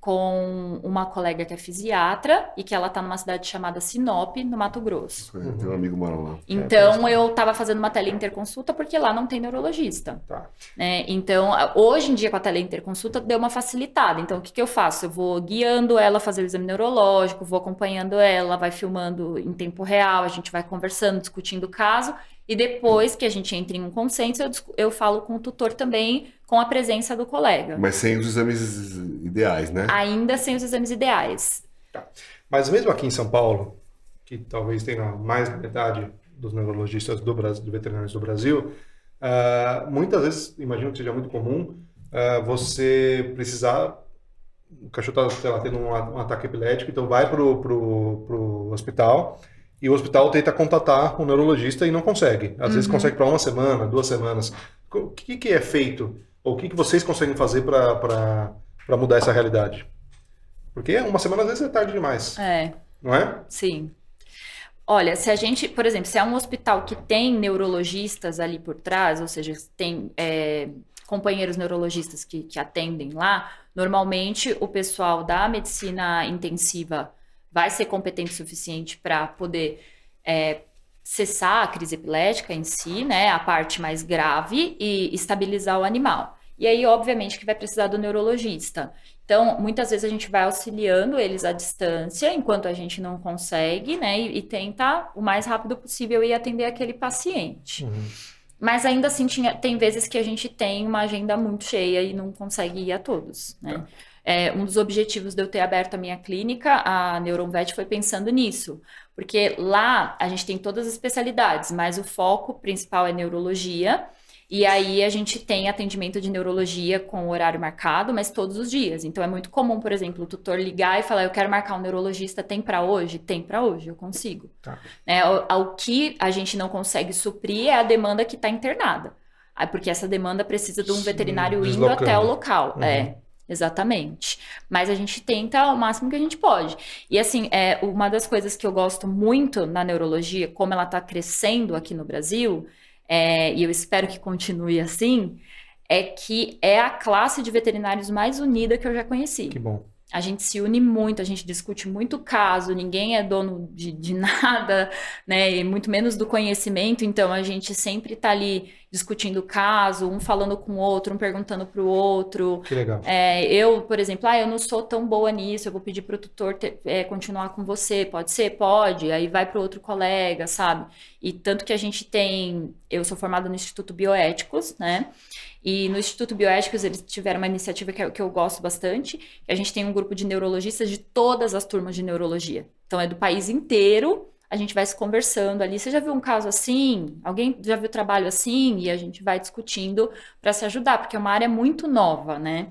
com uma colega que é fisiatra e que ela está numa cidade chamada Sinop, no Mato Grosso. Tem um amigo mora lá. Então, eu estava fazendo uma teleinterconsulta porque lá não tem neurologista. Tá. Então, hoje em dia, com a teleinterconsulta, deu uma facilitada. Então, o que eu faço? Eu vou guiando ela a fazer o exame neurológico, vou acompanhando ela, vai filmando em tempo real, a gente vai conversando, discutindo o caso. E depois que a gente entra em um consenso, eu falo com o tutor também, com a presença do colega. Mas sem os exames ideais, né? Ainda sem os exames ideais. Tá. Mas mesmo aqui em São Paulo, que talvez tenha mais da metade dos neurologistas do Brasil, veterinários do Brasil, muitas vezes, imagino que seja muito comum, você precisar, o cachorro está, sei lá, tendo um ataque epilético, então vai pro hospital, e o hospital tenta contatar o neurologista e não consegue. Às vezes consegue para 1 semana, 2 semanas. O que é feito? Ou o que vocês conseguem fazer para mudar essa realidade? Porque 1 semana às vezes é tarde demais. Não é? Sim. Olha, se a gente, por exemplo, se é um hospital que tem neurologistas ali por trás, ou seja, tem companheiros neurologistas que atendem lá, normalmente o pessoal da medicina intensiva vai ser competente o suficiente para poder cessar a crise epilética em si, né, a parte mais grave, e estabilizar o animal. E aí, obviamente, que vai precisar do neurologista. Então, muitas vezes a gente vai auxiliando eles à distância, enquanto a gente não consegue, né, e tenta o mais rápido possível ir atender aquele paciente. Mas ainda assim, tem vezes que a gente tem uma agenda muito cheia e não consegue ir a todos, né? Um dos objetivos de eu ter aberto a minha clínica, a NeuronVet, foi pensando nisso. Porque lá a gente tem todas as especialidades, mas o foco principal é neurologia. E aí a gente tem atendimento de neurologia com horário marcado, mas todos os dias. Então é muito comum, por exemplo, o tutor ligar e falar: eu quero marcar um neurologista, tem para hoje? Tem para hoje, eu consigo. Tá. O que a gente não consegue suprir é a demanda que está internada. Porque essa demanda precisa de um veterinário indo até o local. Exatamente. Mas a gente tenta o máximo que a gente pode. E assim, uma das coisas que eu gosto muito na neurologia, como ela está crescendo aqui no Brasil, e eu espero que continue assim, é que é a classe de veterinários mais unida que eu já conheci. Que bom. A gente se une muito, a gente discute muito caso, ninguém é dono de nada, né? E muito menos do conhecimento, então a gente sempre tá ali discutindo o caso, um falando com o outro, um perguntando pro outro. Que legal. Eu, por exemplo, eu não sou tão boa nisso, eu vou pedir pro tutor continuar com você, pode ser? Pode, aí vai pro outro colega, sabe? E tanto que a gente eu sou formada no Instituto Bioéticos, né? E no Instituto Bioéticos eles tiveram uma iniciativa que eu gosto bastante. A gente tem um grupo de neurologistas de todas as turmas de neurologia. Então é do país inteiro, a gente vai se conversando ali. Você já viu um caso assim? Alguém já viu trabalho assim? E a gente vai discutindo para se ajudar, porque é uma área muito nova, né?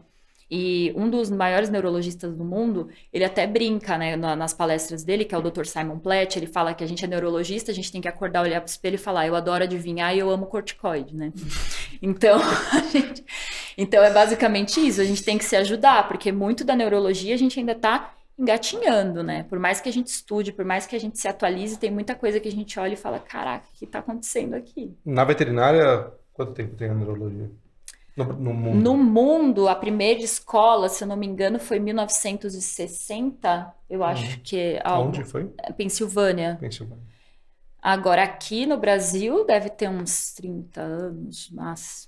E um dos maiores neurologistas do mundo, ele até brinca, né, nas palestras dele, que é o Dr. Simon Platt, ele fala que a gente é neurologista, a gente tem que acordar, olhar pro espelho e falar: eu adoro adivinhar e eu amo corticoide, né? Então, então é basicamente isso, a gente tem que se ajudar, porque muito da neurologia a gente ainda tá engatinhando, né? Por mais que a gente estude, por mais que a gente se atualize, tem muita coisa que a gente olha e fala: caraca, o que tá acontecendo aqui? Na veterinária, quanto tempo tem a neurologia? No mundo? No mundo, a primeira escola, se eu não me engano, foi 1960, eu acho que... Onde foi? Pensilvânia. Agora, aqui no Brasil, deve ter uns 30 anos, mas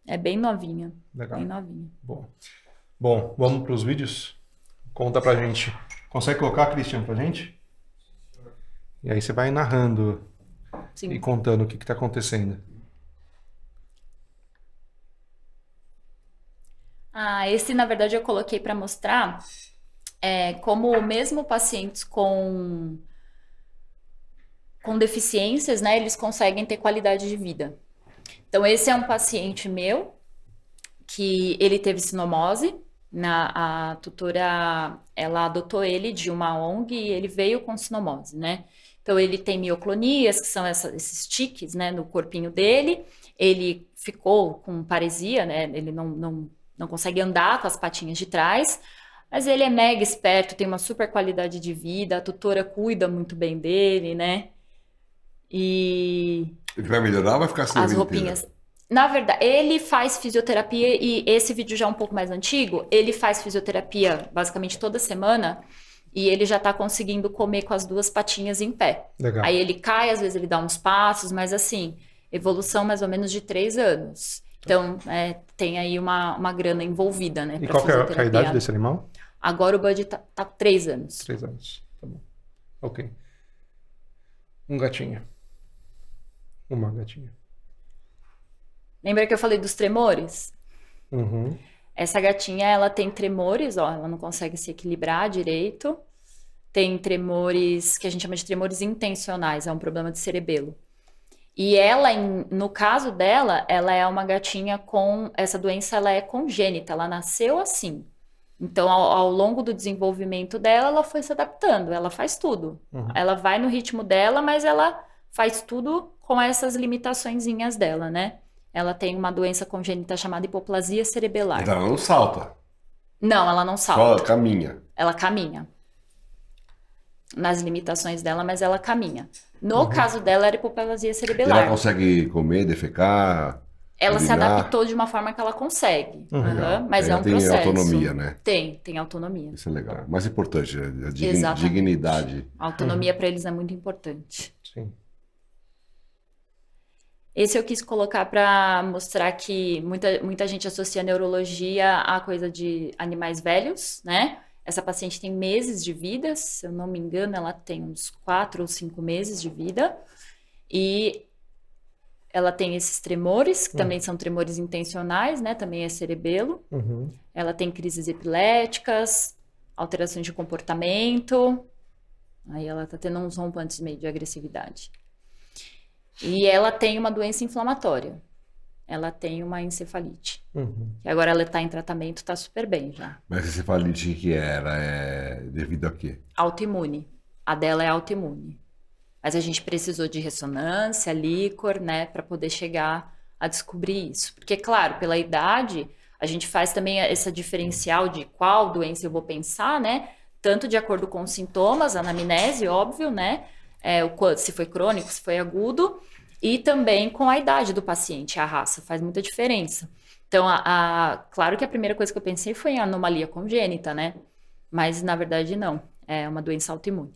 é bem novinha. Legal. Bem novinha. Bom, vamos para os vídeos? Conta pra gente. Consegue colocar, Christian, pra gente? E aí você vai narrando e contando o que está acontecendo. Esse, na verdade, eu coloquei para mostrar como mesmo pacientes com deficiências, né, eles conseguem ter qualidade de vida. Então, esse é um paciente meu, que ele teve sinomose, a tutora, ela adotou ele de uma ONG e ele veio com sinomose, né? Então, ele tem mioclonias, que são esses tiques, né, no corpinho dele, ele ficou com paresia, né, ele não consegue andar com as patinhas de trás, mas ele é mega esperto, tem uma super qualidade de vida, a tutora cuida muito bem dele, né? E Ele vai melhorar ou vai ficar assim a as vida roupinhas. inteira? Na verdade, ele faz fisioterapia e esse vídeo já é um pouco mais antigo. Ele faz fisioterapia basicamente toda semana e ele já tá conseguindo comer com as duas patinhas em pé. Legal. Aí ele cai, às vezes ele dá uns passos, mas assim, evolução mais ou menos de 3 anos. Então, tem aí uma grana envolvida, né? E pra qual que é a fisioterapia. idade desse animal? Agora o Bud tá com 3 anos. 3 anos. Tá bom. Ok. Um gatinho. Uma gatinha. Lembra que eu falei dos tremores? Uhum. Essa gatinha, ela tem tremores, ó, ela não consegue se equilibrar direito. Tem tremores que a gente chama de tremores intencionais, é um problema de cerebelo. E ela, no caso dela, ela é uma gatinha com essa doença, ela é congênita, ela nasceu assim. Então, ao longo do desenvolvimento dela, ela foi se adaptando, ela faz tudo. Uhum. Ela vai no ritmo dela, mas ela faz tudo com essas limitaçõezinhas dela, né? Ela tem uma doença congênita chamada hipoplasia cerebelar. Então ela não salta, Não, ela não só salta. caminha. Ela caminha. Nas limitações dela, mas ela caminha. No caso dela, era hipoplasia E cerebelar. ela consegue comer, defecar, Ela se urinar? adaptou de uma forma que ela consegue. Legal. Mas Ela é um tem processo. autonomia, né? Tem autonomia. Isso é legal. Mais importante, a Exatamente. dignidade. A autonomia para eles é muito importante. Sim. Esse eu quis colocar para mostrar que muita gente associa a neurologia à coisa de animais velhos, né? Essa paciente tem meses de vida, se eu não me engano, ela tem uns 4 ou 5 meses de vida. E ela tem esses tremores, que também são tremores intencionais, né? Também é cerebelo. Uhum. Ela tem crises epiléticas, alterações de comportamento. Aí ela tá tendo uns rompantes meio de agressividade. E ela tem uma doença inflamatória. Ela tem uma encefalite. Uhum. E agora ela tá em tratamento, tá super bem já. Mas esse falite que era é devido a quê? Autoimune. A dela é autoimune. Mas a gente precisou de ressonância, líquor, né, para poder chegar a descobrir isso. Porque, claro, pela idade, a gente faz também essa diferencial de qual doença eu vou pensar, né? Tanto de acordo com os sintomas, a anamnese, óbvio, né? Se foi crônico, se foi agudo, e também com a idade do paciente, a raça, faz muita diferença. Então, claro que a primeira coisa que eu pensei foi em anomalia congênita, né? Mas, na verdade, não. É uma doença autoimune.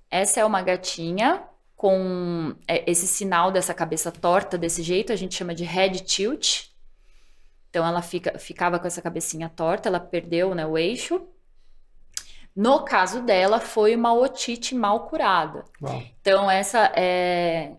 Essa é uma gatinha com esse sinal dessa cabeça torta desse jeito, a gente chama de head tilt. Então, ela ficava com essa cabecinha torta, ela perdeu, né, o eixo. No caso dela, foi uma otite mal curada. Uau. Então, essa é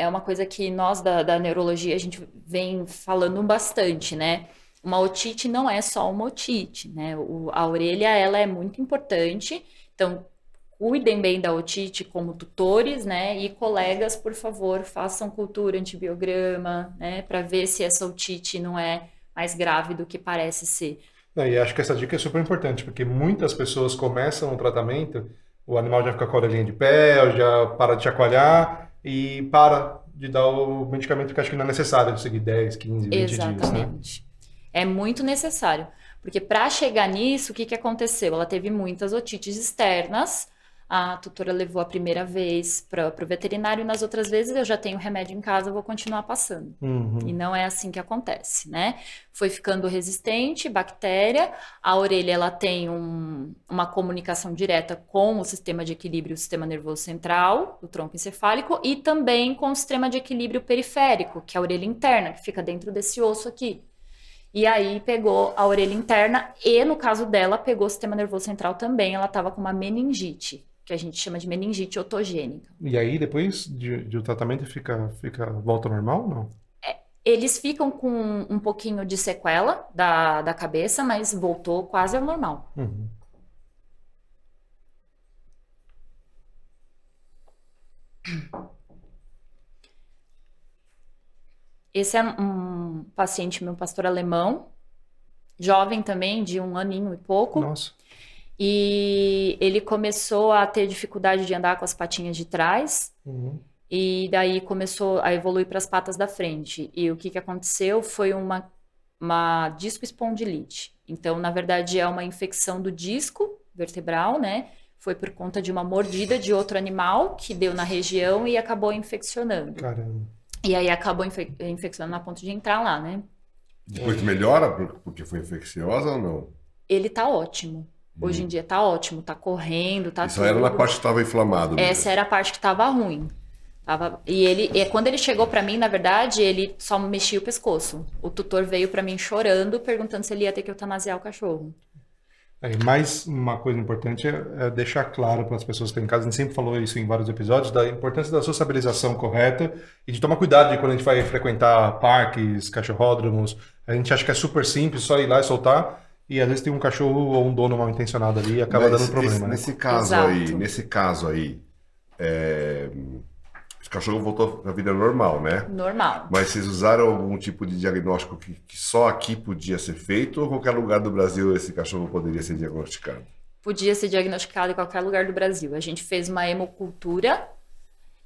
uma coisa que nós da neurologia, a gente vem falando bastante, né? Uma otite não é só uma otite, né? A orelha, ela é muito importante. Então, cuidem bem da otite como tutores, né? E colegas, por favor, façam cultura antibiograma, né? Para ver se essa otite não é mais grave do que parece ser. E acho que essa dica é super importante, porque muitas pessoas começam o tratamento, o animal já fica com a orelhinha de pé, já para de chacoalhar e para de dar o medicamento que acho que não é necessário de seguir 10, 15, 20 dias, né? Exatamente. É muito necessário. Porque para chegar nisso, o que aconteceu? Ela teve muitas otites externas. A tutora levou a primeira vez para o veterinário, nas outras vezes eu já tenho remédio em casa, eu vou continuar passando. Uhum. E não é assim que acontece, né? Foi ficando resistente, bactéria, a orelha ela tem uma comunicação direta com o sistema de equilíbrio, o sistema nervoso central, do tronco encefálico, e também com o sistema de equilíbrio periférico, que é a orelha interna, que fica dentro desse osso aqui. E aí pegou a orelha interna e, no caso dela, pegou o sistema nervoso central também, ela estava com uma meningite, que a gente chama de meningite otogênica. E aí, depois do tratamento, volta ao normal ou não? Eles ficam com um pouquinho de sequela da cabeça, mas voltou quase ao normal. Uhum. Esse é um paciente meu, pastor alemão, jovem também, de 1 aninho e pouco. Nossa. E ele começou a ter dificuldade de andar com as patinhas de trás. Uhum. E daí começou a evoluir para as patas da frente. E o que aconteceu foi uma discoespondilite. Então, na verdade, é uma infecção do disco vertebral, né? Foi por conta de uma mordida de outro animal que deu na região e acabou infeccionando. Caramba. E aí acabou infeccionando a ponto de entrar lá, né? Depois melhora porque foi infecciosa ou não? Ele tá ótimo. Hoje em dia tá ótimo, tá correndo, tá Isso tudo. era na parte que estava inflamado mesmo. Essa era a parte que tava ruim. E quando ele chegou pra mim, na verdade, ele só mexia o pescoço. O tutor veio pra mim chorando, perguntando se ele ia ter que eutanasiar o cachorro. Mais uma coisa importante é deixar claro para as pessoas que estão em casa, a gente sempre falou isso em vários episódios, da importância da sociabilização correta e de tomar cuidado de quando a gente vai frequentar parques, cachorródromos. A gente acha que é super simples, só ir lá e soltar, e às vezes tem um cachorro ou um dono mal intencionado ali e acaba dando problema, né? Nesse caso aí, o cachorro voltou à vida normal, né? Normal. Mas vocês usaram algum tipo de diagnóstico que só aqui podia ser feito ou em qualquer lugar do Brasil esse cachorro poderia ser diagnosticado? Podia ser diagnosticado em qualquer lugar do Brasil. A gente fez uma hemocultura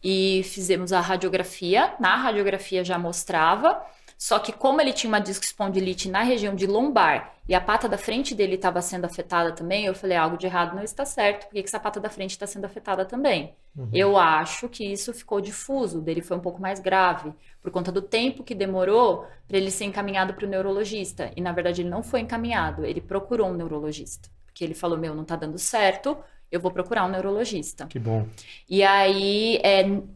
e fizemos a radiografia. Na radiografia já mostrava, só que como ele tinha uma discoespondilite na região de lombar e a pata da frente dele estava sendo afetada também, eu falei, algo de errado não está certo, por que essa pata da frente está sendo afetada também? Uhum. Eu acho que isso ficou difuso, dele foi um pouco mais grave, por conta do tempo que demorou para ele ser encaminhado para o neurologista. E na verdade ele não foi encaminhado, ele procurou um neurologista, porque ele falou, não tá dando certo, eu vou procurar um neurologista. Que bom. E aí,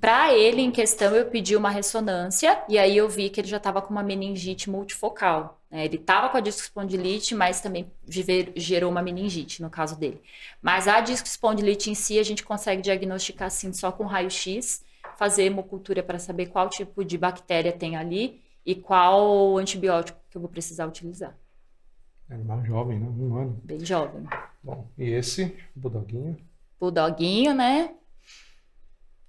para ele, em questão, eu pedi uma ressonância e aí eu vi que ele já estava com uma meningite multifocal. Ele estava com a discoespondilite, mas também gerou uma meningite, no caso dele. Mas a discoespondilite em si, a gente consegue diagnosticar, assim, só com raio-x, fazer hemocultura para saber qual tipo de bactéria tem ali e qual antibiótico que eu vou precisar utilizar. Animal jovem, né? 1 ano. Bem jovem. Bom, e esse, bulldoguinho? Bulldoguinho, né?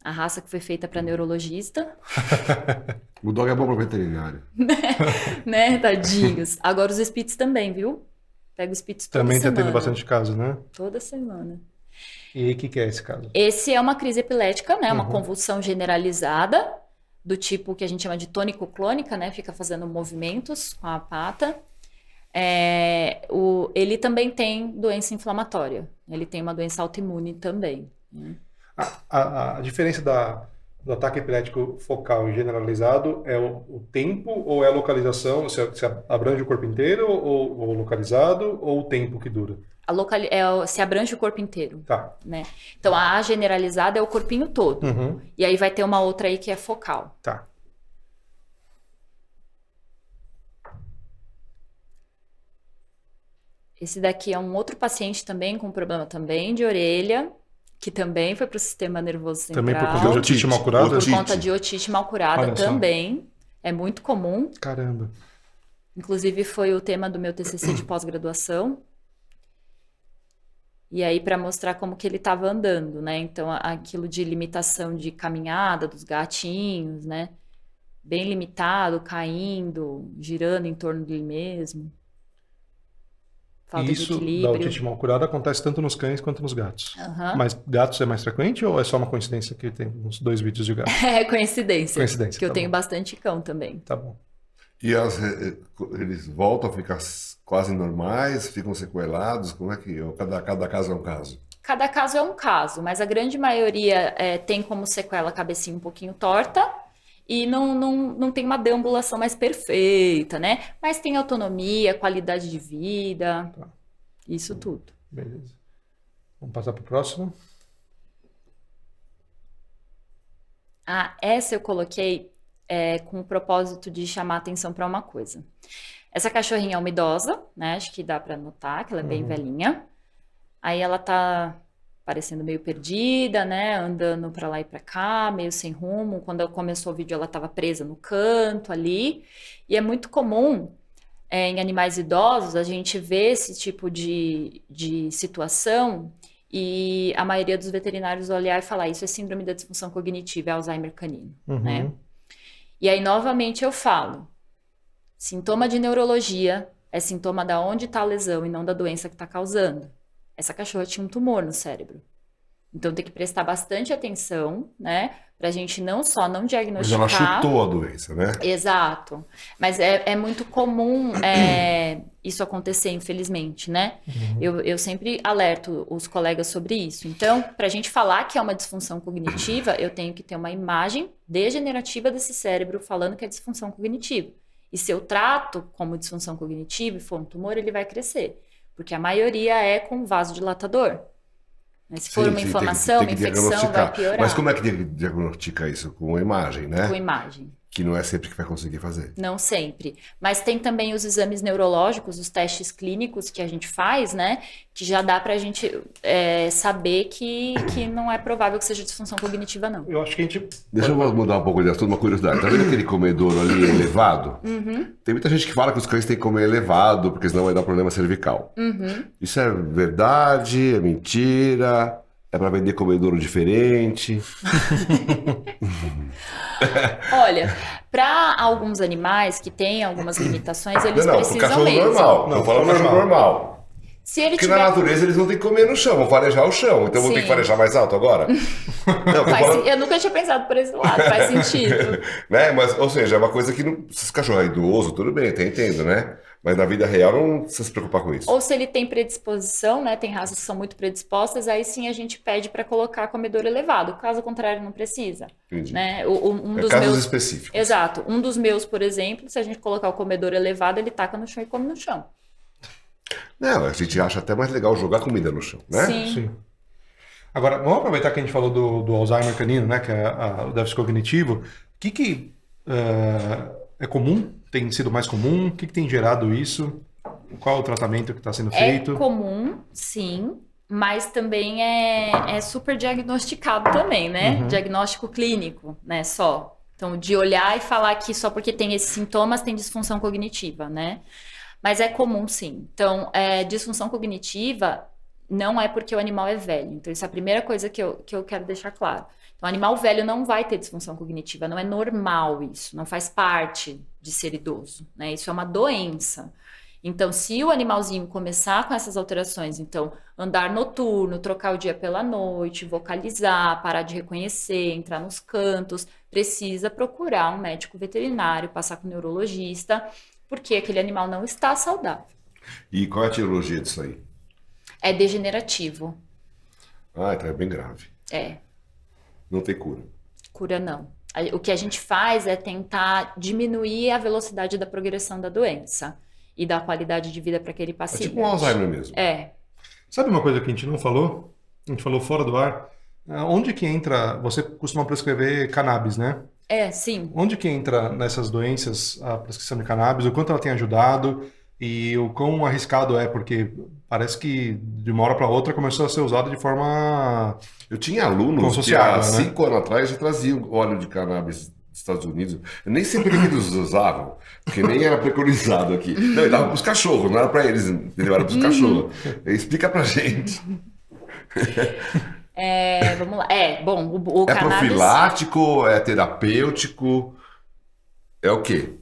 A raça que foi feita para neurologista. O dog é bom para veterinário. Né, tadinhos. Agora os Spitz também, viu? Pega os Spitz toda também semana. Também tá tendo bastante casos, né? Toda semana. E o que é esse caso? Esse é uma crise epilética, né? Uma convulsão generalizada, do tipo que a gente chama de tônico-clônica, né? Fica fazendo movimentos com a pata. Ele também tem doença inflamatória. Ele tem uma doença autoimune também. Né? A diferença do ataque epilético focal e generalizado é o tempo ou é a localização? Se abrange o corpo inteiro ou localizado ou o tempo que dura? Se abrange o corpo inteiro. Tá. Né? Então, a generalizada é o corpinho todo. Uhum. E aí vai ter uma outra aí que é focal. Tá. Esse daqui é um outro paciente também com problema também de orelha, que também foi para o sistema nervoso central. Também por conta de otite mal curada? Por conta de otite mal curada também. É muito comum. Caramba. Inclusive foi o tema do meu TCC de pós-graduação. E aí para mostrar como que ele estava andando, né? Então aquilo de limitação de caminhada dos gatinhos, né? Bem limitado, caindo, girando em torno dele mesmo. Falta de equilíbrio. Isso da otite mal curada acontece tanto nos cães quanto nos gatos. Uhum. Mas gatos é mais frequente ou é só uma coincidência que tem uns 2 vídeos de gato? É coincidência. Coincidência. Que eu tenho bom. Bastante cão também. Tá bom. E eles voltam a ficar quase normais, ficam sequelados? Como é que cada caso é um caso? Cada caso é um caso, mas a grande maioria tem como sequela a cabecinha um pouquinho torta e não tem uma deambulação mais perfeita, né? Mas tem autonomia, qualidade de vida, Tá. Isso tudo. Beleza. Vamos passar para o próximo. Essa eu coloquei com o propósito de chamar atenção para uma coisa. Essa cachorrinha é uma idosa, né? Acho que dá para notar que ela é bem velhinha. Aí ela tá parecendo meio perdida, né? Andando para lá e para cá, meio sem rumo. Quando começou o vídeo, ela estava presa no canto ali. E é muito comum em animais idosos a gente ver esse tipo de situação e a maioria dos veterinários olhar e falar: isso é síndrome da disfunção cognitiva, é Alzheimer canino, né? E aí, novamente, eu falo: sintoma de neurologia é sintoma da onde está a lesão e não da doença que está causando. Essa cachorra tinha um tumor no cérebro. Então tem que prestar bastante atenção, né? Pra gente não só não diagnosticar... Mas ela chutou a doença, né? Exato. Mas é muito comum isso acontecer, infelizmente, né? Eu sempre alerto os colegas sobre isso. Então, pra gente falar que é uma disfunção cognitiva, eu tenho que ter uma imagem degenerativa desse cérebro falando que é disfunção cognitiva. E se eu trato como disfunção cognitiva e for um tumor, ele vai crescer. Porque a maioria é com vasodilatador. Mas se for uma inflamação, uma infecção, vai piorar. Mas como é que diagnostica isso? Com imagem, né? Com imagem. Que não é sempre que vai conseguir fazer. Não sempre. Mas tem também os exames neurológicos, os testes clínicos que a gente faz, né? Que já dá pra gente saber que não é provável que seja disfunção cognitiva, não. Eu acho que a gente... Deixa eu mudar um pouco de assunto, uma curiosidade. Tá vendo aquele comedouro ali elevado? Tem muita gente que fala que os cães têm que comer elevado, porque senão vai dar problema cervical. Isso é verdade? É mentira? É para vender comedouro diferente? Olha, para alguns animais que têm algumas limitações, eles Não, precisam cachorro mesmo. normal. Não, fala cachorro normal. Se ele Porque tiver... na natureza eles não têm que comer no chão, vão farejar o chão. Então vou ter que farejar mais alto agora? Não, Eu nunca tinha pensado por esse lado, faz sentido. Né? Mas, ou seja, é uma coisa que não... se esse cachorro é idoso, tudo bem, até entendo, né? Mas na vida real não precisa se preocupar com isso. Ou se ele tem predisposição, né? Tem raças que são muito predispostas, aí sim a gente pede para colocar comedouro elevado. Caso contrário, não precisa. Entendi. Né? Casos específicos. Exato. Um dos meus, por exemplo, se a gente colocar o comedouro elevado, ele taca no chão e come no chão. Não, a gente acha até mais legal jogar comida no chão, né? Sim. Agora, vamos aproveitar que a gente falou do Alzheimer canino, né? Que é o déficit cognitivo. O que é comum? Tem sido mais comum? O que tem gerado isso? Qual o tratamento que está sendo feito? É comum, sim, mas também é super diagnosticado também, né? Diagnóstico clínico, né? Só. Então, de olhar e falar que só porque tem esses sintomas tem disfunção cognitiva, né? Mas é comum, sim. Então, disfunção cognitiva não é porque o animal é velho. Então, isso é a primeira coisa que eu quero deixar claro. Então, o animal velho não vai ter disfunção cognitiva, não é normal isso, não faz parte de ser idoso, né? Isso é uma doença. Então, se o animalzinho começar com essas alterações, então, andar noturno, trocar o dia pela noite, vocalizar, parar de reconhecer, entrar nos cantos, precisa procurar um médico veterinário, passar com um neurologista, porque aquele animal não está saudável. E qual é a etiologia disso aí? É degenerativo. Ah, então é bem grave. É. Não tem cura. Cura não. O que a gente faz é tentar diminuir a velocidade da progressão da doença e da qualidade de vida para aquele É paciente. tipo um Alzheimer mesmo. É. Sabe uma coisa que a gente não falou? A gente falou fora do ar. Onde que entra... Você costuma prescrever cannabis, né? Sim. Onde que entra nessas doenças a prescrição de cannabis? O quanto ela tem ajudado? E o quão arriscado é? Porque parece que de uma hora para outra começou a ser usado de forma... Eu tinha alunos que há 5 anos atrás já traziam óleo de cannabis dos Estados Unidos. Eu nem sei por que eles usavam, porque nem era preconizado aqui. Não, ele dava para os cachorros, não era para eles, entendeu? Era para os cachorros. Explica pra gente. Vamos lá. Bom, o cannabis... É profilático, é terapêutico, é o quê?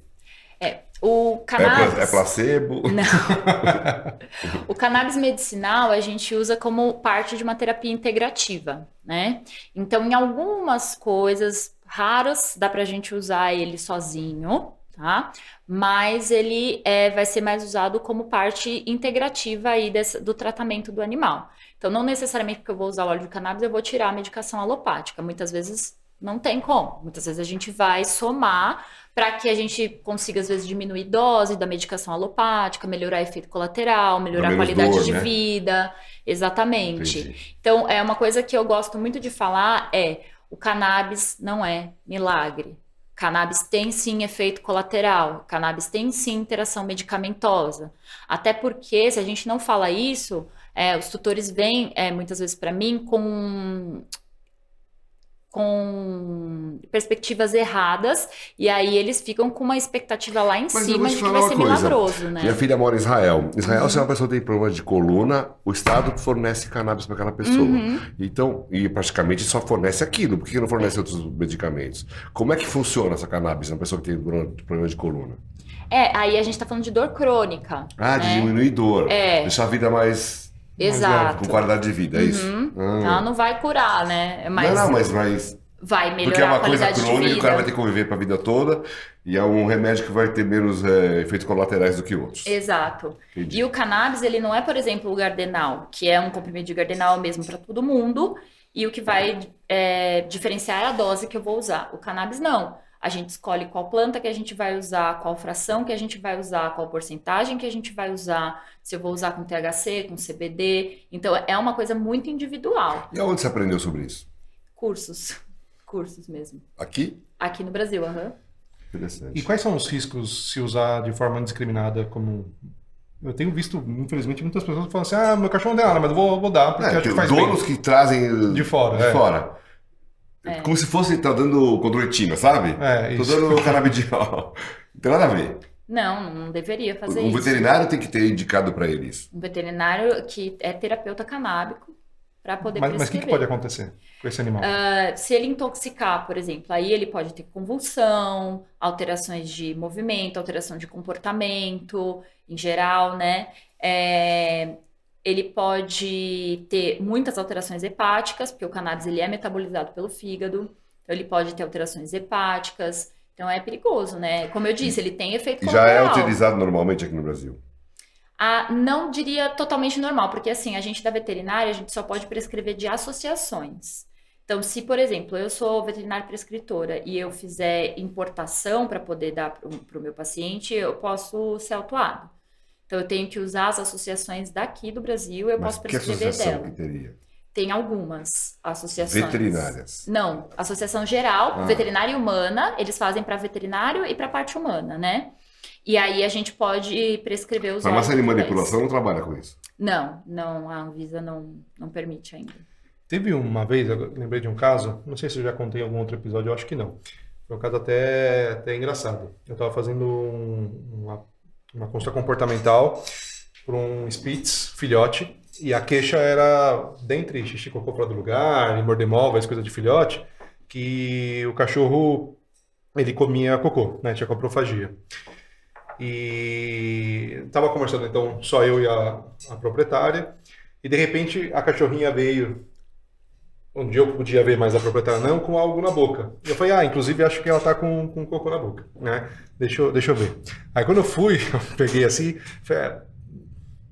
O cannabis... É placebo? Não. O cannabis medicinal a gente usa como parte de uma terapia integrativa, né? Então, em algumas coisas raras, dá pra gente usar ele sozinho, tá? Mas ele vai ser mais usado como parte integrativa aí do tratamento do animal. Então, não necessariamente porque eu vou usar o óleo de cannabis, eu vou tirar a medicação alopática. Muitas vezes não tem como. Muitas vezes a gente vai somar para que a gente consiga, às vezes, diminuir dose da medicação alopática, melhorar efeito colateral, melhorar a qualidade de vida. Exatamente. Entendi. Então, uma coisa que eu gosto muito de falar o cannabis não é milagre. Cannabis tem sim efeito colateral, cannabis tem sim interação medicamentosa. Até porque, se a gente não fala isso, Os tutores vêm muitas vezes para mim com perspectivas erradas, e aí eles ficam com uma expectativa lá em cima de que vai ser milagroso, né? Minha filha mora em Israel. Israel, se uma pessoa tem problema de coluna, o Estado fornece cannabis para aquela pessoa. Então, e praticamente só fornece aquilo. Por que não fornece outros medicamentos? Como é que funciona essa cannabis na pessoa que tem problema de coluna? Aí a gente tá falando de dor crônica. Ah, de diminuir dor. Deixar a vida mais... Exato. Com qualidade de vida, é isso? Ela não vai curar, né? Mas vai melhorar porque é uma a qualidade coisa crônica, de vida. o cara vai ter que conviver para a vida toda e é um remédio que vai ter menos efeitos colaterais do que outros. Exato. Entendi. E o cannabis, ele não é, por exemplo, o Gardenal, que é um comprimido de Gardenal mesmo para todo mundo, e o que vai diferenciar é a dose que eu vou usar. O cannabis não. A gente escolhe qual planta que a gente vai usar, qual fração que a gente vai usar, qual porcentagem que a gente vai usar, se eu vou usar com THC, com CBD. Então, é uma coisa muito individual. E aonde você aprendeu sobre isso? Cursos mesmo. Aqui? Aqui no Brasil, Interessante. E quais são os riscos se usar de forma indiscriminada como... Eu tenho visto, infelizmente, muitas pessoas falando assim, meu cachorro não tem nada, mas eu vou dar, porque acho que faz bem. Donos que trazem de fora. Como se fosse tá dando condroitina, sabe? Tô dando canabidiol. Não tem nada a ver. Não deveria fazer isso. Um veterinário tem que ter indicado para eles. Um veterinário que é terapeuta canábico para poder prescrever. Mas o que pode acontecer com esse animal? Se ele intoxicar, por exemplo, aí ele pode ter convulsão, alterações de movimento, alteração de comportamento em geral, né? Ele pode ter muitas alterações hepáticas, porque o cannabis ele é metabolizado pelo fígado, então ele pode ter alterações hepáticas, então é perigoso, né? Como eu disse, ele tem efeito colateral. Já é utilizado normalmente aqui no Brasil? Não diria totalmente normal, porque assim, a gente da veterinária, a gente só pode prescrever de associações. Então, se, por exemplo, eu sou veterinária prescritora e eu fizer importação para poder dar para o meu paciente, eu posso ser autuado. Então, eu tenho que usar as associações daqui do Brasil, eu posso prescrever que associação dela. Que teria? Tem algumas associações. Veterinárias? Não, associação geral, veterinária e humana, eles fazem para veterinário e para parte humana, né? E aí a gente pode prescrever os Farmácia de manipulação não trabalha com isso? Não, a Anvisa não permite ainda. Teve uma vez, eu lembrei de um caso, não sei se eu já contei em algum outro episódio, eu acho que não. Foi um caso até engraçado. Eu estava fazendo uma consulta comportamental para um Spitz filhote, e a queixa era, dentre xixi, cocô fora do lugar, e morder móveis, coisa de filhote, que o cachorro, ele comia cocô, né? Tinha coprofagia. E estava conversando então só eu e a proprietária, e de repente a cachorrinha veio, um dia eu podia ver, mais a proprietária não, com algo na boca. E eu falei, inclusive acho que ela tá com cocô na boca, né? Deixa eu ver. Aí quando eu fui, eu peguei assim, falei,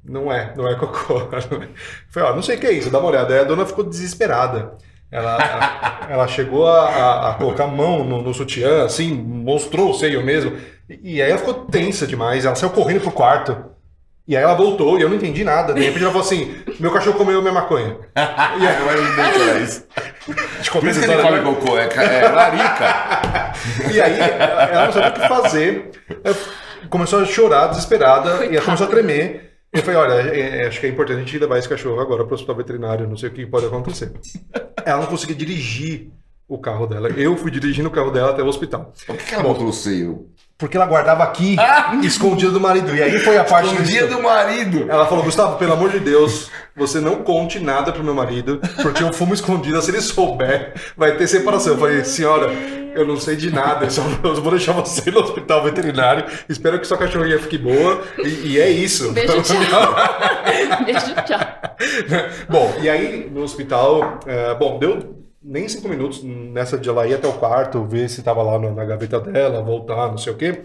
não é cocô. Falei, não sei o que é isso, dá uma olhada. Aí a dona ficou desesperada. Ela chegou a colocar a mão no sutiã, assim, mostrou o seio mesmo. E aí ela ficou tensa demais, ela saiu correndo pro quarto. E aí ela voltou e eu não entendi nada. De repente ela falou assim, meu cachorro comeu minha maconha. E aí, mas não deixa isso. Por isso que ele come cocô, é larica. E aí ela não sabia o que fazer. Começou a chorar, desesperada, coitada. E ela começou a tremer. Eu falei, olha, acho que é importante a gente levar esse cachorro agora para o hospital veterinário, não sei o que pode acontecer. Ela não conseguia dirigir o carro dela. Eu fui dirigindo o carro dela até o hospital. Por que ela botou o seio? Porque ela guardava aqui, escondida do marido. E aí foi a parte... Escondida do marido! Ela falou, Gustavo, pelo amor de Deus, você não conte nada pro meu marido, porque eu fumo escondida, se ele souber, vai ter separação. Eu falei, senhora, eu não sei de nada, eu vou deixar você no hospital veterinário, espero que sua cachorrinha fique boa, e é isso. Beijo, tchau. Beijo, tchau. Bom, e aí no hospital, deu nem 5 minutos nessa de ela ir até o quarto, ver se estava lá na gaveta dela, voltar, não sei o quê.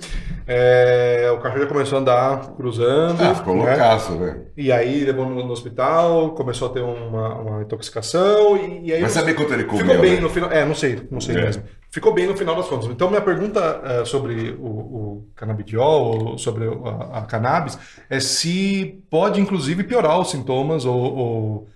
O cachorro já começou a andar cruzando. Ficou loucaço, né? E aí levou no hospital, começou a ter uma intoxicação. E aí mas saber quanto ele comeu? Ficou bem, né? no final. Não sei mesmo. Ficou bem no final das contas. Então, minha pergunta sobre o canabidiol, ou sobre a cannabis, é se pode, inclusive, piorar os sintomas ou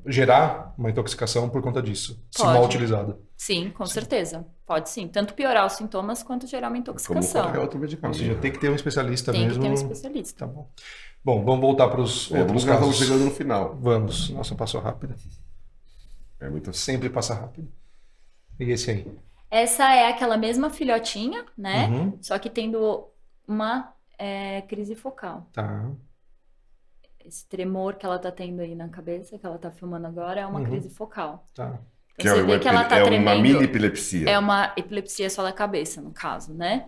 gerar uma intoxicação por conta disso, se Pode. mal utilizada. Sim, com certeza. Pode sim. Tanto piorar os sintomas quanto gerar uma Como intoxicação. qualquer outro Ou medicamento. seja, tem que ter um especialista Tem mesmo. que ter um especialista. Tá bom. Bom, vamos voltar para os outros Já estamos casos. chegando no final. Vamos. Nossa, passou rápido. É muito Sempre passa rápido. E esse aí? Essa é aquela mesma filhotinha, né? Uhum. Só que tendo uma crise focal. Tá. Esse tremor que ela tá tendo aí na cabeça, que ela tá filmando agora, é uma Uhum. crise focal. Tá. Que Você vê que ela tá é uma tremendo. mini epilepsia. É uma epilepsia só da cabeça, no caso, né?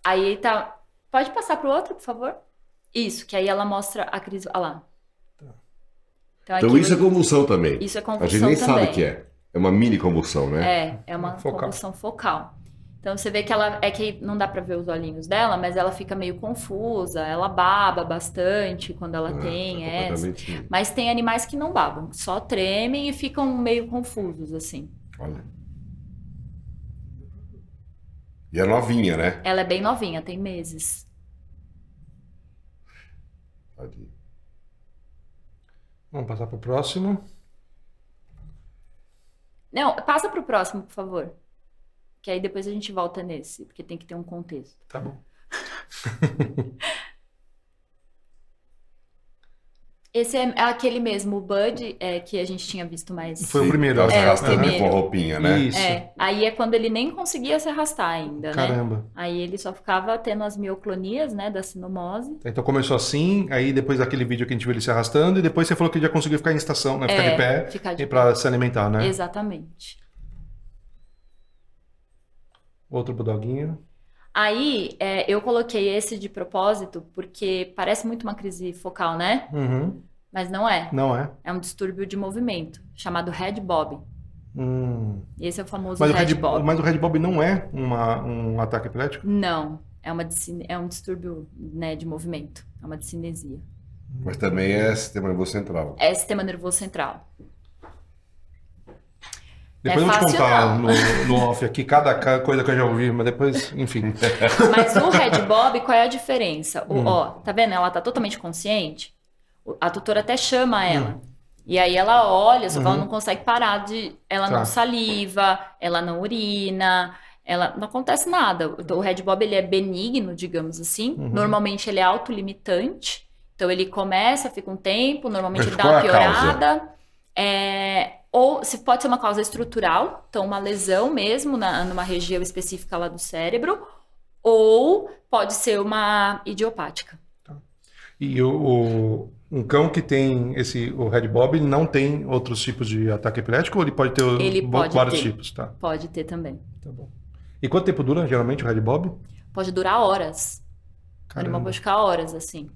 Aí tá. Pode passar pro outro, por favor? Isso, que aí ela mostra a crise. Olha lá. Tá. Então aquilo- isso é convulsão também. isso é A convulsão gente nem também. sabe o que é. É uma mini convulsão, né? É uma Focal. convulsão focal. Então você vê que ela é que não dá pra ver os olhinhos dela, mas ela fica meio confusa, ela baba bastante quando ela tem é essa. completamente... Mas tem animais que não babam, que só tremem e ficam meio confusos assim. Olha. E é novinha, né? Ela é bem novinha, tem meses. Tadinha. Vamos passar para o próximo. Não, passa pro próximo, por favor. Que aí depois a gente volta nesse, porque tem que ter um contexto. Tá bom. Esse é aquele mesmo, o Bud, que a gente tinha visto mais. Foi o primeiro. Ela se É, o arrastando primeiro. com a roupinha, né? Isso. Aí é quando ele nem conseguia se arrastar ainda, né? Caramba. Aí ele só ficava tendo as mioclonias, né, da sinomose. Então começou assim, aí depois daquele vídeo que a gente viu ele se arrastando, e depois você falou que ele já conseguiu ficar em estação, né? Ficar de pé ficar de e para se alimentar, né? Exatamente. Outro budoguinho. Aí eu coloquei esse de propósito porque parece muito uma crise focal, né? Uhum. Mas não é. Não é? É um distúrbio de movimento, chamado Red Bob. Esse é o famoso Mas, Red Bob. mas o Red Bob não é um ataque epilético? Não, é um distúrbio, né, de movimento. É uma discinesia. Mas também é sistema nervoso central. É sistema nervoso central. Depois é eu vou te fácil, contar não. no off aqui cada coisa que eu já ouvi, mas depois, enfim. Mas o Red Bob, qual é a diferença? Ó, tá vendo? Ela tá totalmente consciente. A tutora até chama ela. E aí ela olha, só que ela não consegue parar de... Ela Tá. não saliva, ela não urina, não acontece nada. O Red Bob, ele é benigno, digamos assim. Normalmente ele é autolimitante. Então ele começa, fica um tempo, normalmente Mas ele dá qual uma é a causa? piorada. Ou se pode ser uma causa estrutural, então uma lesão mesmo numa região específica lá do cérebro, ou pode ser uma idiopática. E um cão que tem o Red Bob não tem outros tipos de ataque epilético ou ele pode ter Ele pode vários ter. tipos? Tá, Pode ter também. tá bom. E quanto tempo dura geralmente o Red Bob? Pode durar horas. O animal Caramba, pode ficar horas, assim.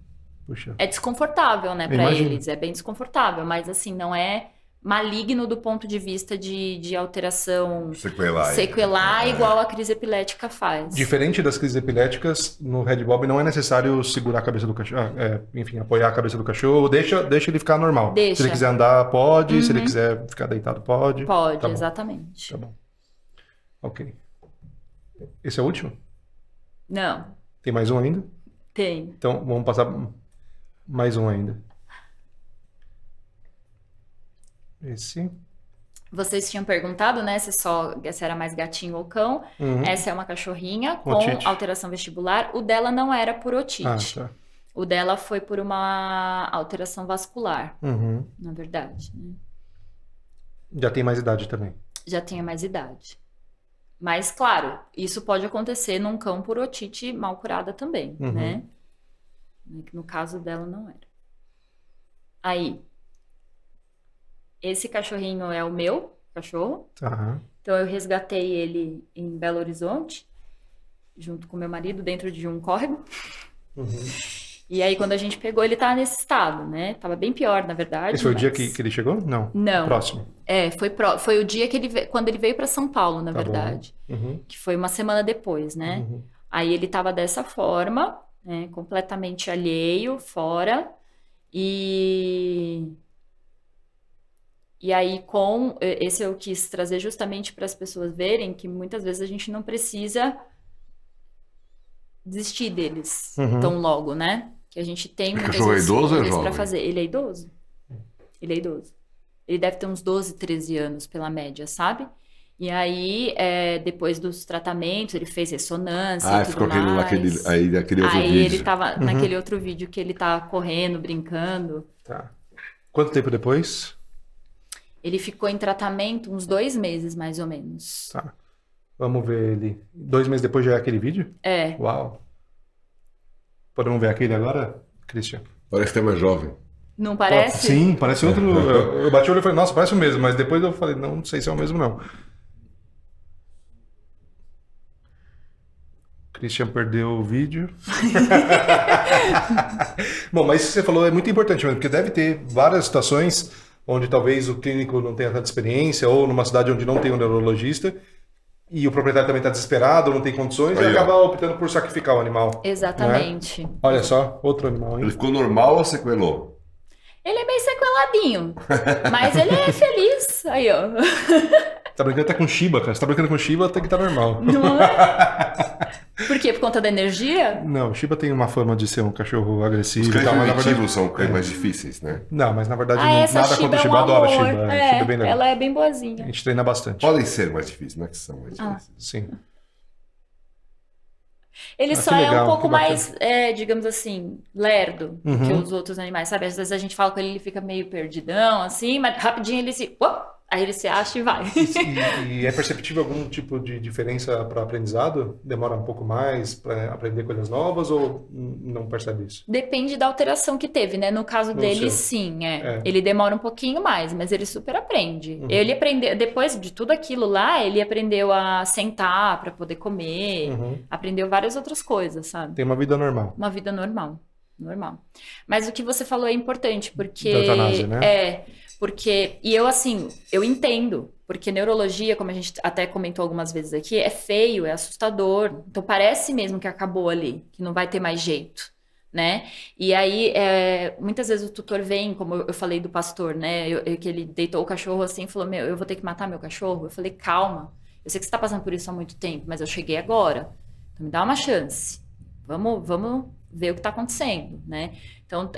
puxa. É desconfortável, né, Eu pra imagino. eles. É bem desconfortável, mas assim, não é maligno do ponto de vista de alteração sequelar igual a crise epilética faz. Diferente das crises epiléticas, no Red Bob não é necessário segurar a cabeça do cachorro, enfim, apoiar a cabeça do cachorro, deixa ele ficar normal. Deixa. Se ele quiser andar, pode, se ele quiser ficar deitado, pode. Pode, Tá bom. exatamente. Tá bom. Ok. Esse é o último? Não, Tem mais um ainda? tem. Então, vamos passar mais um ainda. Esse. Vocês tinham perguntado, né, se era mais gatinho ou cão. Uhum. Essa é uma cachorrinha com Otite. alteração vestibular. O dela não era por otite. Ah, tá. O dela foi por uma alteração vascular, Uhum. na verdade, né? Já tem mais idade também. Já tinha mais idade. Mas, claro, isso pode acontecer num cão por otite mal curada também, Uhum. né? No caso dela, não era. Aí, esse cachorrinho é o meu cachorro. Tá. Então, eu resgatei ele em Belo Horizonte, junto com meu marido, dentro de um córrego. Uhum. E aí, quando a gente pegou, ele tava nesse estado, né? Tava bem pior, na verdade. Esse foi o dia mas- que ele chegou? Não. Não. Próximo. Foi o dia que quando ele veio para São Paulo, na Tá bom. verdade. Uhum. Que foi uma semana depois, né? Uhum. Aí ele tava dessa forma, né? Completamente alheio, fora. E aí, esse eu quis trazer justamente para as pessoas verem que muitas vezes a gente não precisa desistir deles Uhum. tão logo, né? que a gente tem O muitas cachorro é idoso ou é para jovem? fazer. Ele é idoso. Ele é idoso. Ele deve ter uns 12, 13 anos pela média, sabe? E aí, depois dos tratamentos, ele fez ressonância e tudo ficou mais. aquele outro Aí vídeo. ele tava naquele outro vídeo que ele tá correndo, brincando. Tá. Quanto tempo depois? Ele ficou em tratamento uns 2 meses, mais ou menos. Tá. Vamos ver ele. 2 meses depois já é aquele vídeo? É. Uau. Podemos ver aquele agora, Christian? Parece que é mais jovem. Não parece? Sim, parece outro. Eu bati o olho e falei, nossa, parece o mesmo, mas depois eu falei, não sei se é o mesmo, não. Christian perdeu o vídeo. Bom, mas isso que você falou é muito importante mesmo, porque deve ter várias situações onde talvez o clínico não tenha tanta experiência, ou numa cidade onde não tem um neurologista, e o proprietário também está desesperado, não tem condições, e Aí, ó. acaba optando por sacrificar o animal. Exatamente. Né? Olha só, outro animal, hein? Ele ficou normal ou sequelou? Ele é meio sequeladinho, mas ele é feliz. Aí, ó. Tá brincando até com Shiba, cara. Você tá brincando com Shiba, tem que estar normal. Não é? Por quê? Por conta da energia? Não, o Shiba tem uma fama de ser um cachorro agressivo Os e cães tal, mas na verdade... primitivos são cães mais difíceis, né? Não, mas na verdade Essa nada Shiba contra o é Shiba, um eu adoro amor. Shiba. Shiba é bem legal. Ela é bem A boazinha. gente treina bastante. Podem ser mais difíceis, não é que são mais difíceis. Sim. Ele Ah, só que é legal, um pouco que bacana. mais, digamos assim, lerdo do que os outros animais, sabe? Às vezes a gente fala com ele, ele fica meio perdidão, assim, mas rapidinho ele se... Aí ele se acha e vai. E é perceptível algum tipo de diferença para aprendizado? Demora um pouco mais para aprender coisas novas ou não percebe isso? Depende da alteração que teve, né? No caso No dele, seu. sim, É. Ele demora um pouquinho mais, mas ele super aprende. Ele aprendeu, depois de tudo aquilo lá, ele aprendeu a sentar para poder comer, aprendeu várias outras coisas, sabe? Tem uma vida normal. Uma vida normal, normal. Mas o que você falou é importante, porque... Da eutanásia, né? Porque, e eu assim, eu entendo, porque neurologia, como a gente até comentou algumas vezes aqui, é feio, é assustador, então parece mesmo que acabou ali, que não vai ter mais jeito, né? E aí, muitas vezes o tutor vem, como eu falei do pastor, né, que ele deitou o cachorro assim e falou, eu vou ter que matar meu cachorro? Eu falei, calma, eu sei que você está passando por isso há muito tempo, mas eu cheguei agora, então me dá uma chance, vamos ver o que está acontecendo, né? Então,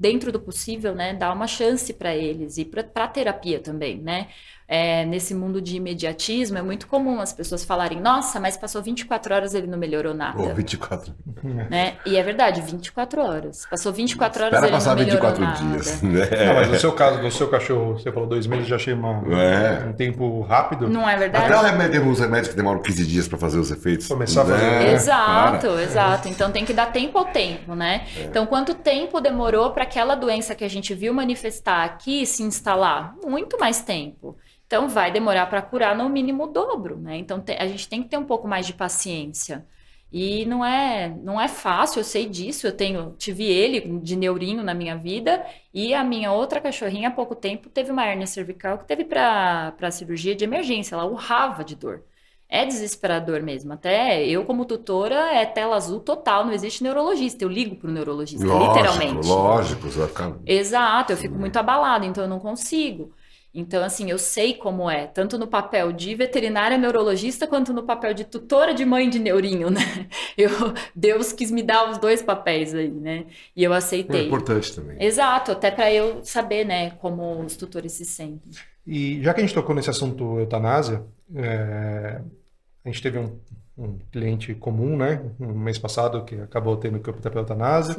dentro do possível, né, dar uma chance para eles e para a terapia também, né? Nesse mundo de imediatismo, é muito comum as pessoas falarem, nossa, mas passou 24 horas e ele não melhorou nada. Ou 24. Né? E é verdade, 24 horas. Passou 24 horas e Espera ele passar não melhorou 24 nada. dias, né? Não, mas no seu caso, do seu cachorro, você falou 2 meses, já achei um tempo rápido. Não é verdade? Até o remédio, tem uns remédios que demoram 15 dias para fazer os efeitos. Começar a fazer. Exato. Então tem que dar tempo ao tempo, né? Então quanto tempo demorou para aquela doença que a gente viu manifestar aqui se instalar? Muito mais tempo. Então vai demorar para curar no mínimo o dobro, né? Então a gente tem que ter um pouco mais de paciência. E não é fácil, eu sei disso. Tive ele de neurinho na minha vida e a minha outra cachorrinha há pouco tempo teve uma hérnia cervical que teve para cirurgia de emergência. Ela urrava de dor. É desesperador mesmo. Até eu, como tutora, é tela azul total. Não existe neurologista. Eu ligo pro neurologista, literalmente. Lógico, você vai ficar... Exato, eu fico muito abalada, então eu não consigo. Então, assim, eu sei como é, tanto no papel de veterinária neurologista, quanto no papel de tutora de mãe de neurinho, né? Deus quis me dar os 2 papéis aí, né? E eu aceitei. É importante também. Exato, até para eu saber, né, como os tutores se sentem. E já que a gente tocou nesse assunto eutanásia, a gente teve um cliente comum, né, no mês passado, que acabou tendo que optar pela eutanásia,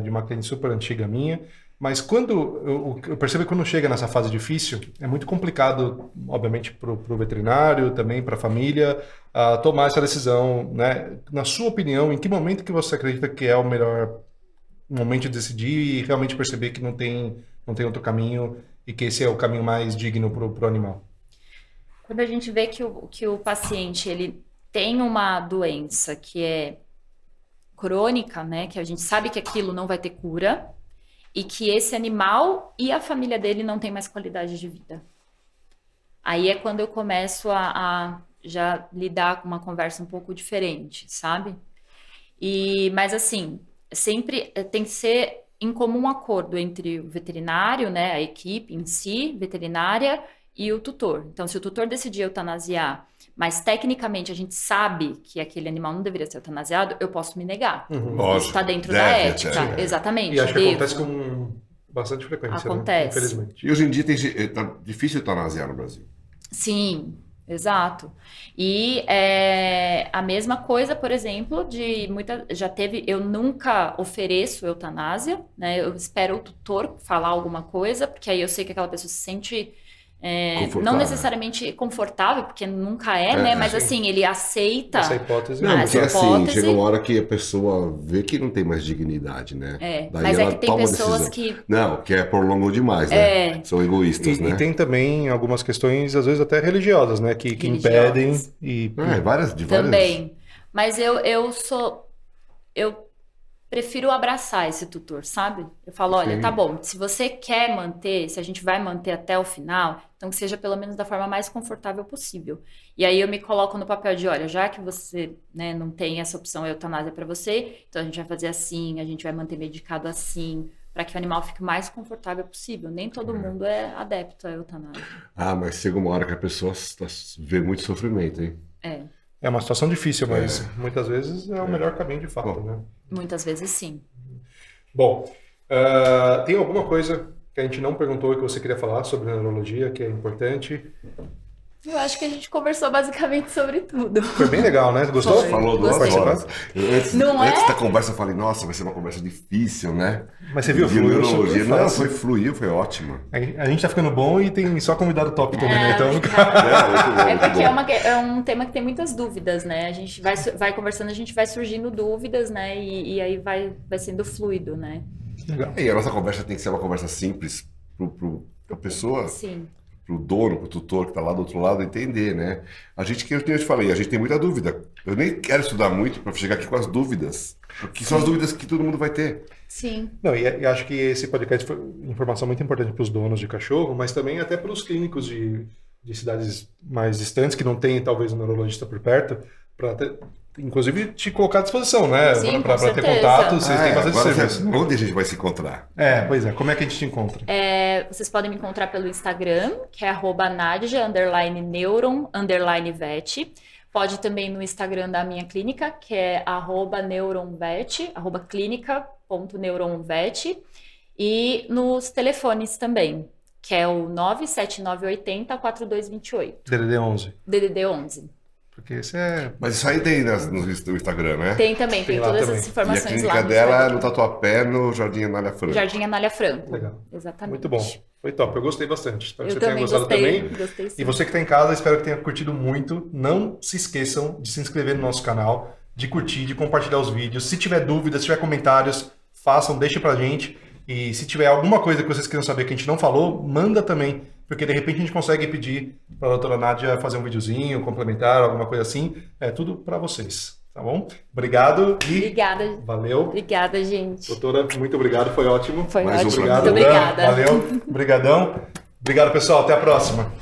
de uma cliente super antiga minha. Mas quando eu percebo que quando chega nessa fase difícil, é muito complicado, obviamente, para o veterinário, também para a família, tomar essa decisão, né? Na sua opinião, em que momento que você acredita que é o melhor momento de decidir e realmente perceber que não tem outro caminho e que esse é o caminho mais digno para o animal? Quando a gente vê que o paciente ele tem uma doença que é crônica, né? Que a gente sabe que aquilo não vai ter cura, e que esse animal e a família dele não tem mais qualidade de vida. Aí é quando eu começo a já lidar com uma conversa um pouco diferente, sabe? Mas assim, sempre tem que ser em comum acordo entre o veterinário, né, a equipe em si, veterinária, e o tutor. Então, se o tutor decidir eutanasiar, mas tecnicamente a gente sabe que aquele animal não deveria ser eutanasiado, eu posso me negar. Lógico, Isso está dentro deve da até, ética. é. Exatamente. E acho que devo. acontece com bastante frequência, né? Acontece. Infelizmente. E hoje em dia tá difícil eutanasiar no Brasil. Sim, exato. E a mesma coisa, por exemplo, eu nunca ofereço eutanásia, né? Eu espero o tutor falar alguma coisa, porque aí eu sei que aquela pessoa se sente não necessariamente confortável, porque nunca né? Mas sim. assim, ele aceita. Essa hipótese. Não, essa porque assim, hipótese- chega uma hora que a pessoa vê que não tem mais dignidade, né? Daí Mas ela que tem toma a pessoas decisão. que Não, que prolongou demais, né? São egoístas, né? E tem também algumas questões, às vezes até religiosas, né? Que Religiosas. impedem e... Várias. também. Mas eu prefiro abraçar esse tutor, sabe? Eu falo, olha, Sim. tá bom, se você quer manter, se a gente vai manter até o final, então que seja pelo menos da forma mais confortável possível. E aí eu me coloco no papel de, olha, já que você, né, não tem essa opção eutanásia para você, então a gente vai fazer assim, a gente vai manter medicado assim, para que o animal fique o mais confortável possível. Nem todo mundo é adepto à eutanásia. Mas chega uma hora que a pessoa vê muito sofrimento, hein? É uma situação difícil, mas muitas vezes é o melhor caminho de fato, né? Muitas vezes sim. Bom, tem alguma coisa que a gente não perguntou e que você queria falar sobre neurologia, que é importante? Eu acho que a gente conversou basicamente sobre tudo. Foi bem legal, né? Gostou? Foi. Falou 2 Gostei. horas. Não é? Antes da conversa eu falei, nossa, vai ser uma conversa difícil, né? Mas você viu, De fluiu neurologia. super Não, fácil. fluiu, foi ótimo. A gente tá ficando bom e tem só convidado top também, né? Então, Muito bom, É porque muito bom. é um tema que tem muitas dúvidas, né? A gente vai conversando, a gente vai surgindo dúvidas, né? E aí vai sendo fluido, né? legal. E a nossa conversa tem que ser uma conversa simples pra pessoa, Sim. pro dono, pro tutor que tá lá do outro lado entender, né? A gente, que eu te falei, a gente tem muita dúvida. Eu nem quero estudar muito para chegar aqui com as dúvidas, porque são as dúvidas que todo mundo vai ter. Sim. Não, e acho que esse podcast foi informação muito importante para os donos de cachorro, mas também até para os clínicos de cidades mais distantes, que não tem talvez um neurologista por perto, para inclusive te colocar à disposição, né? Sim, Para com ter certeza. contato, vocês têm bastante Agora, serviço. onde a gente vai se encontrar? Pois é, como é que a gente te encontra? Vocês podem me encontrar pelo Instagram, que é @Nadia_Neuron_Vet. Pode também no Instagram da minha clínica, que é @neuronvet, @clinica.neuronvet. E nos telefones também, que é o 97980-4228, DDD 11. DDD 11. Porque esse é... Mas isso aí tem no Instagram, né? Tem também, tem Tem lá todas também. essas E a informações clínica lá no dela é Instagram. no Tatuapé, no Jardim Anália Franco. Jardim Anália Franco. Legal. Exatamente. Muito bom. Foi top. Eu gostei bastante. Espero que Eu você tenha também gostado gostei. também. Gostei E sim. você que está em casa, espero que tenha curtido muito. Não se esqueçam de se inscrever no nosso canal, de curtir, de compartilhar os vídeos. Se tiver dúvidas, se tiver comentários, façam, deixem pra gente. E se tiver alguma coisa que vocês queiram saber que a gente não falou, manda também, porque de repente a gente consegue pedir para a doutora Nádia fazer um videozinho, complementar, alguma coisa assim. É tudo para vocês, tá bom? Obrigado e Obrigada. valeu. Obrigada, gente. Doutora, muito obrigado, foi ótimo. Foi Mais um ótimo. pra Muito mim. obrigada. Valeu, obrigadão. Obrigado, pessoal, até a próxima.